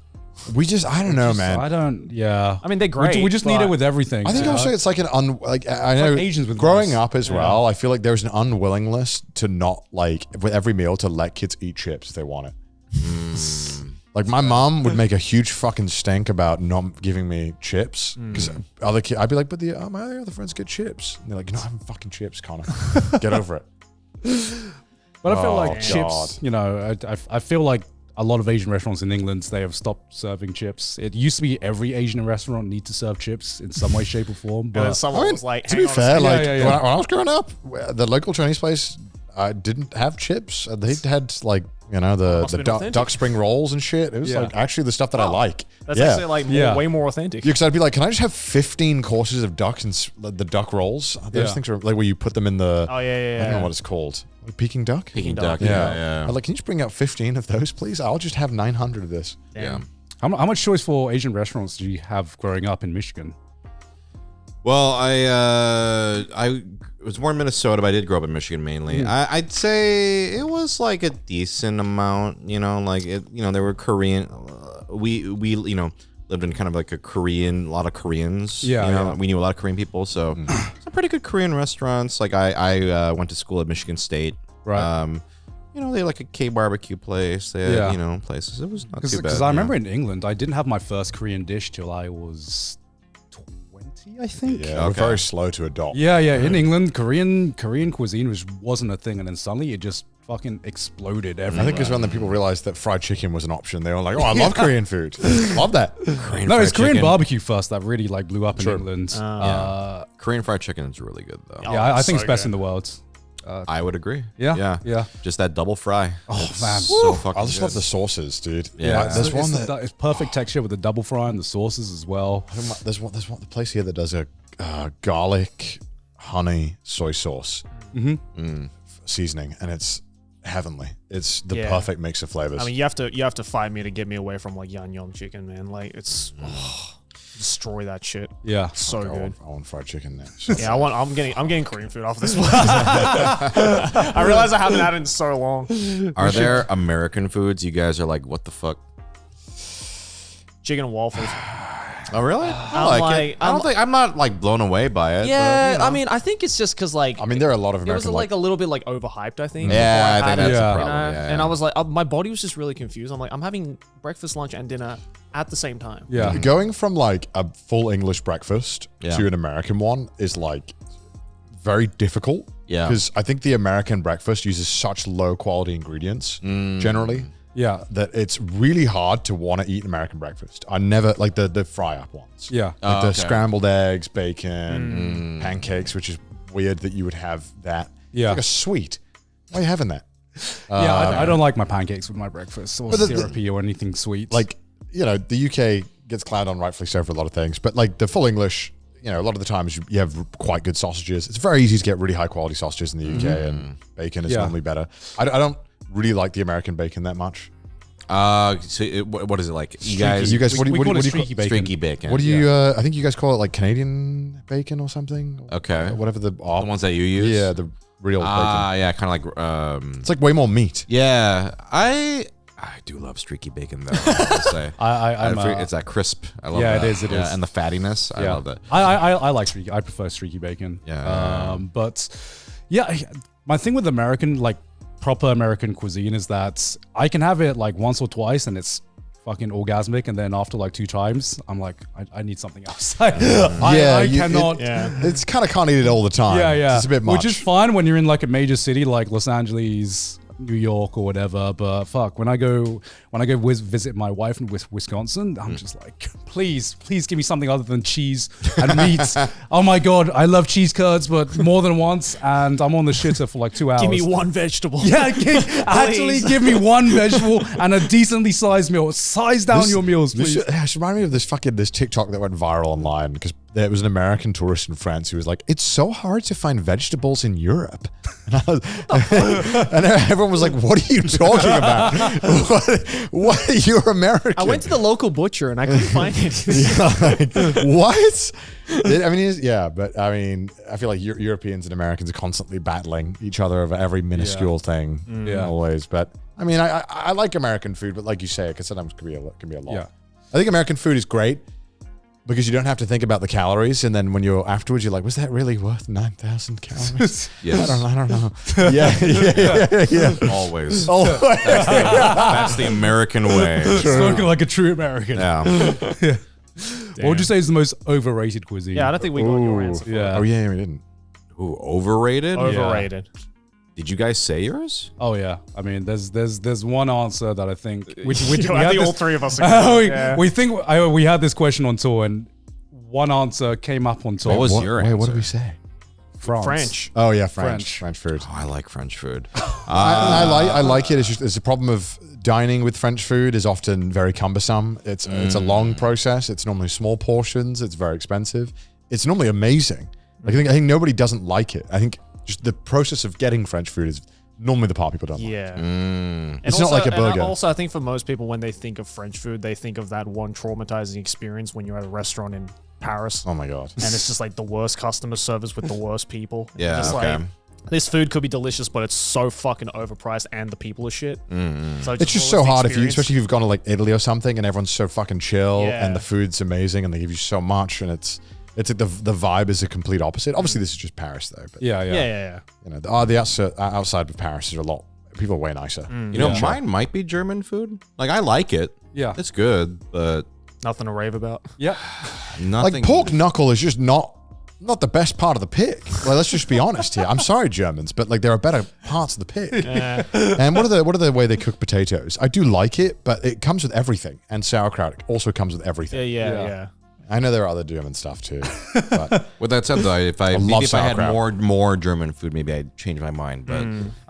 I don't know, man. I don't. Yeah. I mean, they're We great. just need but- it with everything. I think you also know? it's like I know like Asians with growing rice. up as well. I feel like there's an unwillingness to not like with every meal to let kids eat chips if they want it. Like my mom would make a huge fucking stink about not giving me chips because other kids, I'd be like, but my other friends get chips. And they're like, you're not having fucking chips, Connor. Get over it. But I feel Oh, like God. chips, I feel like a lot of Asian restaurants in England, they have stopped serving chips. It used to be every Asian restaurant need to serve chips in some way, shape, or form. And then But someone I mean, was like, to hang be on a fair, second. like yeah. when I was growing up, the local Chinese place didn't have chips. They had like the Must've been duck, authentic. duck spring rolls and shit. It was Yeah. like actually the stuff that I like. That's yeah. actually like Yeah. way more authentic. Yeah, because I'd be like, can I just have 15 courses of ducks and the duck rolls? Those Yeah. things are like where you put them in the. Oh, yeah. I don't know what it's called. Like Peking duck. Peking duck. duck. Yeah. I'm like, can you just bring out 15 of those, please? I'll just have 900 of this. Damn. how much choice for Asian restaurants did you have growing up in Michigan? Well, I was born in Minnesota, but I did grow up in Michigan mainly. I'd say it was like a decent amount. There were Korean. We lived in kind of like a lot of Koreans. Yeah. We knew a lot of Korean people, so some pretty good Korean restaurants. Like I went to school at Michigan State. Right. They had like a K barbecue place. They had, Yeah. places. It was not too bad. Because I remember in England, I didn't have my first Korean dish till I was 20, I think. Yeah, we're very slow to adopt. Yeah. In England, Korean cuisine wasn't a thing, and then suddenly it just fucking exploded I everywhere. think it's when the people realized that fried chicken was an option. They were like, oh, I love Korean food. Love that. Korean No, fried it's Korean chicken. barbecue first that really like blew up in True. England. Yeah. Korean fried chicken is really good though. Yeah, I think so it's best good. in the world. I would agree. Yeah. Just that double fry. Oh man, So fucking I just good. love the sauces, dude. Yeah. Like, there's one it's, that it's perfect texture with the double fry and the sauces as well. there's one the place here that does a garlic honey soy sauce seasoning, and it's heavenly. It's the Yeah. perfect mix of flavors. I mean, you have to fight me to get me away from like yan yum chicken, man. Like it's destroy that shit. Yeah. So I good. want fried chicken now. Yeah, I'm getting Korean food off this one. I realize I haven't had it in so long. Are there American foods you guys are like, what the fuck? Chicken and waffles. Oh really? I like it. I'm not like blown away by it. Yeah, but, I mean, I think it's just because like I mean, there are a lot of it was American like a little bit like overhyped. I think. Yeah, before I think had that's it, the problem. you know? Yeah, And yeah. I was like, my body was just really confused. I'm like, I'm having breakfast, lunch, and dinner at the same time. Yeah. going from like a full English breakfast Yeah. to an American one is like very difficult. Yeah. Because I think the American breakfast uses such low quality ingredients generally Yeah. that it's really hard to want to eat an American breakfast. I never like the fry up ones. Yeah. Like the okay. scrambled eggs, bacon, pancakes, which is weird that you would have that. Yeah. It's like a sweet. Why are you having that? Yeah, I don't like my pancakes with my breakfast or But the- syrupy or anything sweet. Like, the UK gets clowned on rightfully so for a lot of things, but like the full English, a lot of the times you have quite good sausages. It's very easy to get really high quality sausages in the UK, and bacon is Yeah. normally better. I don't really like the American bacon that much. What is it like? You guys, what do you call it call streaky bacon. streaky bacon. What do you? I think you guys call it like Canadian bacon or something. Okay. Whatever the the ones that you use? Yeah, the real bacon. Yeah, kind of like. It's like way more meat. Yeah, I do love streaky bacon though. I have to say, it's that crisp. I love Yeah, that. it is. And the fattiness. I love that. I like streaky. I prefer streaky bacon. Yeah. But yeah, my thing with American, like proper American cuisine, is that I can have it like once or twice and it's fucking orgasmic, and then after like 2 times, I'm like, I need something else. I cannot. It's kind of can't eat it all the time. Yeah. It's a bit much. Which is fine when you're in like a major city like Los Angeles, New York, or whatever. But fuck, when I go visit my wife in Wisconsin, I'm just like, please give me something other than cheese and meat. Oh my god, I love cheese curds, but more than once, and I'm on the shitter for like 2 hours. Give me one vegetable. Yeah, actually give me one vegetable and a decently sized meal. Size down your meals, please. This reminds me of this TikTok that went viral online because there was an American tourist in France who was like, "It's so hard to find vegetables in Europe," and everyone was like, "What are you talking about? What? You're American." I went to the local butcher and I couldn't find it. What? I mean, but I mean, I feel like Europeans and Americans are constantly battling each other over every minuscule thing, always. But I mean, I like American food, but like you say, because sometimes it can be a lot. Yeah. I think American food is great because you don't have to think about the calories, and then when you're afterwards, you're like, was that really worth 9,000 calories? Yes. I don't know. Yeah. Always. That's the American way. Spoken like a true American. Yeah. What would you say is the most overrated cuisine? Yeah, I don't think we got your answer. Yeah. Oh yeah, we didn't. Ooh, overrated? Overrated. Did you guys say yours? Oh yeah. I mean, there's one answer that I think which I think all three of us we had this question on tour, and one answer came up on tour. What was your answer? What did we say? France. French. Oh yeah, French food. Oh, I like French food. I like it. It's a problem of dining with French food is often very cumbersome. It's a long process. It's normally small portions. It's very expensive. It's normally amazing. Like I think nobody doesn't like it. I think just the process of getting French food is normally the part people don't like. Yeah. It's not like a burger. And also, I think for most people, when they think of French food, they think of that one traumatizing experience when you're at a restaurant in Paris. Oh my god. And it's just like the worst customer service with the worst people. Yeah, Just okay. like, this food could be delicious, but it's so fucking overpriced and the people are shit. So It's just so hard especially if you've gone to like Italy or something and everyone's so fucking chill and the food's amazing and they give you so much and it's like the vibe is a complete opposite. Obviously, this is just Paris though. But Yeah. you know, the outside of Paris is a lot. People are way nicer. You know, mine might be German food. Like, I like it. Yeah. It's good, but Nothing to rave about. Yeah. nothing. Like pork knuckle is just not the best part of the pig. Like, let's just be honest here. I'm sorry, Germans, but like there are better parts of the pig. And what are the way they cook potatoes? I do like it, but it comes with everything, and sauerkraut also comes with everything. Yeah. I know there are other German stuff too. But With that said, though, if I had more German food, maybe I'd change my mind. But I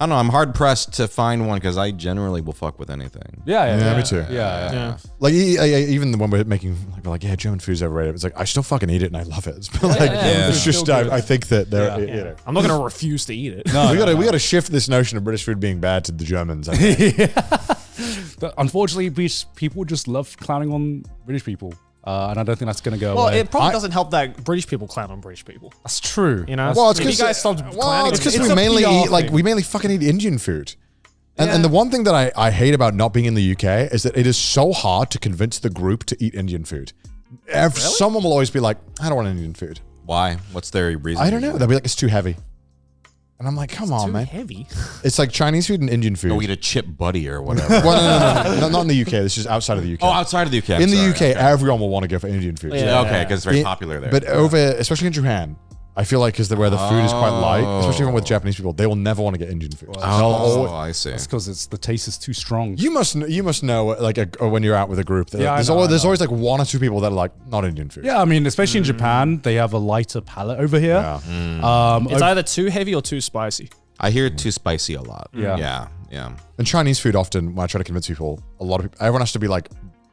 don't know. I'm hard pressed to find one because I generally will fuck with anything. Yeah. me too. Yeah. Like even when we're making, like, we're like, yeah, German food's overrated. It's like I still fucking eat it and I love it. It's like it's just I think that they're. You know, I'm not going to refuse to eat it. No, we got to shift this notion of British food being bad to the Germans. I think. Unfortunately, people just love clowning on British people. And I don't think that's going to go Well, away. it probably doesn't help that British people clown on British people. That's true. You know? Well, it's if you because guys stopped clowning, it's because It's we a mainly PR eat thing. we mainly fucking eat Indian food. And the one thing that I hate about not being in the UK is that it is so hard to convince the group to eat Indian food. Someone will always be like, I don't want Indian food. Why? What's their reason? I don't know. They'll be like, it's too heavy. And I'm like, come on, too man. heavy. It's like Chinese food and Indian food. Go eat a chip buddy or whatever. Well, no, not in the UK. This is outside of the UK. Oh, outside of the UK. In the UK, everyone will want to go for Indian food. Yeah. Okay, because it's very popular there. But over, especially in Japan, I feel like because where the food is quite light, especially even with Japanese people, they will never want to get Indian food. Oh, I see. It's because the taste is too strong. You must know like when you're out with a group. There's always like one or two people that are like not Indian food. Yeah, I mean, especially in Japan, they have a lighter palate over here. Yeah. It's either too heavy or too spicy. I hear it too spicy a lot. Yeah. Yeah. And Chinese food often, when I try to convince people, everyone has to be like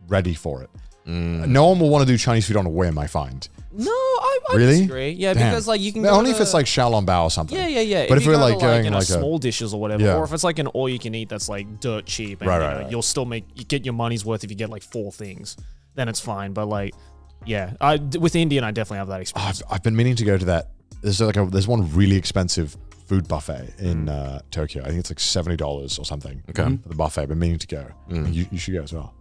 ready for it. No one will want to do Chinese food on a whim, I find. No, I I Really? disagree. Yeah, Damn. because like you can Only if it's like Xiaolongbao or something. Yeah. But if you we're go like to, going you know, like small dishes or whatever, Yeah. or if it's like an all you can eat that's like dirt cheap, and Right. you'll still you get your money's worth if you get like 4 things, then it's fine. But like, yeah, with Indian, I definitely have that experience. I've been meaning to go to that. There's one really expensive food buffet in Tokyo. I think it's like $70 or something for the buffet. I've been meaning to go. You should go as well.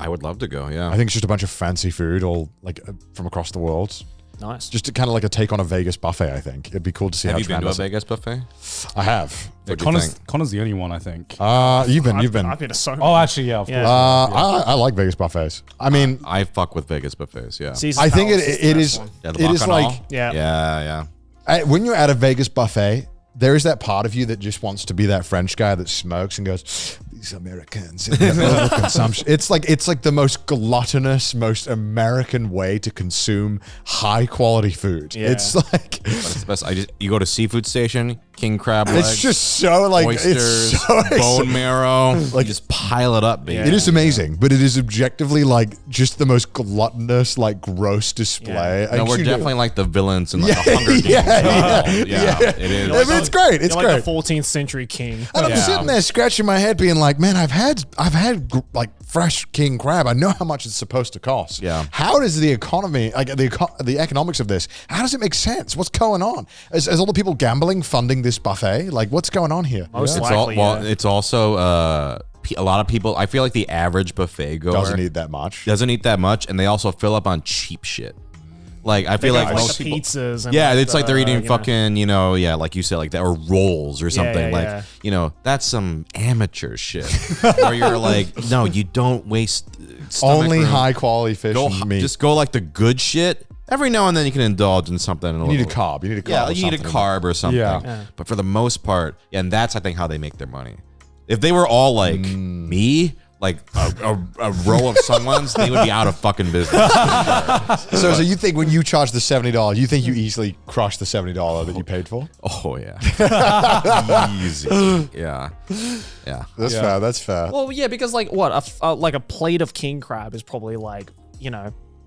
I would love to go. Yeah. I think it's just a bunch of fancy food, all like from across the world. Nice. Just kind of like a take on a Vegas buffet. I think it'd be cool to see. Have how you been to a Japan Vegas buffet? does it. I have. What'd you think? Connor's the only one, I think. You've been. I've been to so many. Oh, actually, yeah, of Yeah. course. I like Vegas buffets. I mean, I fuck with Vegas buffets. Yeah. Caesar's I think Palace it the is. best one. Yeah, the It is Bacchanal. like Yeah. when you're at a Vegas buffet, there is that part of you that just wants to be that French guy that smokes and goes, "These Americans." Consumption. It's like the most gluttonous, most American way to consume high quality food. Yeah. It's like It's the best. You go to seafood station, king crab legs, it's just so like oysters, it's so bone marrow. Like just pile it up, baby. It is amazing, but it is objectively like just the most gluttonous, like gross display. Yeah. No, we're definitely like the villains in like a Hunger Games. Yeah, it is. I mean, it's great. It's You're great. like the 14th century king. And I'm sitting there scratching my head, being like, "Man, I've had like fresh king crab. I know how much it's supposed to cost. Yeah. How does the economy, like the economics of this, how does it make sense? What's going on? Is all the people gambling funding this buffet? Like, what's going on here? Most It's likely, it's also a lot of people. I feel like the average buffet goer Doesn't eat that much. doesn't eat that much, and they also fill up on cheap shit. Like I feel They like got, most the people. pizzas. And Yeah, it's like they're eating you know. fucking, like you said, like that, or rolls or something. yeah. That's some amateur shit. Where you're like, no, you don't waste stomach Only room. high quality fish and meat. Just go like the good shit. Every now and then you can indulge in something. you need a carb. You need a carb. Yeah, or you need a something. carb or something. Yeah. But for the most part, and that's I think how they make their money. If they were all like me, like a row of someone's, they would be out of fucking business. So you think when you charge the $70, you think you easily crush the $70 that you paid for? Oh yeah, easy. Yeah. That's fair. That's fair. Well, yeah, because like like a plate of king crab is probably like,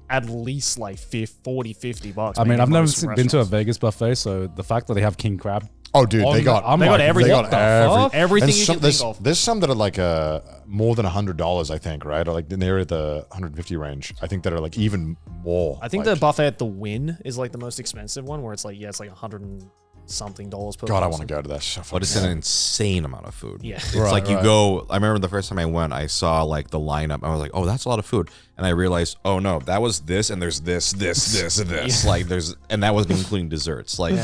at least like $40-50. I mean, maybe I've never most been to a restaurants. Vegas buffet, so the fact that they have king crab. Oh, dude, they got They got everything. They got Everything and you can there's, think of. There's some that are like more than $100, I think, right? Or like near the 150 range. I think that are like even more. I think like, the buffet at the Wynn is like the most expensive one, where it's like it's like $100 and something per God, I person. want to go to that. So But it's fucking an insane amount of food. Yeah. It's Right, like you right. go, I remember the first time I went, I saw like the lineup. I was like, oh, that's a lot of food. And I realized, oh no, that was this, and there's this, and this. Like and that wasn't including desserts. Like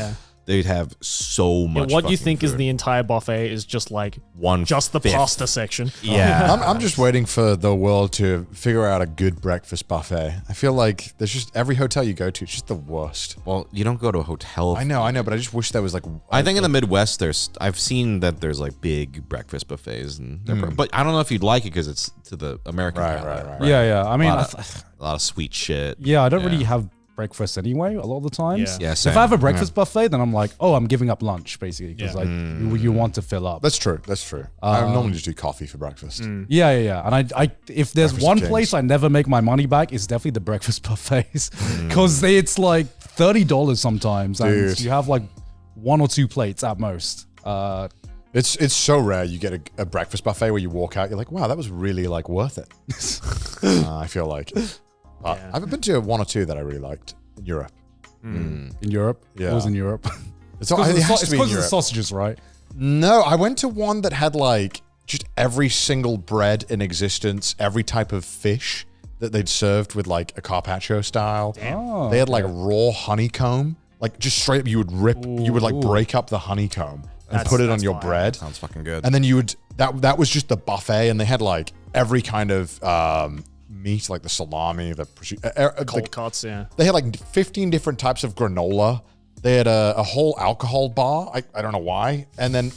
they'd have so much. And what you fucking think is food. the entire buffet is just like just the 1/5. pasta section. Yeah. I'm just waiting for the world to figure out a good breakfast buffet. I feel like there's just every hotel you go to, it's just the worst. Well, you don't go to a hotel. I know, but I just wish there was like. I think in the Midwest, I've seen that there's like big breakfast buffets, and but I don't know if you'd like it because it's to the American Right, palate, right. Yeah. I mean, A lot of sweet shit. I don't really have breakfast anyway a lot of the times. Yeah. Yeah, same. If I have a breakfast buffet, then I'm like, oh, I'm giving up lunch basically because Yeah. like you want to fill up. That's true. I normally just do coffee for breakfast. Yeah. And I if there's Breakfast one of kings. place I never make my money back, it's definitely the breakfast buffets because it's like $30 sometimes, and Dude. you have like 1 or 2 plates at most. It's so rare you get a breakfast buffet where you walk out, you're like, wow, that was really like worth it. I feel like. I've been to 1 or 2 that I really liked in Europe. In Europe, Yeah. it was in Europe. It's because it has to be in of the Europe. sausages, right? No, I went to one that had like just every single bread in existence, every type of fish that they'd served with like a carpaccio style. Oh, They had like raw honeycomb, like just straight up. You would like break up the honeycomb and put it on that's your fire. bread, Sounds fucking good. and then you would that was just the buffet, and they had like every kind of meat, like the salami, the Cold cuts, yeah. they had like 15 different types of granola. They had a whole alcohol bar. I don't know why. And then,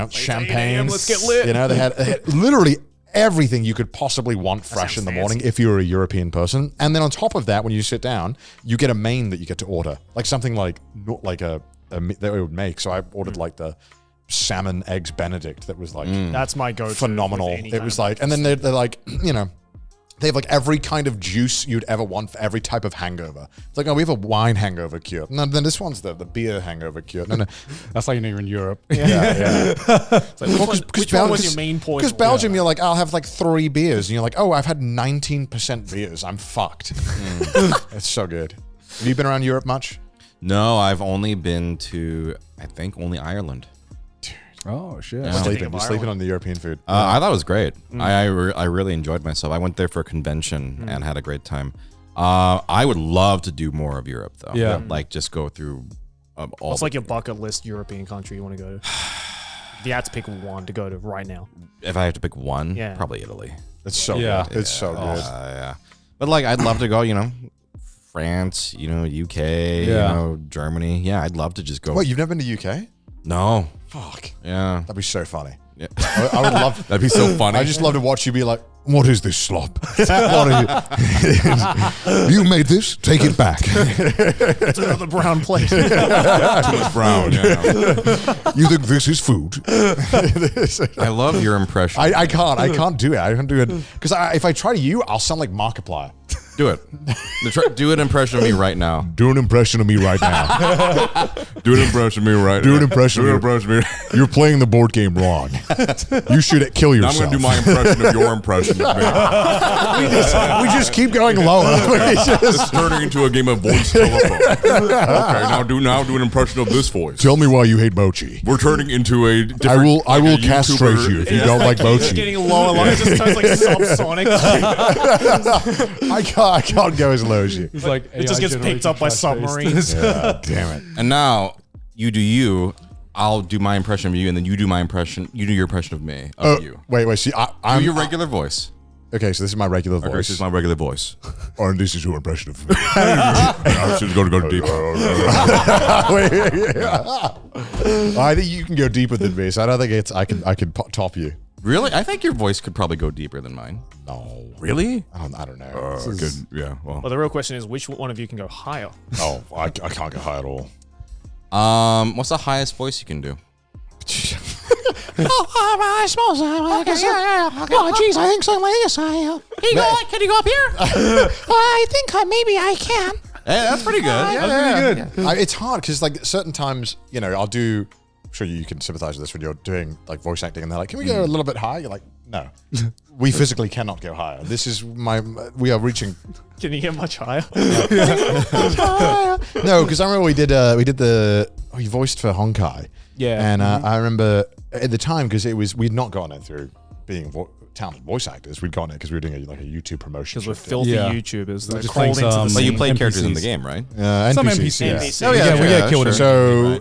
champagne. let's get lit. They had literally everything you could possibly want fresh in sounds the morning if you were a European person. And then on top of that, when you sit down, you get a main that you get to order. Like something like a that they would make. So I ordered like the salmon eggs Benedict that was like That's my go-to. phenomenal. with any It kind was of like, and then they're like, They have like every kind of juice you'd ever want for every type of hangover. It's like, oh, we have a wine hangover cure. No, then this one's the beer hangover cure. No. That's how you know you're in Europe. Yeah. It's like, which one was your main point? Because Belgium, you're like, I'll have like 3 beers. And you're like, oh, I've had 19% beers. I'm fucked. It's so good. Have you been around Europe much? No, I've only been to, I think, only Ireland. Oh shit! You're sleeping on the European food. I thought it was great. I really enjoyed myself. I went there for a convention and had a great time. I would love to do more of Europe, though. Yeah. Like, just go through all. What's like your bucket list European country you want to go to? If you had to pick one to go to right now. If I have to pick one, Yeah. probably Italy. It's so Yeah. good. It's so good. Yeah. But, like, I'd love to go, France, UK, Germany. Yeah, I'd love to just go. Wait, you've never been to UK? No. Fuck. Yeah. That'd be so funny. Yeah. I would love. That'd be so funny. I just love to watch you be like, what is this slop? What are you? You made this? Take it back. It's another brown plate. Too much brown. Yeah. You think this is food? I love your impression. I can't do it. I can't do it because if I try to you, I'll sound like Markiplier. Do it. Do an impression of me right now. Do an impression of me right now. Do an impression of me right now. Do an impression. Do an of impression of me. You're playing the board game wrong. You should kill I'm yourself. going to do my impression of your impression of me. we just keep going lower. It's turning into a game of voice telephone. Okay, now do an impression of this voice. Tell me why you hate Bocchi. We're turning into a different, I will a castrate YouTuber. you if you don't like It's Bocchi. getting lower and lower. It just turns like subsonic. I can't go as low as you. It's like It just gets picked up by submarines. Yeah, damn it. And now you do you. I'll do my impression of you, and then you do my impression. You do your impression of me of you. Wait. See, Do I'm your regular voice. okay. So this is my regular voice. This is my regular voice. Or this is your impression of me. I should go deeper. I think you can go deeper than me. So I don't think I can top you. Really? I think your voice could probably go deeper than mine. No, Really? I don't know. Good. Yeah. Well. Well, the real question is, which one of you can go higher? Oh, I can't get high at all. What's the highest voice you can do? I suppose I guess. Oh, geez, I think so. Can you go up here? I think maybe I can. Hey, that's pretty good. That's pretty good. It's hard because like certain times, I'll do. I'm sure you can sympathize with this when you're doing like voice acting, and they're like, "Can we go a little bit higher?" You're like, "No, we physically cannot go higher. This is we are reaching." Can you get much higher? No, because I remember we voiced for Honkai. Yeah. And I remember at the time, because we'd not gotten it through being talented voice actors. We'd gotten it because we were doing a YouTube promotion. Because we're shit. filthy Yeah. YouTubers that are just called playing into the some- But you scene. play characters in the NPCs. game, right? Some NPCs. NPCs. Yeah. Oh, yeah, we get killed. sure. So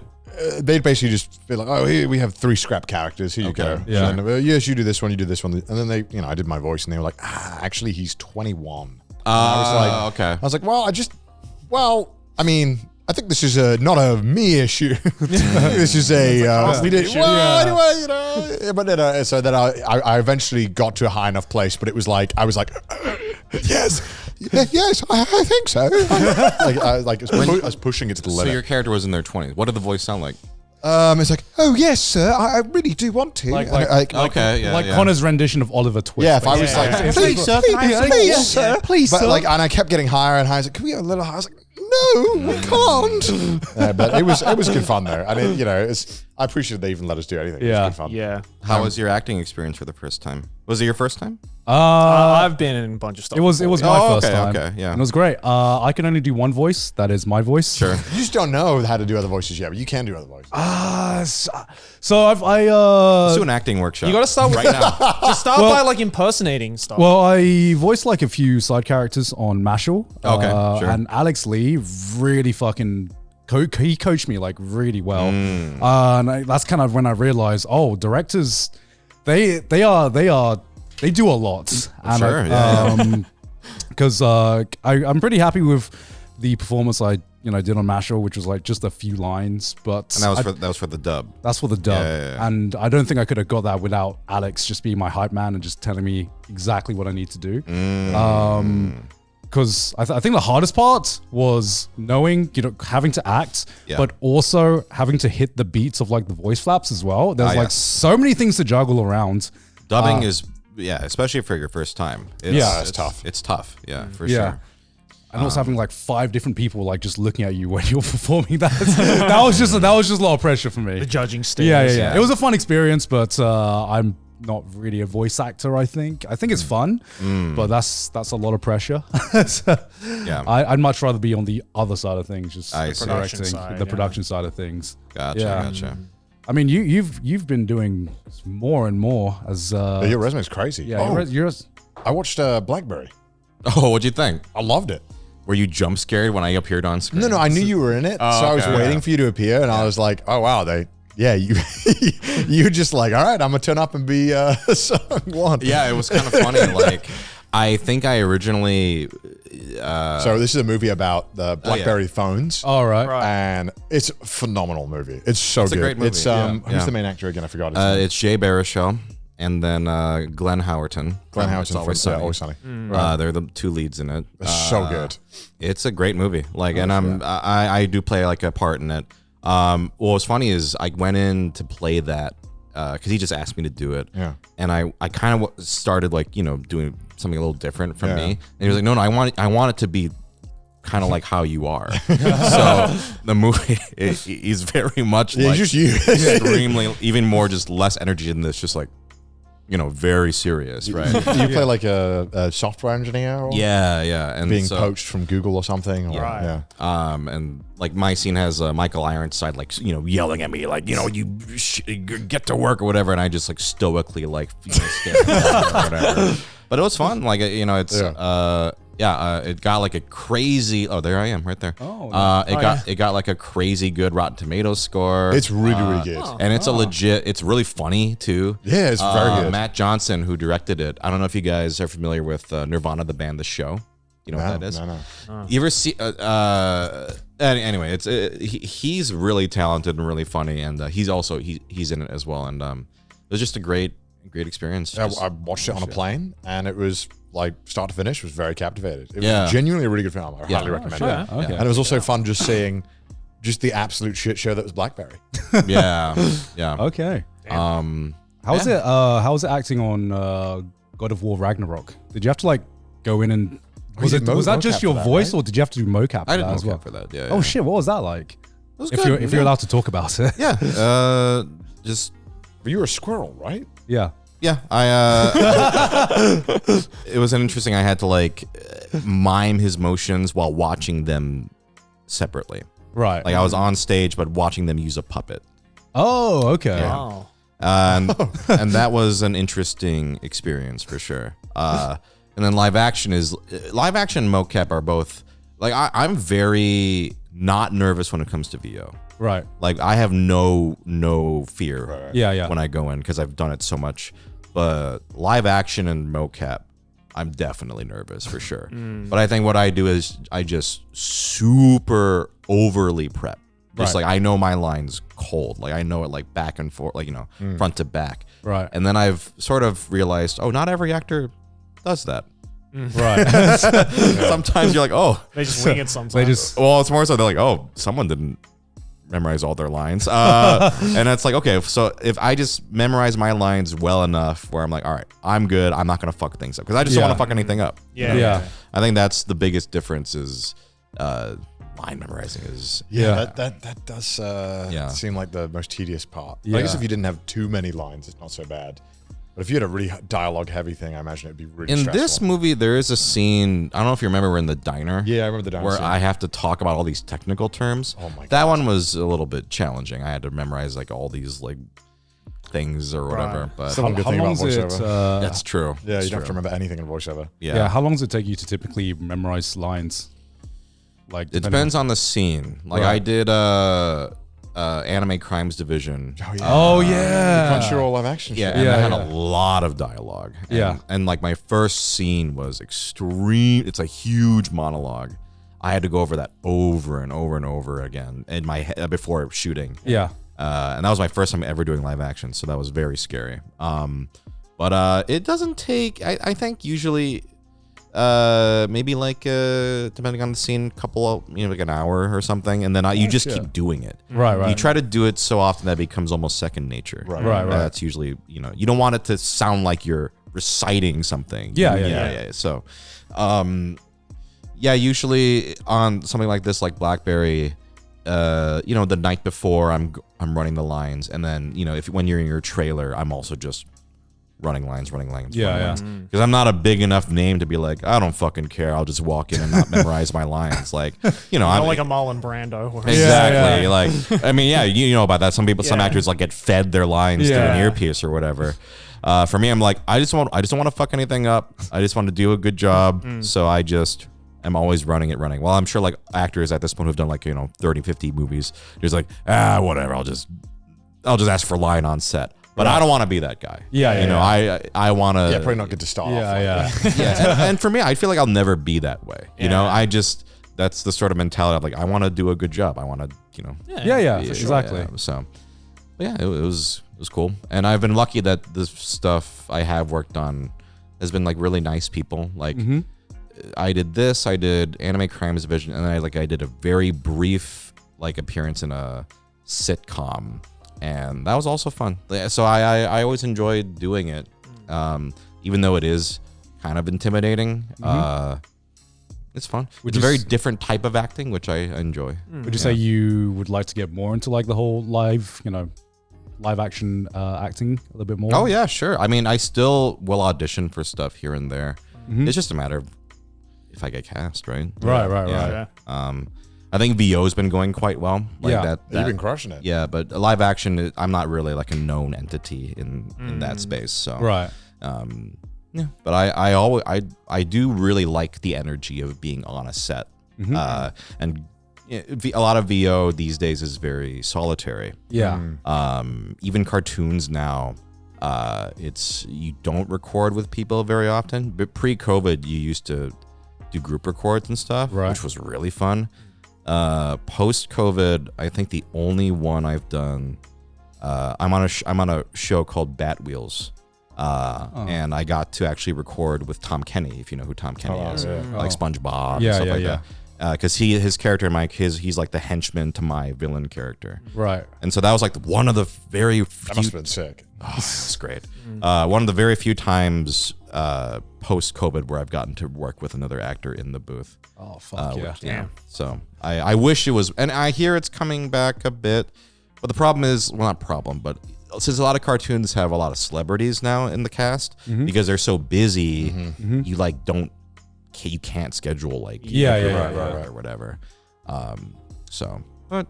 they'd basically just be like, "Oh, here we have 3 scrap characters. Here you Okay. go." Yeah. And then, yes, you do this one, you do this one, and then they, I did my voice, and they were like, "Actually, he's 21." Okay. I was like, I mean, I think this is not a me issue. This is we did issue. anyway, but then so then I eventually got to a high enough place, but it was like I was like, yes, I think so. I was pushing it to the So limit. your character was in their 20s. What did the voice sound like? It's like, oh yes, sir, I really do want to. Okay, yeah, Like yeah. Connor's rendition of Oliver Twist. Yeah, if I was like, Please, sir. Please, sir. Please, but sir. like, and I kept getting higher and higher. I was like, can we get a little higher? I was like, no, we can't. But it was good fun though. I mean, I appreciate they even let us do anything. It Yeah. was good fun. Yeah. How was your acting experience for the first time? Was it your first time? I've been in a bunch of stuff. It was my Oh, first okay, time. okay, yeah. And it was great. I can only do one voice. That is my voice. Sure. You just don't know how to do other voices yet, but you can do other voices. So Let's do an acting workshop. You got to start with right now. Just start by like impersonating stuff. Well, I voiced like a few side characters on Mashal. Okay, sure. And Alex Lee really fucking he coached me like really well. And that's kind of when I realized, directors, they do a lot. And Sure, yeah. Because I'm pretty happy with the performance I did on Mashal, which was like just a few lines, but And that was for the dub. that's for the dub. Yeah. And I don't think I could have got that without Alex just being my hype man and just telling me exactly what I need to do. Because I think the hardest part was knowing, having to act, Yeah. but also having to hit the beats of like the voice flaps as well. There's yeah. like so many things to juggle around. Dubbing is yeah, especially for your first time. It's, Yeah, it's tough. It's tough. Yeah, for Yeah. sure. And also having like 5 different people like just looking at you when you're performing that was just a lot of pressure for me. The judging stage. Yeah. It was a fun experience, but I'm not really a voice actor. I think it's fun, but that's a lot of pressure. So Yeah. I'd much rather be on the other side of things, just I the see. Production directing, side, the yeah. production side of things. Gotcha. I mean, you've been doing more and more as Your resume's crazy. yeah. Oh, You're I watched Blackberry. Oh, what'd you think? I loved it. Were you jump scared when I appeared on screen? No, I knew you were in it, so I was okay. waiting for you to appear, and I was like, oh wow, you you just like, all right, I'm gonna turn up and be song one. Yeah, it was kind of funny. Like, I think I originally. So this is a movie about the BlackBerry phones. all right. And it's a phenomenal movie. It's so It's a good. great movie, It's yeah. who's Yeah. the main actor again? I forgot his name. It's Jay Baruchel and then Glenn Howerton. Glenn from Howerton It's Always from Sunny. Always Sunny. They're the 2 leads in it. It's so good. It's a great movie. Like, and I do play like a part in it. What's funny is I went in to play that because he just asked me to do it. Yeah. And I kind of started like doing something a little different from Yeah. me. And he was like, no, I want it to be kind of like how you are. So the movie is very much Yeah, like just you. extremely even more just less energy than this. Just like very serious, right? You play like a software engineer or Yeah, and being so, poached from Google or something. Or, Right. Yeah. and like my scene has Michael Ironside like yelling at me like you get to work or whatever, and I just like stoically like stare at or whatever. But it was fun. Like it's it got like a crazy. Oh, there I am right there. Oh, it got like a crazy good Rotten Tomatoes score. It's really, really good. And it's a legit. It's really funny too. Yeah, it's very good. Matt Johnson, who directed it. I don't know if you guys are familiar with Nirvana, the band, The Show. You know what that is? No. You ever see? Anyway, he's really talented and really funny, and he's in it as well. And it was just a great experience. Yeah, Just- I watched it on a plane, and it was like start to finish, was very captivated. It Yeah. was genuinely a really good film. I Yeah. highly recommend sure. it. Okay. And it was also fun just seeing just the absolute shit show that was BlackBerry. yeah. Okay. Um, How was it? How was it acting on God of War Ragnarok? Did you have to like go in and was did that just mocap your for that, voice, right? or did you have to do mocap for I did that as well? mocap for that. Yeah. Oh shit! What was that like? It was If good, you're allowed to talk about it. Yeah. Just But you were a squirrel, right? Yeah. yeah. It was an interesting. I had to like mime his motions while watching them separately. Right. Like I was on stage, but watching them use a puppet. Oh, okay. Wow. And that was an interesting experience for sure. And then live action and mocap are both like I'm very not nervous when it comes to VO. Right. Like I have no fear Yeah. when I go in because I've done it so much. But live action and mocap, I'm definitely nervous for sure. But I think what I do is I just super overly prep. Just Right. like I know my lines cold. Like I know it like back and forth, like front to back. Right. And then I've sort of realized, oh, not every actor does that. Right. Sometimes you're like, oh, They just wing it sometimes. They just well, it's more so they're like, oh, someone didn't memorize all their lines. And it's like, okay, so if I just memorize my lines well enough where I'm like, all right, I'm good. I'm not going to fuck things up because I just don't Yeah. want to fuck anything up. Yeah. Yeah. I think that's the biggest difference is line memorizing is. Yeah. That does Yeah. seem like the most tedious part. Yeah. I guess if you didn't have too many lines, it's not so bad. But if you had a really dialogue heavy thing, I imagine it'd be really In stressful. this movie, there is a scene, I don't know if you remember, we're in the diner. Yeah, I remember the diner Where scene. I have to talk about all these technical terms. Oh my That God. one was a little bit challenging. I had to memorize like all these like things or whatever. But Still one good thing about long is it? voiceover. that's true. Yeah, That's you don't have to true. remember anything in voiceover. Yeah. How long does it take you to typically memorize lines? Like It depends on the scene. Like Right. I did Anime Crimes Division. Oh yeah. Oh yeah. Crunchyroll live action. Yeah, shit. and Yeah, I had yeah. a lot of dialogue. And, Yeah. And like my first scene was extreme. It's a huge monologue. I had to go over that over and over and over again in my head before shooting. Yeah. And that was my first time ever doing live action, so that was very scary. But it doesn't take. I think usually, maybe like depending on the scene, couple of like an hour or something, and then you just yeah. keep doing it. Right. Right. You try to do it so often that it becomes almost second nature. Right. Right. Right. That's usually you don't want it to sound like you're reciting something. Yeah. So, usually on something like this, like Blackberry, the night before I'm running the lines, and then when you're in your trailer, I'm also just running lines. Because I'm not a big enough name to be like, I don't fucking care. I'll just walk in and not memorize my lines. Like, I'm like a Marlon Brando. Exactly. Like, I mean, you know about that. Some actors like get fed their lines through an earpiece or whatever. For me, I'm like, I just don't want to fuck anything up. I just want to do a good job. So I just am always running. Well, I'm sure like actors at this point who've done like 30, 50 movies, just like whatever. I'll just ask for a line on set. But I don't want to be that guy. I want to. Yeah, probably not get to start off. And for me, I feel like I'll never be that way. That's the sort of mentality of like, I want to do a good job. I want to, exactly. So, it was cool. And I've been lucky that the stuff I have worked on has been like really nice people. Like, I did this, I did Anime Crimes Division, and then I did a very brief like appearance in a sitcom. And that was also fun. So I always enjoyed doing it, even though it is kind of intimidating. It's fun. It's a very different type of acting, which I enjoy. Would you say you would like to get more into like the whole live action acting a little bit more? Oh yeah, sure. I mean, I still will audition for stuff here and there. It's just a matter of if I get cast, right? Right. I think VO's been going quite well. Like You've been crushing it. Yeah, but live action, I'm not really like a known entity in that space. So but I do really like the energy of being on a set. And a lot of VO these days is very solitary. Even cartoons now, you don't record with people very often. But pre-COVID, you used to do group records and stuff, which was really fun. Post-COVID, I think the only one I've done, I'm on a show called Bat Wheels, and I got to actually record with Tom Kenny, if you know who Tom Kenny is, like SpongeBob and stuff like that. Because his character, Mike, he's like the henchman to my villain character, right? And so that was like one of the very few. That must have been sick. Oh, it's great. One of the very few times post-COVID where I've gotten to work with another actor in the booth. Oh, fuck So I wish it was, and I hear it's coming back a bit, but the problem is, well, not problem, but since a lot of cartoons have a lot of celebrities now in the cast, because they're so busy, you like you can't schedule like or whatever. But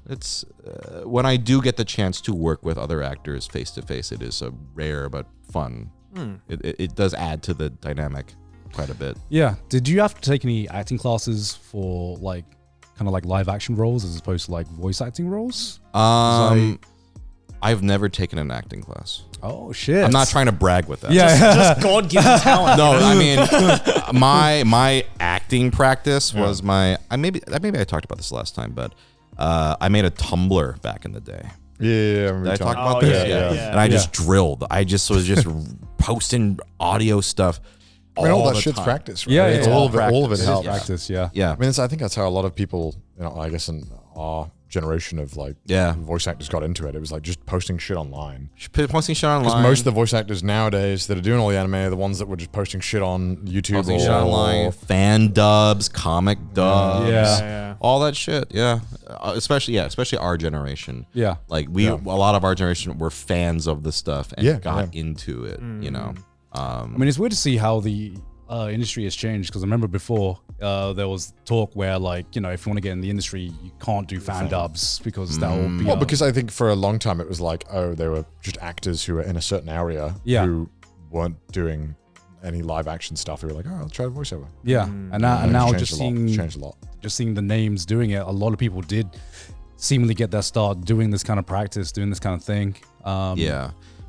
it's when I do get the chance to work with other actors face to face, it is a rare but fun. It does add to the dynamic quite a bit. Yeah. Did you have to take any acting classes for like kind of like live action roles as opposed to like voice acting roles? I've never taken an acting class. Oh shit! I'm not trying to brag with that. Just God-given talent. No, I mean my acting practice was maybe I talked about this last time, but I made a Tumblr back in the day. Yeah, Did I talk about this? Yeah. And I just drilled. I just was posting audio stuff. I mean, all that shit's practice, right? Yeah, all of it helps. Practice, Yeah. I mean, I think that's how a lot of people, I guess in our generation of like voice actors got into it. It was like just posting shit online. Posting shit online. Because most of the voice actors nowadays that are doing all the anime are the ones that were just posting shit on YouTube Posting shit online, fan dubs, comic dubs, all that shit. Especially our generation. Like a lot of our generation were fans of the stuff and got into it. I mean, it's weird to see how the industry has changed, because I remember before there was talk where like, if you want to get in the industry, you can't do fan dubs because that will be... Well, because I think for a long time it was like, they were just actors who were in a certain area who weren't doing any live action stuff. Who were like, I'll try voiceover. And now just changed a lot. Just seeing the names doing it, a lot of people did seemingly get their start doing this kind of practice, doing this kind of thing.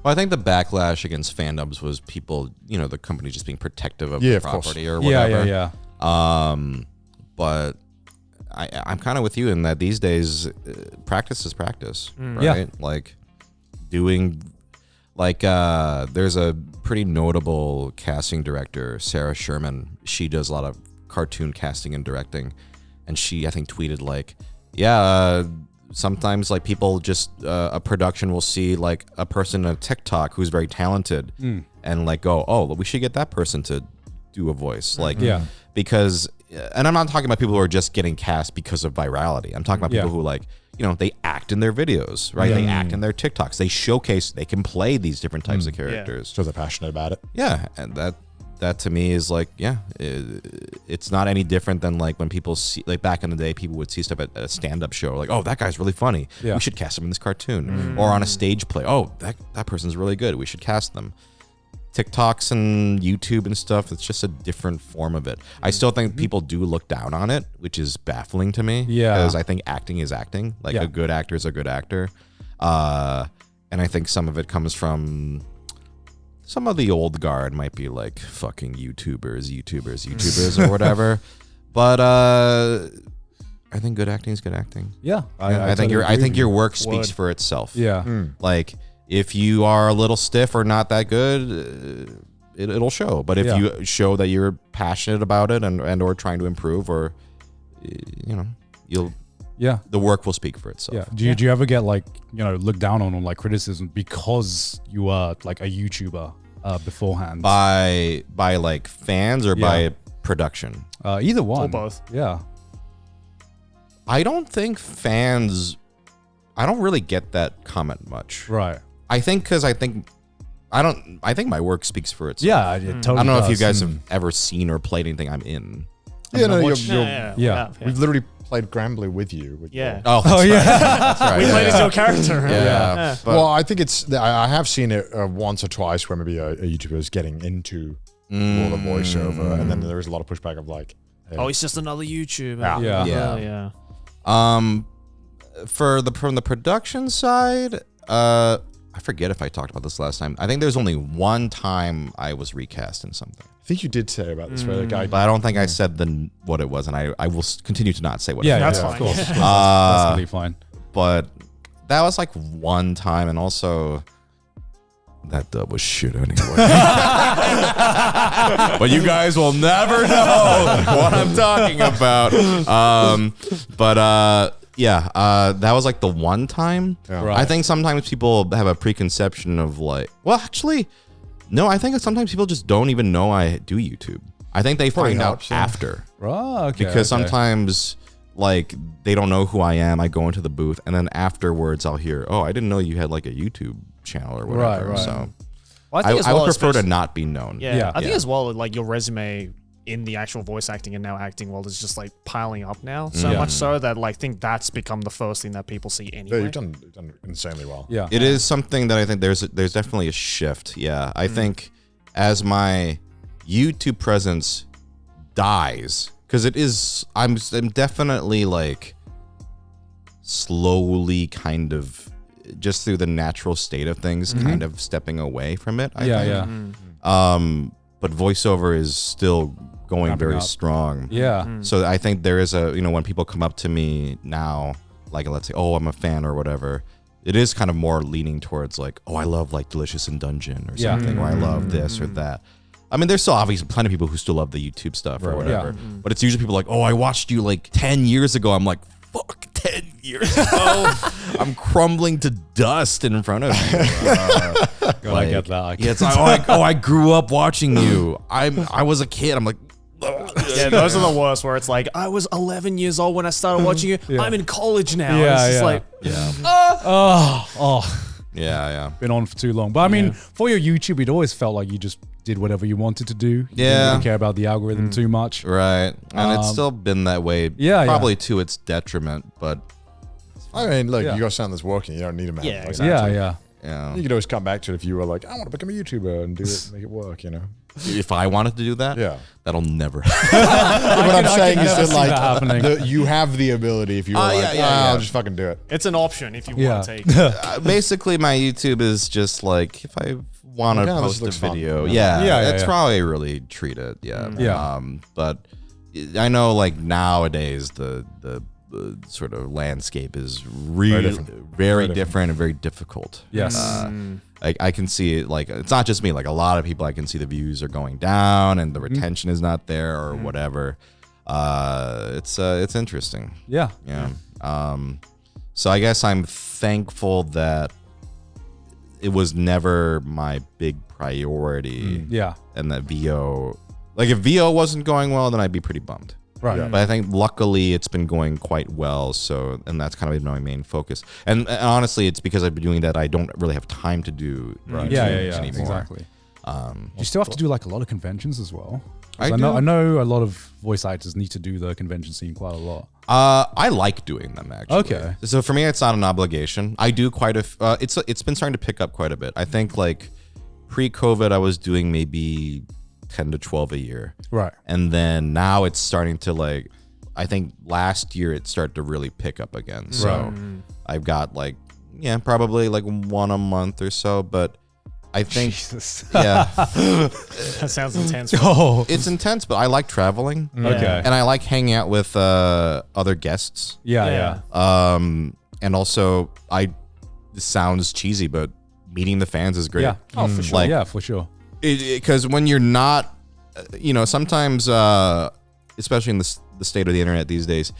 Well, I think the backlash against fandoms was people, the company just being protective of the property or whatever. But I'm kind of with you in that these days, practice is practice, right? Like doing, there's a pretty notable casting director, Sarah Sherman. She does a lot of cartoon casting and directing, and she, I think, tweeted like, sometimes like people just a production will see like a person in a TikTok who's very talented and like go, oh, we should get that person to do a voice. Like, because, and I'm not talking about people who are just getting cast because of virality. I'm talking about people who like, you know, they act in their videos, right? They act in their TikToks. They showcase, they can play these different types of characters. So they're passionate about it. Yeah, and that to me is like, it's not any different than like when people see, like back in the day, people would see stuff at a stand-up show, like, oh, that guy's really funny. We should cast him in this cartoon. Or on a stage play, oh, that person's really good. We should cast them. TikToks and YouTube and stuff, it's just a different form of it. I still think people do look down on it, which is baffling to me. Because I think acting is acting. Like a good actor is a good actor. And I think some of it comes from some of the old guard might be like fucking YouTubers or whatever. But I think good acting is good acting. Yeah. I think your work speaks for itself. Yeah. Like if you are a little stiff or not that good, it'll show. But if you show that you're passionate about it and or trying to improve, or you know, the work will speak for itself. Yeah. Do you ever get like, you know, looked down on like criticism because you are like a YouTuber beforehand? By like fans or by production? Either one. Or both. Yeah. I don't think fans. I don't really get that comment much. Right. I think because I think my work speaks for itself. Yeah, it totally I don't know if you does. guys have ever seen or played anything I'm in. Yeah, no, Yeah. we've literally played Grambly with you. Oh, that's right. That's right. We played as your character. Yeah. But Well, I think I have seen it once or twice where maybe a YouTuber is getting into all the voiceover, and then there is a lot of pushback of like, hey, Oh, it's just another YouTuber. Yeah. from the production side, I forget if I talked about this last time. I think there's only one time I was recast in something. I think you did say about this, where the guy. But I don't think I said what it was, and I will continue to not say what it Yeah, was. That's yeah, fine. of course. Of course. That's totally fine. But that was like one time, and also that dub was shit anyway. But you guys will never know what I'm talking about. That was like the one time. Yeah. Right. I think sometimes people have a preconception of like, well, actually, no, I think sometimes people just don't even know I do YouTube. I think they Probably find out helps, yeah. after. Right. Okay. Because sometimes like they don't know who I am. I go into the booth and then afterwards I'll hear, oh, I didn't know you had like a YouTube channel or whatever. Right. So Well, I as would well, prefer to especially- not be known. Yeah, I think Yeah. as well, like your resume in the actual voice acting and now acting world is just like piling up now. So Yeah. much so that like, I think that's become the first thing that people see Yeah, anyway. you've done insanely well. Yeah. It is something that I think there's definitely a shift. Yeah. I think as my YouTube presence dies, because it is, I'm definitely like slowly kind of just through the natural state of things, kind of stepping away from it. I think. But voiceover is still going Ramping very up. strong. Yeah. So I think there is a, when people come up to me now, like let's say, oh, I'm a fan or whatever, it is kind of more leaning towards like, oh, I love like Delicious in Dungeon or Yeah. something, or I love this or that. I mean, there's still obviously plenty of people who still love the YouTube stuff or Right. whatever, but it's usually people like, oh, I watched you like 10 years ago. I'm like, fuck, 10 years ago. I'm crumbling to dust in front of you. God, I get that. Yeah, it's like, I grew up watching you. I was a kid. I'm like, Yeah, those are the worst where it's like, I was 11 years old when I started watching you. I'm in college now. Yeah, It's just yeah. like, yeah. Been on for too long. But I mean, for your YouTube, it always felt like you just did whatever you wanted to do. You didn't Yeah. really care about the algorithm too much. Right. And it's still been that way. yeah, Probably to its detriment, but I mean, look, Yeah. you got something that's working. You don't need a man. Yeah, like exactly. that. Yeah, yeah. yeah. You could always come back to it if you were like, I want to become a YouTuber and do it, make it work, you know? If I wanted to do that, Yeah. that'll never happen. What I'm I saying can is never that see like that happening. you have the ability if you were like, I'll just fucking do it. it's an option if you Yeah. want to take it. Basically, my YouTube is just like if I want to Okay, this post a looks fun. video, Yeah. that's yeah. probably really treat it. Yeah. Yeah. But I know like nowadays the sort of landscape is really very different and very difficult. Yes. I can see it, like it's not just me, like a lot of people I can see the views are going down and the retention is not there or whatever. It's interesting. Yeah. Yeah. So I guess I'm thankful that it was never my big priority. Yeah. And that VO, like if VO wasn't going well, then I'd be pretty bummed. Right. Yeah. But I think luckily it's been going quite well. So, and that's kind of been my main focus. And honestly, it's because I've been doing that. I don't really have time to do YouTube Yeah. anymore. Exactly. You still have to do like a lot of conventions as well. I know a lot of voice actors need to do the convention scene quite a lot. I like doing them actually. Okay. So for me, it's not an obligation. I do quite it's been starting to pick up quite a bit. I think like pre-COVID, I was doing maybe 10 to 12 a year. Right. And then now it's starting to like, I think last year it started to really pick up again. So I've got like, probably like one a month or so, but I think, yeah, That sounds intense. Oh. it's intense, but I like traveling. Okay. And I like hanging out with other guests. Yeah. And also, this sounds cheesy, but meeting the fans is great. Yeah. Oh, for sure. Like, yeah, for sure. Because when you're not, sometimes, especially in the state of the internet these days,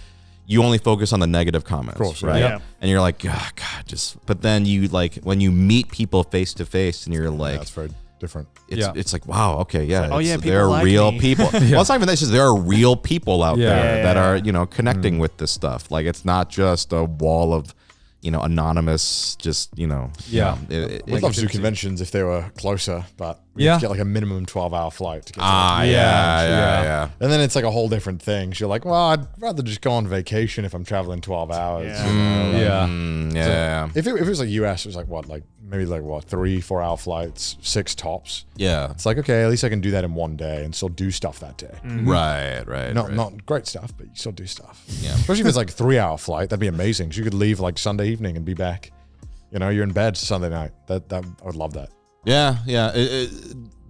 you only focus on the negative comments, course, right? yeah. And you're like, oh, God, but then you like when you meet people face to face, and you're like, That's very different. it's like, wow, okay, yeah, oh, yeah, there are people like real me. people. Well, it's not even that; it's just there are real people out there Yeah. that are connecting with this stuff. Like it's not just a wall of anonymous, just Yeah. We'd love to do conventions if they were closer, but we Yeah. have to get like a minimum 12-hour flight to get to yeah. And then it's like a whole different thing. So you're like, well, I'd rather just go on vacation if I'm traveling 12 hours. Yeah. you know, like- Yeah. Yeah, If it was like US, it was like what, maybe 3-4 hour flights, 6 tops. yeah. It's like, okay, at least I can do that in one day and still do stuff that day. Right. Not great stuff, but you still do stuff. Yeah. Especially if it's like a 3-hour flight, that'd be amazing. 'Cause you could leave like Sunday evening and be back. You're in bed Sunday night. That I would love that. Yeah.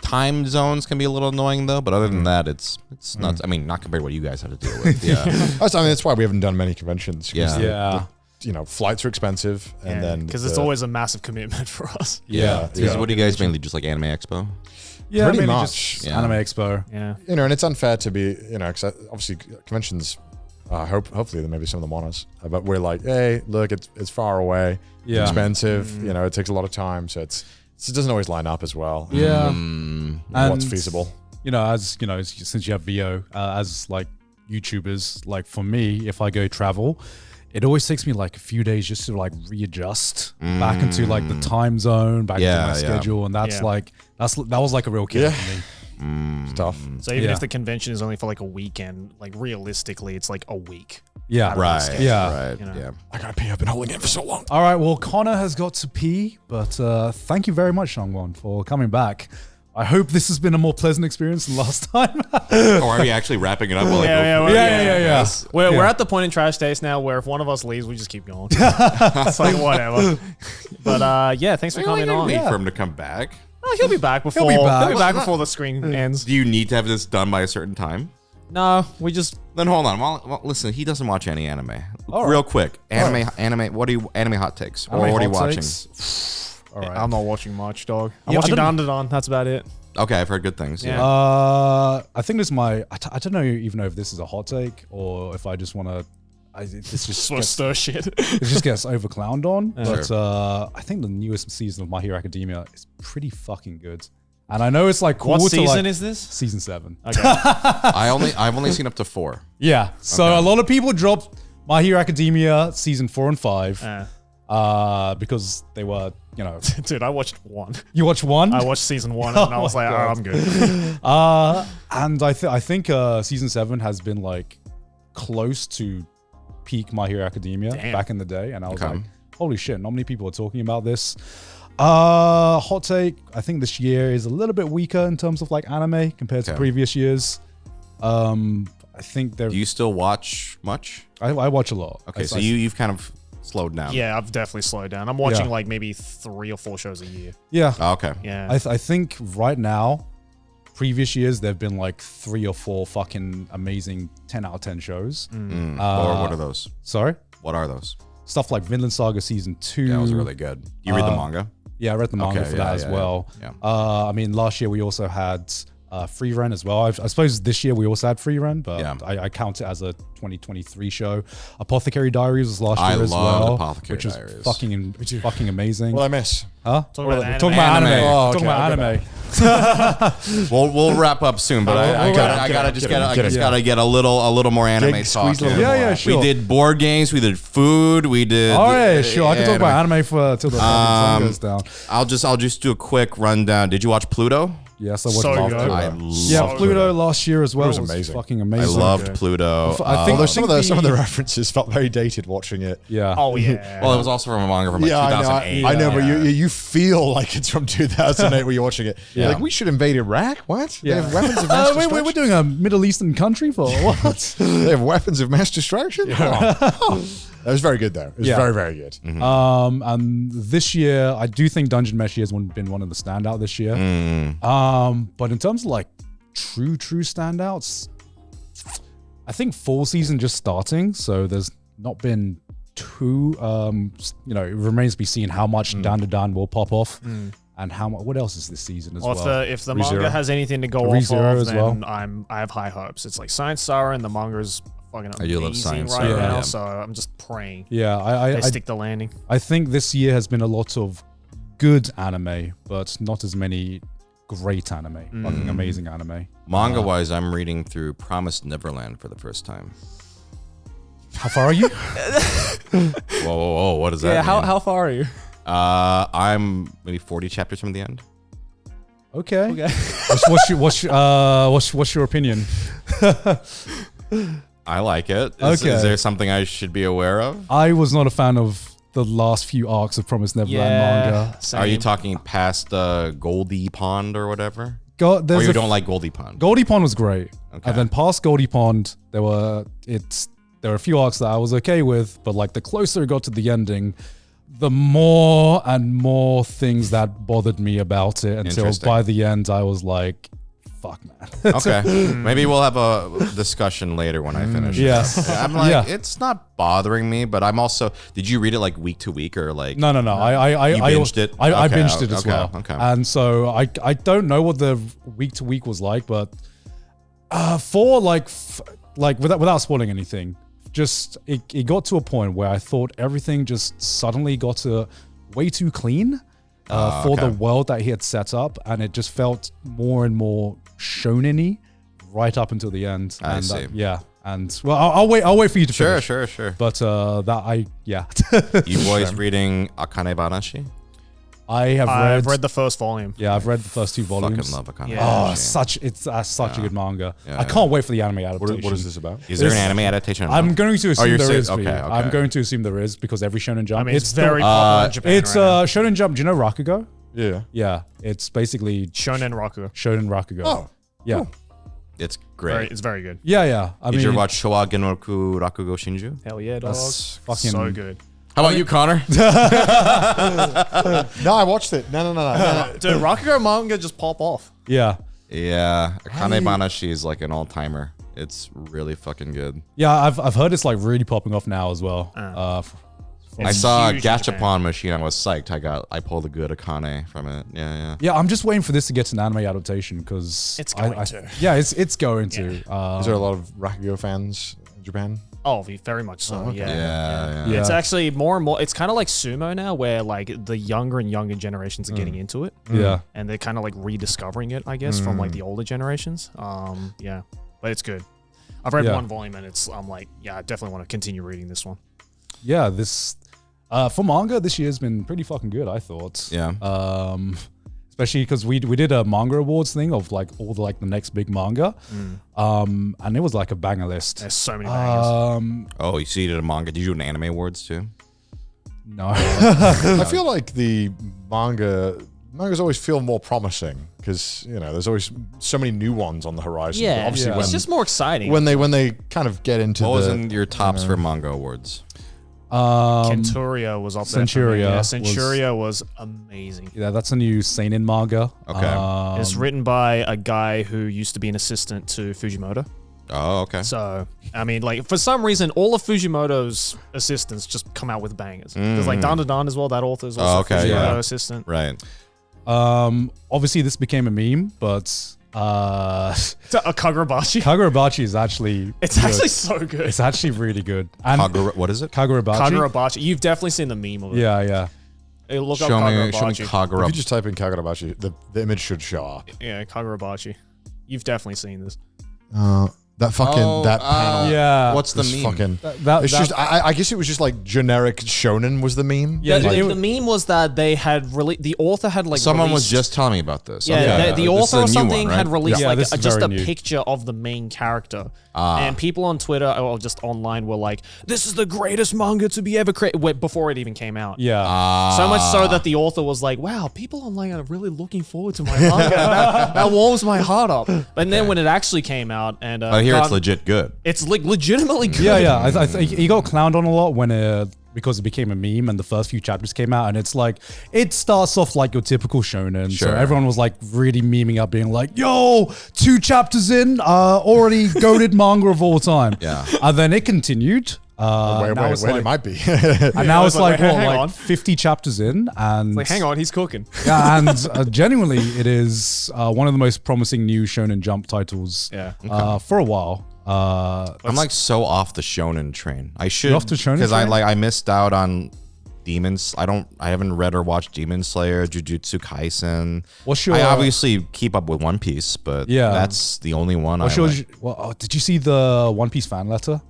Time zones can be a little annoying though, but other than that, it's not. I mean, not compared to what you guys have to deal with. Yeah. That's why we haven't done many conventions. 'Cause Yeah. flights are expensive, and then because it's always a massive commitment for us. Yeah. Because what do you guys mainly just like Anime Expo? Yeah, Pretty maybe much. just Yeah. Anime Expo. Yeah. and it's unfair to be, 'cause obviously conventions. Hopefully, maybe some of them want us, but we're like, hey, look, it's far away, Yeah. it's expensive. It takes a lot of time, so it doesn't always line up as well. Yeah. What's And, feasible? Since you have VO, as like YouTubers, like for me, if I go travel, it always takes me like a few days just to like readjust back into like the time zone, back into Yeah, my yeah. schedule, and that was like a real killer for me. It's tough. So even Yeah. if the convention is only for like a weekend, like realistically, it's like a week. Yeah. Right. Yeah. Right. You know. Yeah. I gotta pee. I've been holding it for so long. All right. Well, Connor has got to pee, but thank you very much, Shangwon, for coming back. I hope this has been a more pleasant experience than last time. Or are we actually wrapping it up? yeah. We're at the point in Trash Taste now where if one of us leaves, we just keep going. It's like whatever. But thanks for coming on. Wait for him to come back. Oh, he'll be back before. He'll be back. before the screen ends. Do you need to have this done by a certain time? No, we just Then hold on. Well, listen, he doesn't watch any anime. Real quick, anime. What are you anime hot takes? Or what are you watching? All right. I'm not watching much, dog. I'm Yeah, watching I Dan. That's about it. Okay, I've heard good things. Yeah. Yeah. I think this is I don't know even know if this is a hot take or if I just want to. This just Sort of stir shit. it just gets overclowned on. But Sure. I think the newest season of My Hero Academia is pretty fucking good. And I know it's like cool What to season like, is this? season 7. Okay. I've only seen up to 4. Yeah. So Okay. a lot of people dropped My Hero Academia season 4 and 5 because they were, Dude, I watched one. you watch one. I watched season 1 and I was like, God. oh, I'm good. And I think season 7 has been like close to peak My Hero Academia Damn. back in the day, and I was Okay. like, holy shit, not many people are talking about this. Hot take, I think this year is a little bit weaker in terms of like anime compared to Okay. previous years. I think Do you still watch much? I watch a lot. Okay, I- so I- you've kind of slowed down. Yeah, I've definitely slowed down. I'm watching Yeah. like maybe 3 or 4 shows a year. yeah. Oh, okay. Yeah. I think right now, previous years, there've been like 3 or 4 fucking amazing 10 out of 10 shows. Or what are those? Sorry? What are those? Stuff like Vinland Saga season 2. Yeah, that was really good. You read the manga? Yeah, I read the manga Okay, for yeah, that as yeah, well. yeah. I mean, last year we also had Free Rent as well. I suppose this year we also had Free Rent, but Yeah. I count it as a 2023 show. Apothecary Diaries was last year as loved well, Apothecary which was Diaries. fucking amazing. What I miss? Huh? Talking about Talking about anime. Oh, Talking okay, about anime. We'll wrap up soon, but I gotta get a little more anime Squeeze talk. a little in. more. Yeah, sure. We did board games. We did food. We did. All right, sure. I can talk about anime for till the sun goes down. I'll just do a quick rundown. Did you watch Pluto? Yes, I watched So Pluto. good. I Yeah, loved Pluto last year as well. was It was amazing. fucking I amazing. loved Pluto. I think Although some of the the- references felt very dated watching it. Yeah. Oh yeah. Well, it was also from a manga from like Yeah, 2008. I know, but you feel like it's from 2008 when you're watching it. Yeah. Like, we should invade Iraq? What? Yeah. They have weapons of mass Wait, destruction? we're doing a Middle Eastern country for what? They have weapons of mass destruction? Oh. That was very good, though. It was Yeah. very, very good. And this year, I do think Dungeon Meshi has been one of the standout this year. But in terms of like true standouts, I think fall season just starting, so there's not been too. It remains to be seen how much Dan will pop off, and how much. What else is this season as Well, well? if the ReZero. manga has anything to go off ReZero of, as well. then I have high hopes. It's like Science Sara and the manga's fucking I do love amazing Science right Sara, now. yeah. So I'm just praying Yeah, they I stick the landing. I think this year has been a lot of good anime, but not as many great anime, fucking amazing anime. Manga wise, I'm reading through Promised Neverland for the first time. How far are you? Whoa, what does that Yeah, mean? how far are you? I'm maybe 40 chapters from the end. Okay. Okay. What's your opinion? I like it. Okay. Is there something I should be aware of? I was not a fan of the last few arcs of Promised Neverland manga. Are you same. talking past Goldie Pond or whatever? Or Or you don't like Goldie Pond? Goldie Pond was great, Okay. and then past Goldie Pond, there were a few arcs that I was okay with, but like the closer it got to the ending, the more and more things that bothered me about it until Interesting. by the end I was like, fuck man. Okay. Maybe we'll have a discussion later when I finish. it. Yeah. I'm like, Yeah. it's not bothering me, but I'm also. Did you read it like week to week or like? No. I binged it? I Okay, binged it as okay, well. okay. And so I don't know what the week to week was like, but for like without spoiling anything, just it got to a point where I thought everything just suddenly got to way too clean for okay. the world that he had set up, and it just felt more and more shonen-y right up until the end. I And see. yeah. And well, I'll wait for you to finish. Sure. But yeah. You boys reading Akane Banashi? I've read the first volume. Yeah, I've read the first two volumes. Fucking love Akane Yeah. Oh, Banashi. it's such a good manga. Yeah, I can't wait for the anime adaptation. What is this about? Is there an This- anime adaptation? I'm going to assume you're there saying- is. okay, Pete. okay. I'm going to assume there is because every Shonen Jump. I mean, it's the- very popular in Japan It's right now. Shonen Jump. Do you know Rakugo? Yeah. Yeah, it's basically Shonen Raku. Shonen Rakugo. Oh, yeah, It's great. It's very good. yeah. I Did mean, you ever watch Showa Genoku Rakugo Shinju? Hell yeah, dog. That's fucking- so good. How about you, Connor? no, I watched it. No. Dude, Rakugo manga just pop off. yeah, Yeah, Akane Banashi is like an all-timer. It's really fucking good. yeah. I've heard it's like really popping off now as well. I It's saw a huge in Japan. Gachapon machine. I was psyched. I pulled a good Akane from it. Yeah. Yeah, I'm just waiting for this to get to an anime adaptation because It's going to. Yeah, it's going to. Is there a lot of Rakugo fans in Japan? Oh, very much so. Yeah. Yeah. Yeah. It's actually more and more. It's kind of like sumo now, where like the younger and younger generations are getting into it, Yeah. and they're kind of like rediscovering it, I guess, from like the older generations. Yeah, but it's good. I've read Yeah. one volume, and I'm like, yeah, I definitely want to continue reading this one. Yeah, this for manga this year's been pretty fucking good, I thought. Yeah. Especially because we did a manga awards thing of like all the next big manga, and it was like a banger list. There's so many bangers. Oh, you see it at a manga. Did you do an anime awards too? No, I feel like the mangas always feel more promising because there's always so many new ones on the horizon. But obviously it's just more exciting. when they kind of get into What was the in your tops for manga awards? Centuria was up there. for me. Centuria Yeah, was- Centuria was amazing. yeah, that's a new seinen manga. Okay. It's written by a guy who used to be an assistant to Fujimoto. Oh, okay. So, I mean, like, for some reason, all of Fujimoto's assistants just come out with bangers. There's like Dan as well, that author is also Oh, okay, Fujimoto yeah. assistant. Right. Obviously this became a meme, but A Kagurabachi. Kagurabachi is actually It's good. actually so good. It's actually really good. And What is it? Kagurabachi. Kagurabachi. You've definitely seen the meme of it. Yeah. Hey, look Show up me Kagurabachi. If you Kagura. just type in Kagurabachi, the image should show up. Yeah, Kagurabachi. You've definitely seen this. That fucking that panel. Yeah. What's the This meme? fucking. That- It's that- just. I guess it was just like generic shonen was the meme. Yeah, The, it- the meme was that they had the author had like Someone was released- just telling me about this. Yeah, Okay. the This author is or a new something one, had right? released Yeah, like this is just a very new. picture of the main character, and people on Twitter or just online were like, "This is the greatest manga to be ever created." Before it even came out, Yeah. so much so that the author was like, "Wow, people online are really looking forward to my manga." that warms my heart up. And then when it actually came out, and I hear it's legit good. it's like legitimately good. Yeah. I think he got clowned on a lot when because it became a meme and the first few chapters came out, and it's like it starts off like your typical shonen. So Sure. everyone was like really memeing up, being like, "Yo, 2 chapters in, already goated manga of all time." Yeah. And then it continued. Where now it's it like- might be. And now it's like, hang what, on. like 50 chapters in, and Like, hang on, he's cooking. yeah, and genuinely, it is one of the most promising new Shonen Jump titles. Yeah. For a while. I'm like so off the shonen train. I should off the shonen because train? I missed out on Demons. I haven't read or watched Demon Slayer, Jujutsu Kaisen. What's your- I obviously keep up with One Piece, but Yeah. that's the only one. What's I your, like. did you see the One Piece fan letter?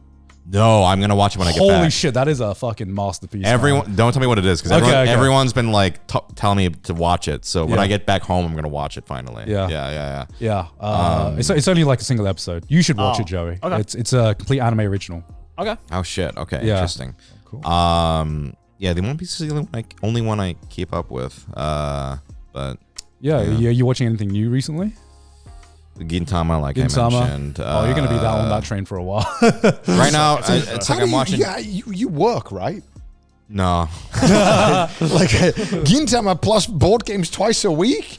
No, I'm gonna watch it when I get Holy back. shit, that is a fucking masterpiece. Everyone, man. don't tell me what it is because Okay, okay. everyone's been like telling me to watch it. So when Yeah. I get back home, I'm gonna watch it finally. Yeah. yeah. Yeah, it's only like a single episode. You should watch Oh, it, Joey. okay. It's a complete anime original. Okay. Oh shit. Okay, Yeah. interesting. Cool. Yeah, the One Piece is the only one I keep up with. But Yeah, you watching anything new recently? Gintama, like Gintama. I mentioned. Oh, you're gonna be on that train for a while. Right now, it's like I'm watching. Yeah, you work, right? No, Like Gintama plus board games twice a week,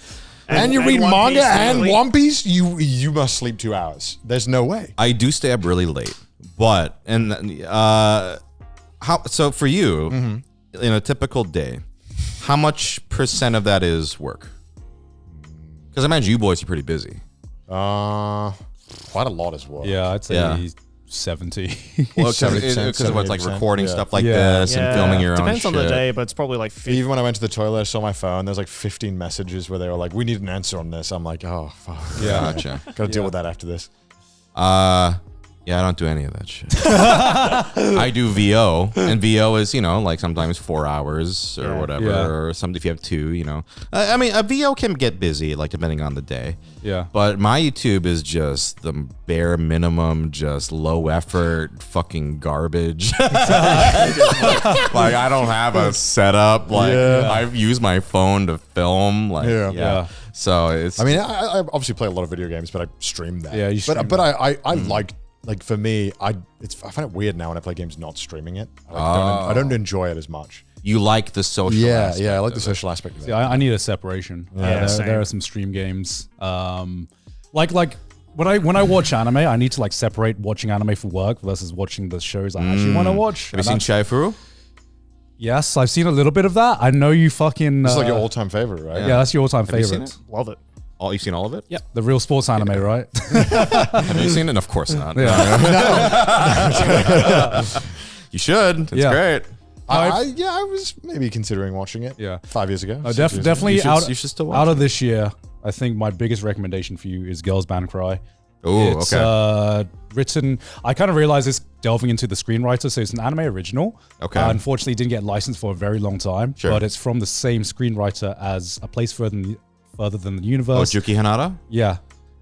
and you and read One manga Piece and daily. One Piece. You must sleep 2 hours. There's no way. I do stay up really late, but how? So for you, in a typical day, how much % of that is work? Because I imagine you boys are pretty busy. Quite a lot as well. Yeah, I'd say Yeah. 70. Well, 70%, because of what's like 78%, recording yeah. stuff like Yeah. this and filming your own Depends on the shit. day, but it's probably like 50. Even when I went to the toilet, I saw my phone. There's like 15 messages where they were like, "We need an answer on this." I'm like, "Oh fuck, Gotcha. got to deal with that after this." Yeah, I don't do any of that shit. I do VO, and VO is, like sometimes 4 hours or Yeah. whatever, Yeah. or something if you have 2, I mean, a VO can get busy, like depending on the day. Yeah. But my YouTube is just the bare minimum, just low effort, fucking garbage. Like I don't have a setup. Like I use my phone to film. Like Yeah. So it's. I mean, I obviously play a lot of video games, but I stream that. Yeah, you stream but I like for me, I find it weird now when I play games not streaming it. I don't enjoy it as much. you like the social. Yeah, aspect I like of the it. social aspect of it. Yeah, I need a separation. Yeah, same. there are some stream games. Like when I watch anime, I need to like separate watching anime for work versus watching the shows I actually want to watch. Have you seen Shaifuru? Yes, I've seen a little bit of that. I know you fucking. It's like your all-time favorite, right? yeah, that's your all-time Have you seen favorite. Love it. You've seen all of it? Yep. The real sports anime, right? Have you seen it? Of course not. You should. It's Yeah. great. I was maybe considering watching it. Yeah. 5 years ago. No, 6 years ago. definitely You should still watch out of this year. I think my biggest recommendation for you is Girls Band Cry. Oh, It's okay. written. I kind of realized this delving into the screenwriter. So it's an anime original. Okay. Unfortunately, it didn't get licensed for a very long time. Sure. But it's from the same screenwriter as A Place Further Than the Oh, Universe. Juki Hanada? Yeah,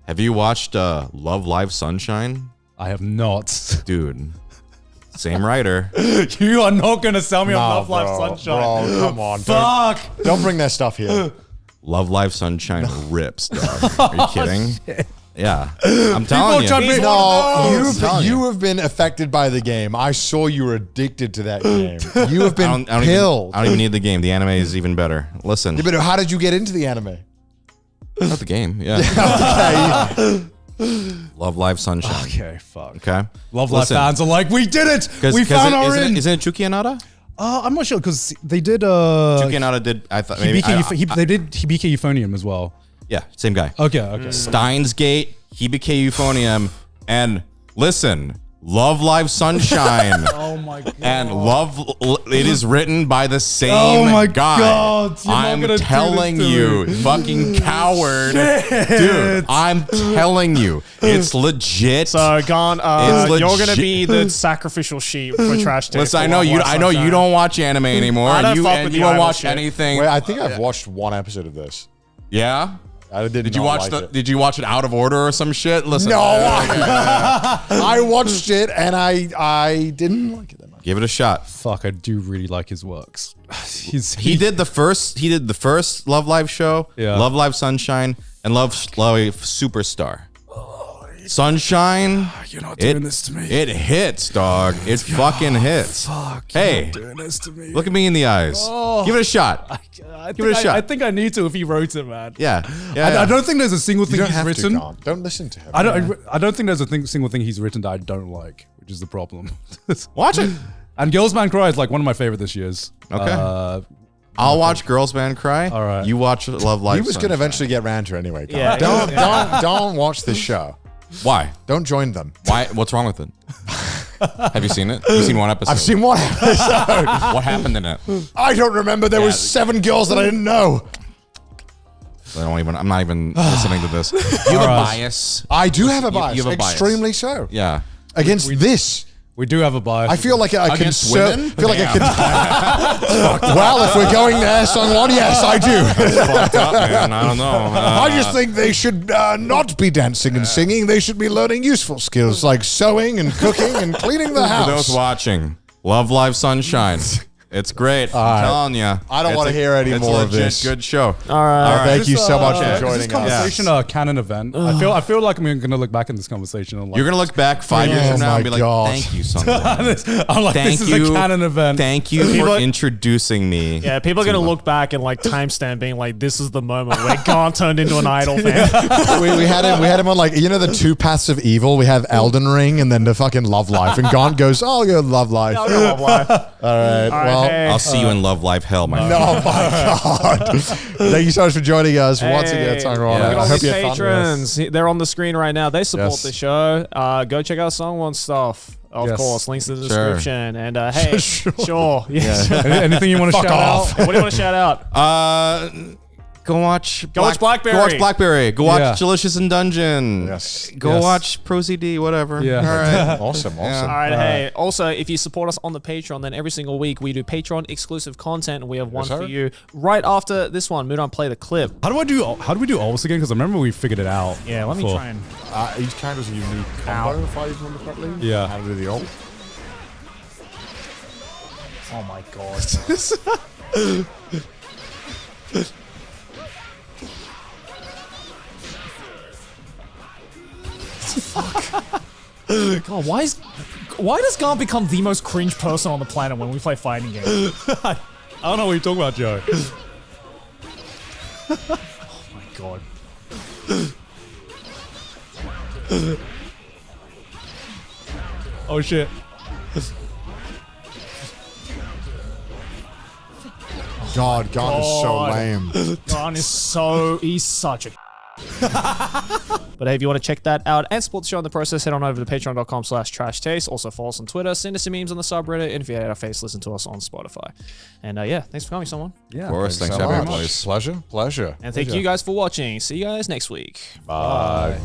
Have you watched Love Live Sunshine? I have not. Dude. Same writer. You are not going to sell me on Nah, Love Live bro, Sunshine. Bro, come on. Fuck. Don't bring their stuff here. Love Live Sunshine rips, dog. Are you kidding? Yeah. I'm telling you. trying to be- No, you have been affected by the game. I saw you were addicted to that game. You have been I killed. don't even need the game. The anime is even better. Listen. Yeah, but how did you get into the anime? Not the game. Yeah. Okay. Love Live Sunshine. Okay, fuck. Okay. Love Live Listen, fans are like, we did it. 'cause- We 'cause found our isn't in. Isn't it Juki Hanada? I'm not sure because they did. Juki Hanada did. I thought maybe. They did Hibiki Euphonium as well. Yeah, same guy. Okay. Steins Gate, Hibike Euphonium, and listen, Love Live Sunshine. Oh my god. And it is written by the same Oh my guy. God, you're not I'm gonna do telling this to you, me. fucking coward. Dude, I'm telling you, it's legit. So, Gon, It's you're gonna legit. be the sacrificial sheep for Trash Taste. Listen, I know you don't watch anime anymore. I don't and fuck you with the don't idol watch shit. anything. Wait, I think I've watched one episode of this. Yeah? I Did you watch Did you watch it out of order or some shit? Listen. No, I watched it and I didn't like it that much. Give it a shot. Fuck, I do really like his works. He did the first Love Live show, Yeah. Love Live Sunshine, and Love Live Superstar. Sunshine, You're not it, doing this to me. It hits, dog. It fucking hits. Fuck, Hey, doing this to me. look at me in the eyes. Oh. Give it a shot. Give it a shot. I think I need to if he wrote it, man. Yeah. I don't think there's a single You thing don't he's have written. to, Khan. Don't listen to him. I don't think there's a single thing he's written that I don't like, which is the problem. Watch it. And Girls Man Cry is like one of my favorite this year's. Okay. I'll watch Girls Band Cry. All right. You watch Love Live He was going to Sunshine. eventually get round to it anyway. Khan. Yeah. Don't watch this show. Why? Don't join them. Why? What's wrong with it? Have you seen it? Have you seen one episode? I've seen one episode. What happened in it? I don't remember. There was 7 girls that I didn't know. I'm not even listening to this. You have a bias. I do have a bias. you have a bias. Extremely so. Yeah. Against this. We do have a bias. I feel like I can Against women? feel like I can. Well, if we're going there, Songwon, yes, I do. Fucked up, man. I don't know. I just think they should not be dancing and singing. They should be learning useful skills like sewing and cooking and cleaning the For those house. watching, Love Live Sunshine. It's great. I'm telling you. I don't wanna hear any more of this. It's a legit good show. All right. Thank you so much for Is joining this us. conversation a canon event? I feel like I'm going to look back in this conversation and like, You're going to look back 5 years Oh from now and my be like, God. thank you, son. I'm like, Thank this is you. a canon event. Thank you for introducing me. Yeah, people are gonna look back and like timestamp being like, "This is the moment where Gon turned into an idol fan." we had him on like, you know, the 2 paths of evil. We have Elden Ring and then the fucking Love Life. And Gaunt goes, oh, I'll go Love Life. I'll go Love Life. All right. Well, hey. I'll see you in Love Life Hell, my friend. oh my God. Thank you so much for joining us once again, Hey, Songwon. yeah. I Look at all hope these you had fun with us. patrons. They're on the screen right now. They support Yes. the show. Go check out Songwon stuff. Of Yes. course, links in the Sure. description. And hey, sure. Yeah. Anything you want to Fuck shout off. out? What do you want to shout out? Go watch watch Blackberry. Go watch Blackberry. Go watch Yeah. Delicious in Dungeon. Yes. Go Yes. watch Prozd, whatever. Yeah. All right. Awesome. All right, hey. Also, if you support us on the Patreon, then every single week we do Patreon exclusive content, and we have one sir. for you right after this one. Mudan, play the clip. How do we do Always again? Because I remember we figured it out. Yeah, let me before. try and. Each character's a unique combo, if I remember correctly. Yeah. How to do the ult. Oh my god. God, why does Gon become the most cringe person on the planet when we play fighting games? I don't know what you're talking about, Joe. Oh my god. Oh shit. God, Gaunt is so God. lame. Gon is he's such a But hey, if you want to check that out and support the show in the process, head on over to patreon.com/trashtaste. Also follow us on Twitter, send us some memes on the subreddit, and if you hate our face, listen to us on Spotify. And yeah, thanks for coming, someone. Yeah. Of course. Thanks So for having much. me, boys. Pleasure. And thank you guys for watching. See you guys next week. Bye.